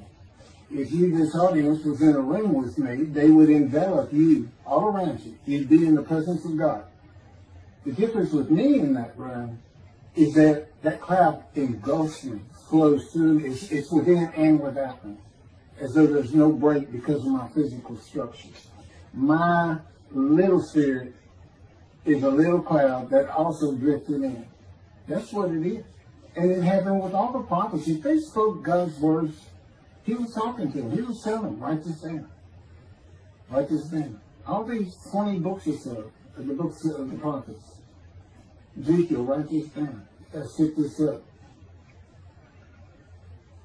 If you, this audience, was in a room with me, they would envelop you all around you. You'd be in the presence of God. The difference with me in that room is that that cloud engulfs me, flows through. It's within and without me, as though there's no break because of my physical structures. My little spirit is a little cloud that also drifted in. That's what it is. And it happened with all the prophets. If they spoke God's words, he was talking to them. He was telling them, write this down. Write this down. All these 20 books or so, the books of the prophets. Ezekiel, write this down. Set this up.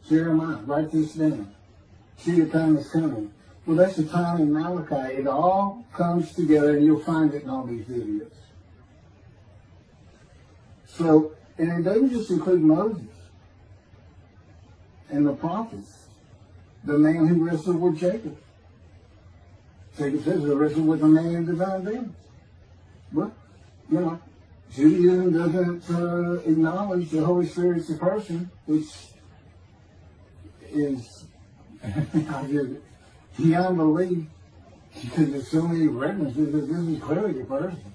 Jeremiah, write this down. See, your time is coming. Well, that's the time in Malachi. It all comes together, and you'll find it in all these videos. So, and it doesn't just include Moses and the prophets. The man who wrestled with Jacob. Jacob says he wrestled with a man in divine being. But, you know, Judaism doesn't acknowledge the Holy Spirit's a person, which is beyond belief, because there's so many references that this is clearly a person,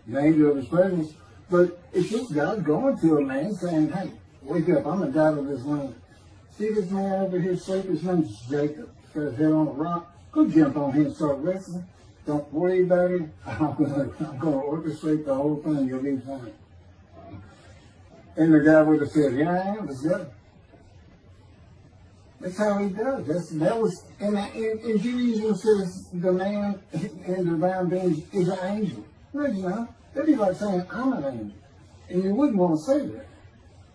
the angel of his presence. But it's just God going to a man saying, hey, wake up, I'm the God of this land. See this man over here asleep? His name's Jacob. He's got his head on a rock. Go jump on him and start wrestling. Don't worry about it. I'm going to orchestrate the whole thing. You'll be fine. And the guy would have said, yeah, I am. Let's go. That's how he does. That was, and Judaism says the man in divine being is an angel. No, you know. That'd be like saying, I'm an angel. And you wouldn't want to say that.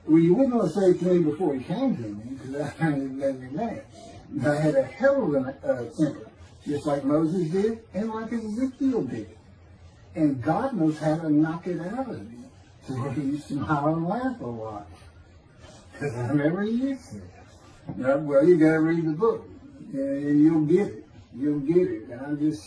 Well, you wouldn't want to say it to me before he came to me, because I didn't let me mad. I had a hell of a temper, just like Moses did, and like Ezekiel did. And God knows how to knock it out of you, to where you smile and laugh a lot. Because I never used to. Well, you got to read the book, and you'll get it. You'll get it. And I'm just,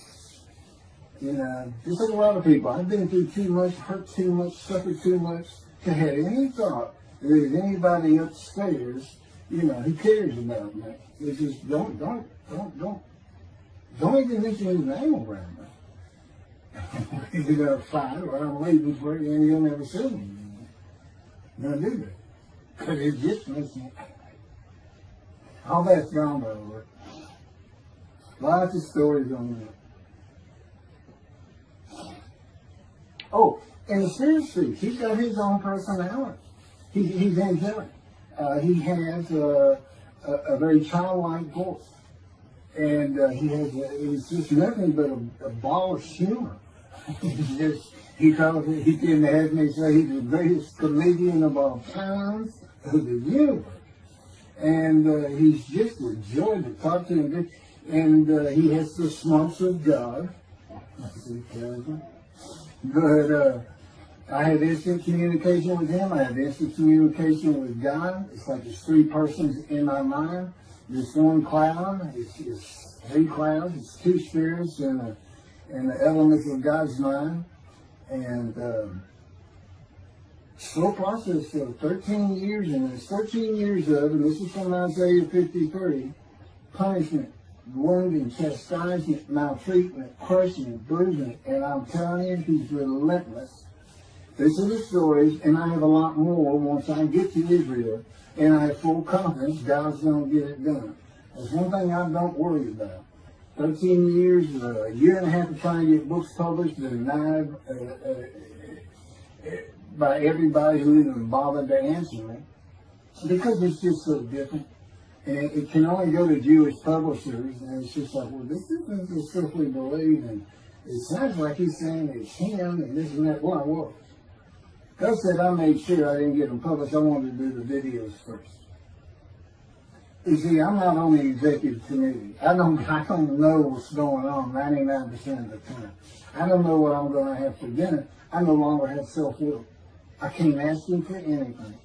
you know, just like a lot of people, I've been through too much, hurt too much, suffered too much to have any thought that there's anybody upstairs, you know, who cares about me. It's just don't even mention his name around me. You're gonna fight, or I'm waiting for you, and you'll never see me. You're gonna do that because it just makes me. All that's gone over. Lots of stories on that. Oh, and the spiritual, he's got his own personality. He's angelic. He has a very childlike voice. And it's just nothing but a ball of humor. He can have me say he's the greatest comedian of all times of the universe. And he's just a joy to talk to him. And he has the smarts of God. But I have instant communication with him. I have instant communication with God. It's like there's three persons in my mind. This one cloud, it's three clouds. It's two spirits and the elements of God's mind. And slow process of 13 years, and there's 13 years of, and this is from Isaiah 53, punishment, wounding, chastisement, maltreatment, crushing, bruising, and I'm telling you, he's relentless. This is the stories, and I have a lot more once I get to Israel, and I have full confidence God's going to get it done. That's one thing I don't worry about. 13 years, a year and a half of trying to get books published, denied by everybody who even bothered to answer me, because it's just so different. And it can only go to Jewish publishers, and it's just like, well, this isn't the stuff we believe, and it sounds like he's saying it's him, and this and that. Well, I was. God said I made sure I didn't get them published. I wanted to do the videos first. You see, I'm not on the executive committee. I don't know what's going on 99% of the time. I don't know what I'm going to have for dinner. I no longer have self-will. I can't ask him for anything.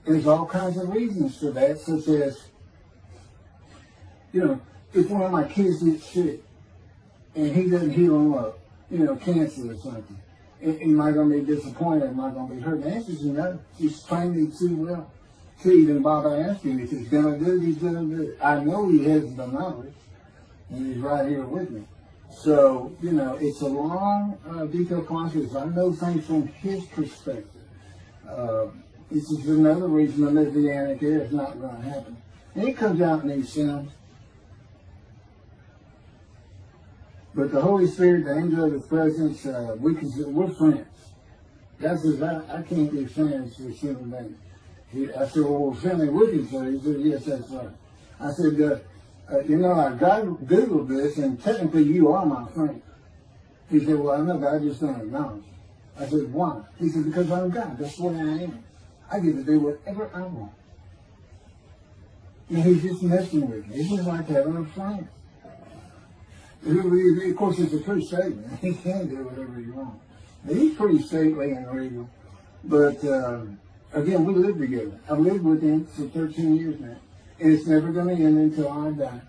There's all kinds of reasons for that, such as, you know, if one of my kids gets sick and he doesn't heal them up, you know, cancer or something, Am I going to be disappointed? Am I going to be hurt? The answer is no. He's trained me too well to even bother asking. If he's going to do it, he's going to do it. I know he has the knowledge, and he's right here with me. So, you know, it's a long, detailed process. I know things from his perspective. This is another reason the Messianic era is not going to happen. And it comes out in these sins. But the Holy Spirit, the angel of his presence, we're friends. God says, I can't be friends with human beings. I said, well, we're friendly with each other. He said, yes, that's right. I said, you know, I Googled this, and technically you are my friend. He said, well, I know, but I just don't acknowledge it. I said, why? He said, because I'm God. That's what I am. I get to do whatever I want. And he's just messing with me. It's just like having a friend. Of course, it's a true statement. He can do whatever he wants. He's pretty stately and regal. But, again, we live together. I've lived with him for 13 years now. And it's never going to end until I die.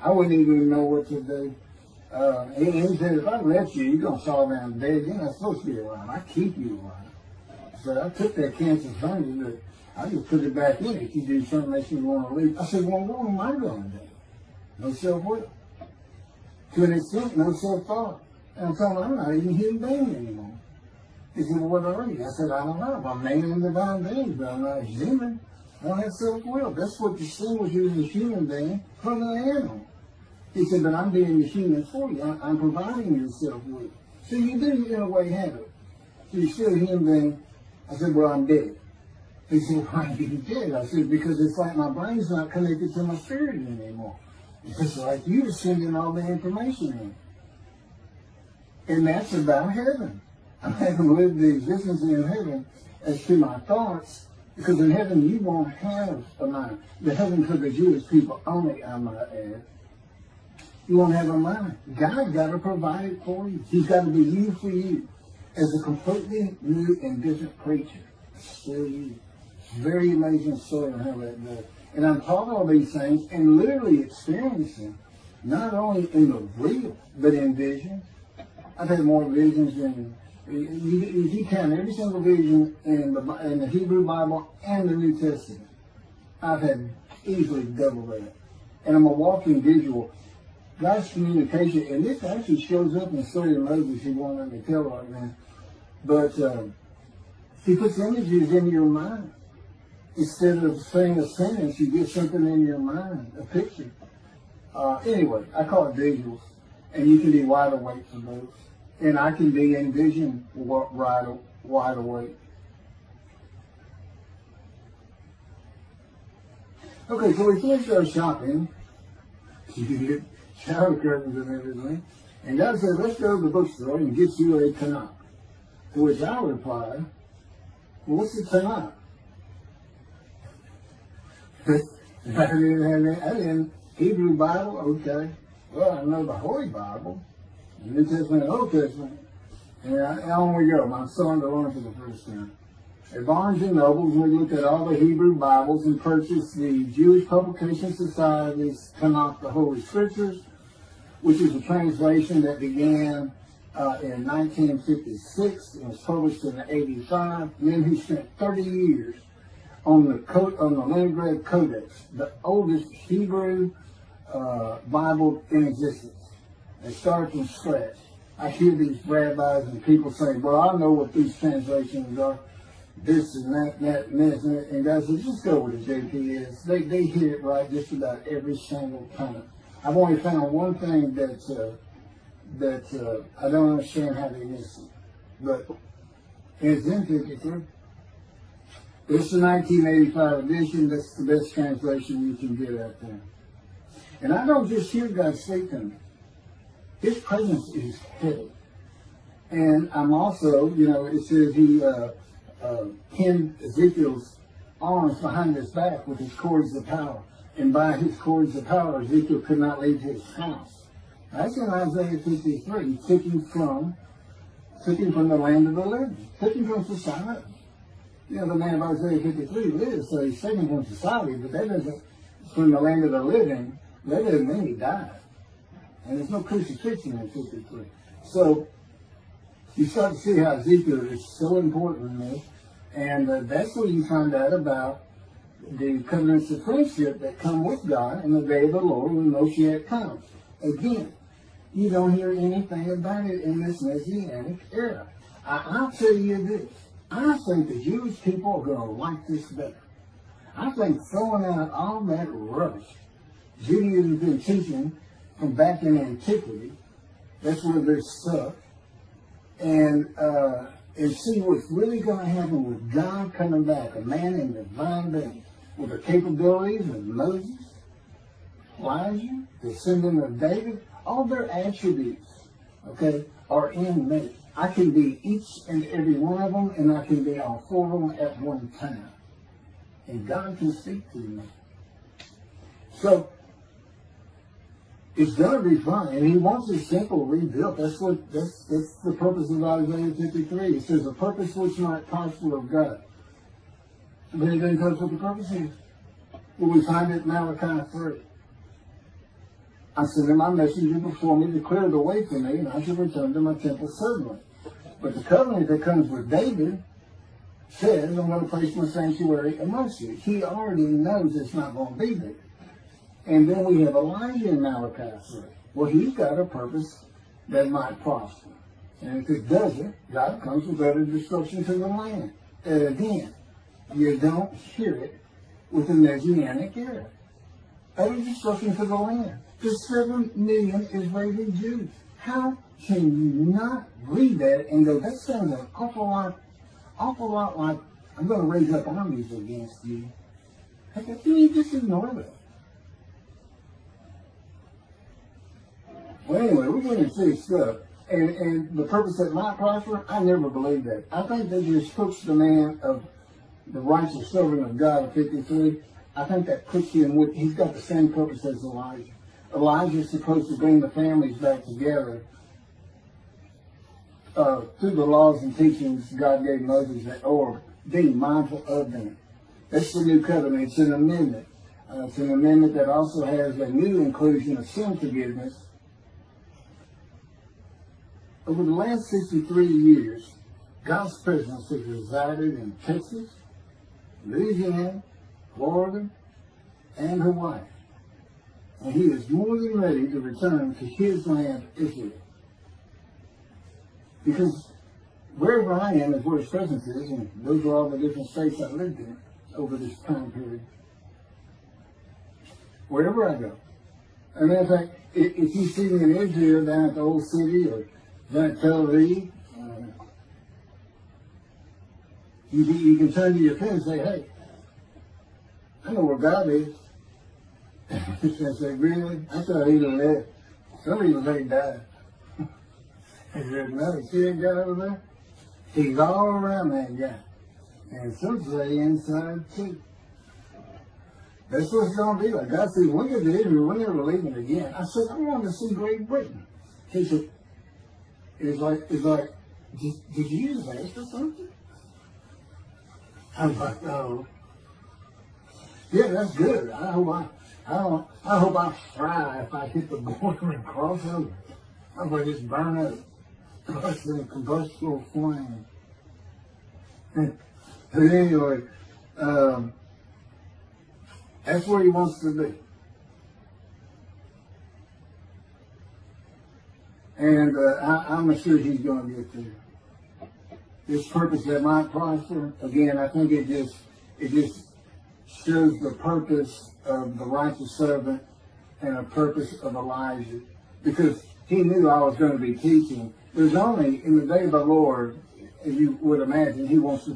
I wouldn't even know what to do. And he said, if I left you, you're going to fall down dead. You're not supposed to be alive. I keep you alive. So I took that cancer from you, but I just put it back in if you do something that you want to leave. I said, well, what am I going to do? No self-will. To an extent, no self-thought. And I told him, I'm not even a human being anymore. He said, well, what are you? I said, I don't know. I'm a man and divine being, but I'm not a human. I don't have self-will. That's what distinguishes you as a human being from an animal. He said, but I'm being a human for you. I'm providing you self-will. So you do, in a way, have it. So you're still a human being. I said, well, I'm dead. He said, why are you dead? I said, because it's like my brain's not connected to my spirit anymore. It's like you're sending all the information in. And that's about heaven. I haven't lived the existence in heaven as to my thoughts, because in heaven you won't have a mind. The heaven for the Jewish people only, I might add. You won't have a mind. God got to provide it for you. He's got to be you for you as a completely new and different creature. Still you. It's a very amazing story on how that does. And I'm talking all these things and literally experiencing, not only in the real, but in visions. I've had more visions than, if you count every single vision in the Hebrew Bible and the New Testament, I've had easily double that. And I'm a walking visual. God's communication, and this actually shows up in the story of Moses, he won't let me tell right now. But he puts images in your mind. Instead of saying a sentence, you get something in your mind, a picture. Anyway, I call it visuals. And you can be wide awake for those. And I can be in vision wide awake. Okay, so we finished our shopping. You get shower curtains and everything. And God said, let's go to the bookstore and get you a Tanakh. To which I replied, well, what's the Tanakh? I didn't Hebrew Bible, okay. Well, I know the Holy Bible, the New Testament and Old Testament. And on we go. My son to learn for the first time. At Barnes and Nobles, we looked at all the Hebrew Bibles and purchased the Jewish Publication Society's Tanakh, the Holy Scriptures, which is a translation that began in 1956 and was published in 85. Men who spent 30 years on the Leningrad Codex, the oldest Hebrew Bible in existence. They started from scratch. I hear these rabbis and people say, well, I know what these translations are, this and that, and this, and God says, just go with the JPS. They hit it right just about every single time. I've only found one thing that I don't understand how they miss it. But it's in 53. It's the 1985 edition. That's the best translation you can get out there. And I don't just hear God speak to me. His presence is heavy. And I'm also, it says he pinned Ezekiel's arms behind his back with his cords of power. And by his cords of power, Ezekiel could not leave his house. That's in Isaiah 53. He took him from the land of the living. Took him from society. The man of Isaiah 53 lives, so he's taken from society, but that doesn't, from the land of the living, that doesn't mean he died. And there's no crucifixion in 53. So You start to see how Ezekiel is so important in this, and that's where you find out about the covenants of friendship that come with God in the day of the Lord when Moshiach comes. Again, you don't hear anything about it in this Messianic era. I'll tell you this. I think the Jewish people are going to like this better. I think throwing out all that rubbish Judaism's been teaching from back in antiquity, that's where they're stuck, and see what's really going to happen with God coming back, a man in divine being, with the capabilities of Moses, Elijah, the descendant of David. All their attributes, okay, are in me. I can be each and every one of them, and I can be all four of them at one time. And God can speak to me. So, it's going to be fine. And he wants his temple rebuilt. That's the purpose of Isaiah 53. It says, a purpose which might prosper of God. But it doesn't tell us what the purpose is. Well, we find it in Malachi 3. I sent my messenger before me to clear the way for me, and I should return to my temple suddenly. But the covenant that comes with David says, I'm going to place my sanctuary amongst you. He already knows it's not going to be there. And then we have Elijah in Malachi 3. Well, he's got a purpose that might prosper. And if it doesn't, God comes with utter destruction to the land. And again, you don't hear it with the Messianic era. Utter destruction to the land. There's 7 million Israeli Jews. How can you not read that and go, that sounds an awful lot like, I'm going to raise up armies against you? How can you just ignore that? Well, anyway, we're going to see stuff. And the purpose that might prosper, I never believed that. I think that just puts the man of the righteous servant of God of 53, I think that puts him with, he's got the same purpose as Elijah. Elijah is supposed to bring the families back together through the laws and teachings God gave Moses, or being mindful of them. That's the new covenant. It's an amendment. It's an amendment that also has a new inclusion of sin forgiveness. Over the last 63 years, God's presence has resided in Texas, Louisiana, Florida, and Hawaii. And he is more than ready to return to his land, Israel. Because wherever I am is where his presence is, and those are all the different states I lived in over this time period. Wherever I go. And in fact, if you see me in Israel down at the old city or down at Tel Aviv, you can turn to your friend and say, hey, I know where God is. I say, really? I thought he left. Some people say he died. I said, no, you see that guy over there? He's all around that guy. And some say inside too. That's what it's going to be like. God said, look at Israel, we're never leaving again. I said, I want to see Great Britain. He said, it's like, did you just ask for something? I was like, oh. Yeah, that's good. I hope I fry if I hit the border and cross over. I hope I just burn up. Crush in a combustible flame. But anyway, that's where he wants to be. And I'm sure he's going to get there. This purpose that might prosper, again, I think it just shows the purpose of the righteous servant and a purpose of Elijah. Because he knew I was going to be teaching. There's only, in the day of the Lord, as you would imagine, he wants to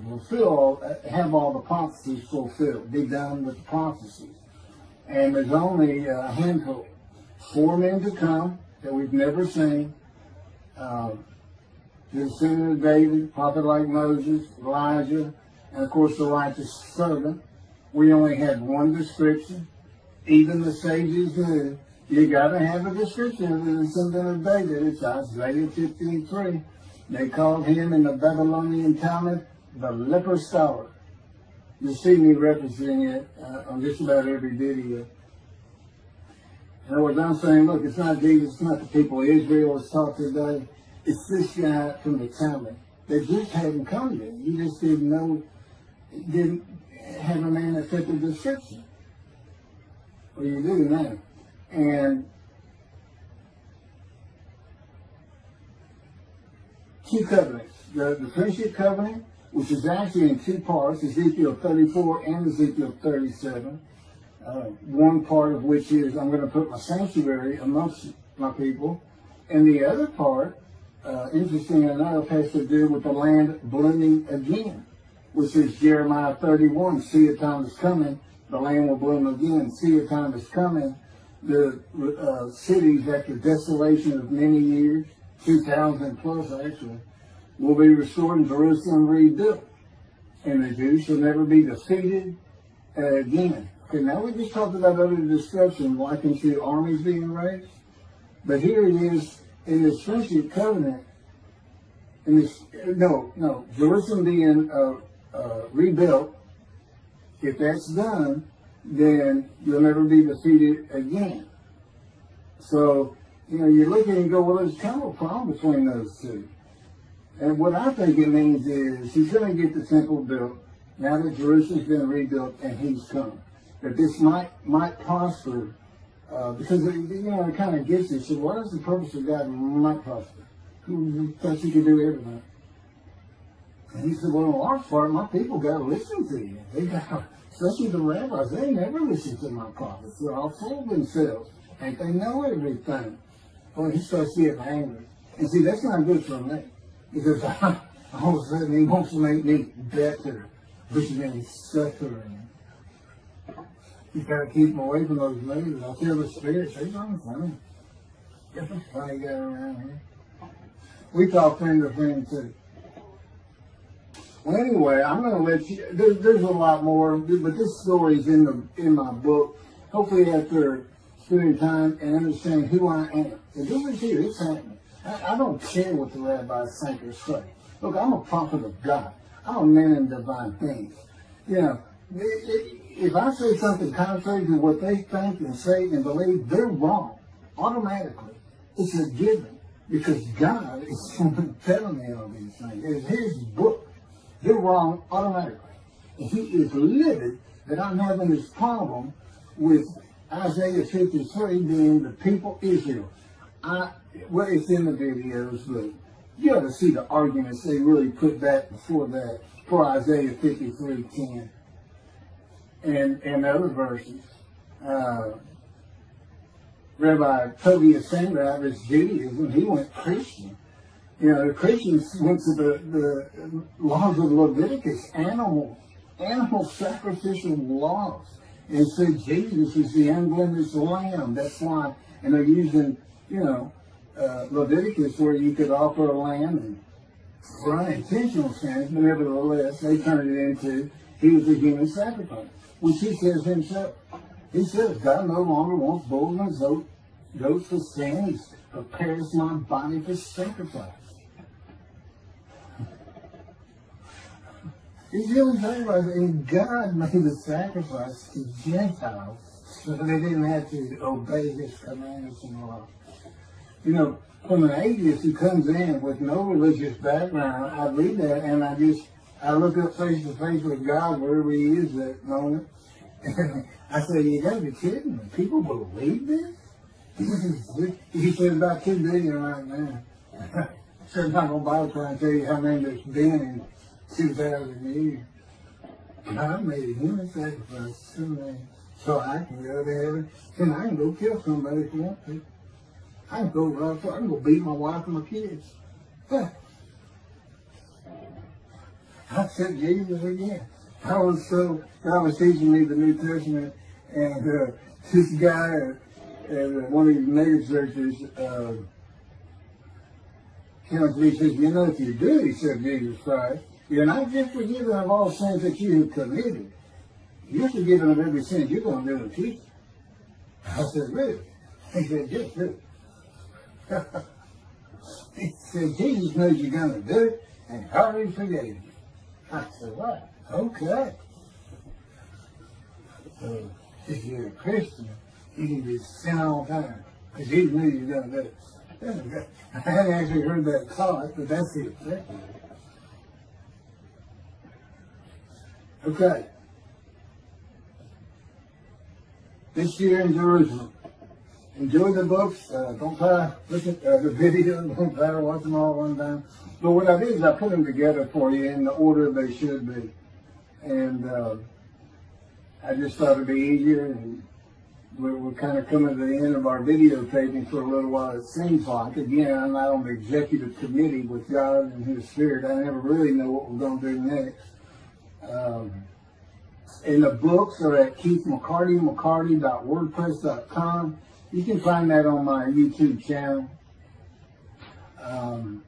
have all the prophecies fulfilled, be done with the prophecies. And there's only a handful, 4 men to come that we've never seen. The descendant of David, prophet like Moses, Elijah, and of course the righteous servant. We only had one description. Even the sages knew you got to have a description of the descendant of David. It's Isaiah 53. They called him in the Babylonian Talmud the leper scholar. You see me referencing it on just about every video. In other words, I'm saying, look, it's not Jesus, it's not the people of Israel it's taught today. it's this guy from the Talmud that just hadn't come yet. You just didn't know, didn't have a man that fit the description. Well, you do now. And two covenants. The friendship covenant, which is actually in two parts, Ezekiel 34 and Ezekiel 37. One part of which is, I'm going to put my sanctuary amongst my people. And the other part, interesting enough, has to do with the land blooming again, which is Jeremiah 31. See, a time is coming, the land will bloom again. See, a time is coming, the cities after desolation of many years, 2,000 plus actually, will be restored and Jerusalem rebuilt. And the Jews shall never be defeated again. Okay, now we just talked about other destruction, likened to armies being raised. But here it is in this friendship covenant, in this, Jerusalem being rebuilt. If that's done, then you'll never be defeated again. So, you look at it and go, well, there's kind of a problem between those two. And what I think it means is he's going to get the temple built now that Jerusalem's been rebuilt and he's come. That this might prosper, because it kind of gets it. So what is the purpose of God might prosper? Who thought you could do everything? And he said, well, in large part, my people got to listen to you. They got, especially the rabbis, they never listen to my prophets. They're all full of themselves. And they know everything. Well, he starts getting angry. And see, that's not good for me. Because all of a sudden he wants to make me better, which means suffering. You got to keep them away from those ladies. I feel the spirits. They run funny. Get the funny guy around here. We talk friend to friend too. Well, anyway, I'm going to let you. There's a lot more, but this story's in my book. Hopefully, after spending time and understanding who I am, and this is here. It's happening. I don't care what the rabbis think or say. Look, I'm a prophet of God. I'm a man in divine things. If I say something contrary to what they think and say and believe, they're wrong. Automatically. It's a given. Because God is telling me all these things. It's His book. They're wrong automatically. And He is livid that I'm having this problem with Isaiah 53 being the people Israel. Well, it's in the videos, but you ought to see the arguments they really put back before that, for Isaiah 53:10 and other verses. Rabbi Tobiah Sandra out of his Judaism, he went Christian. The Christians went to the laws of Leviticus, animal sacrificial laws, and said Jesus is the unblemished lamb. That's why, and they're using, Leviticus where you could offer a lamb and for unintentional sins, but nevertheless, they turned it into, he was a human sacrifice, which he says himself. He says, God no longer wants bulls and goats for sin. He prepares my body for sacrifice. He's really talking about it, and God made the sacrifice to Gentiles so that they didn't have to obey His commandments and laws. From an atheist who comes in with no religious background, I read that and I look up face to face with God wherever He is that moment. And I say, you gotta be kidding me. People believe this? He said about 2 billion right now. So I'm not going to bother trying to tell you how many there's been in 2,000 years. God made a human sacrifice to me so I can go to heaven and I can go kill somebody if I want to. I can go beat my wife and my kids. I accept Jesus again. God was teaching me the New Testament, and this guy at one of these mega churches comes to me and says, if you do accept Jesus Christ, you're not just forgiven of all sins that you have committed. You're forgiven of every sin you're going to do in the future. I said, really? He said, just do it. He said, Jesus knows you're going to do it, and He already forgave you. I said, what? Okay. So, if you're a Christian, you can just sin all the time, because Jesus knew you were going to do it. I hadn't actually heard that taught, but that's the effect of it. Okay. This year in Jerusalem. Enjoy the books. Don't try to look at the videos. Don't try to watch them all at one time. But what I did is I put them together for you in the order they should be. And I just thought it'd be easier. And we're kind of coming to the end of our videotaping for a little while, it seems like. Again, I'm not on the executive committee with God and His Spirit. I never really know what we're going to do next. And the books are at keithmccarty.wordpress.com. You can find that on my YouTube channel.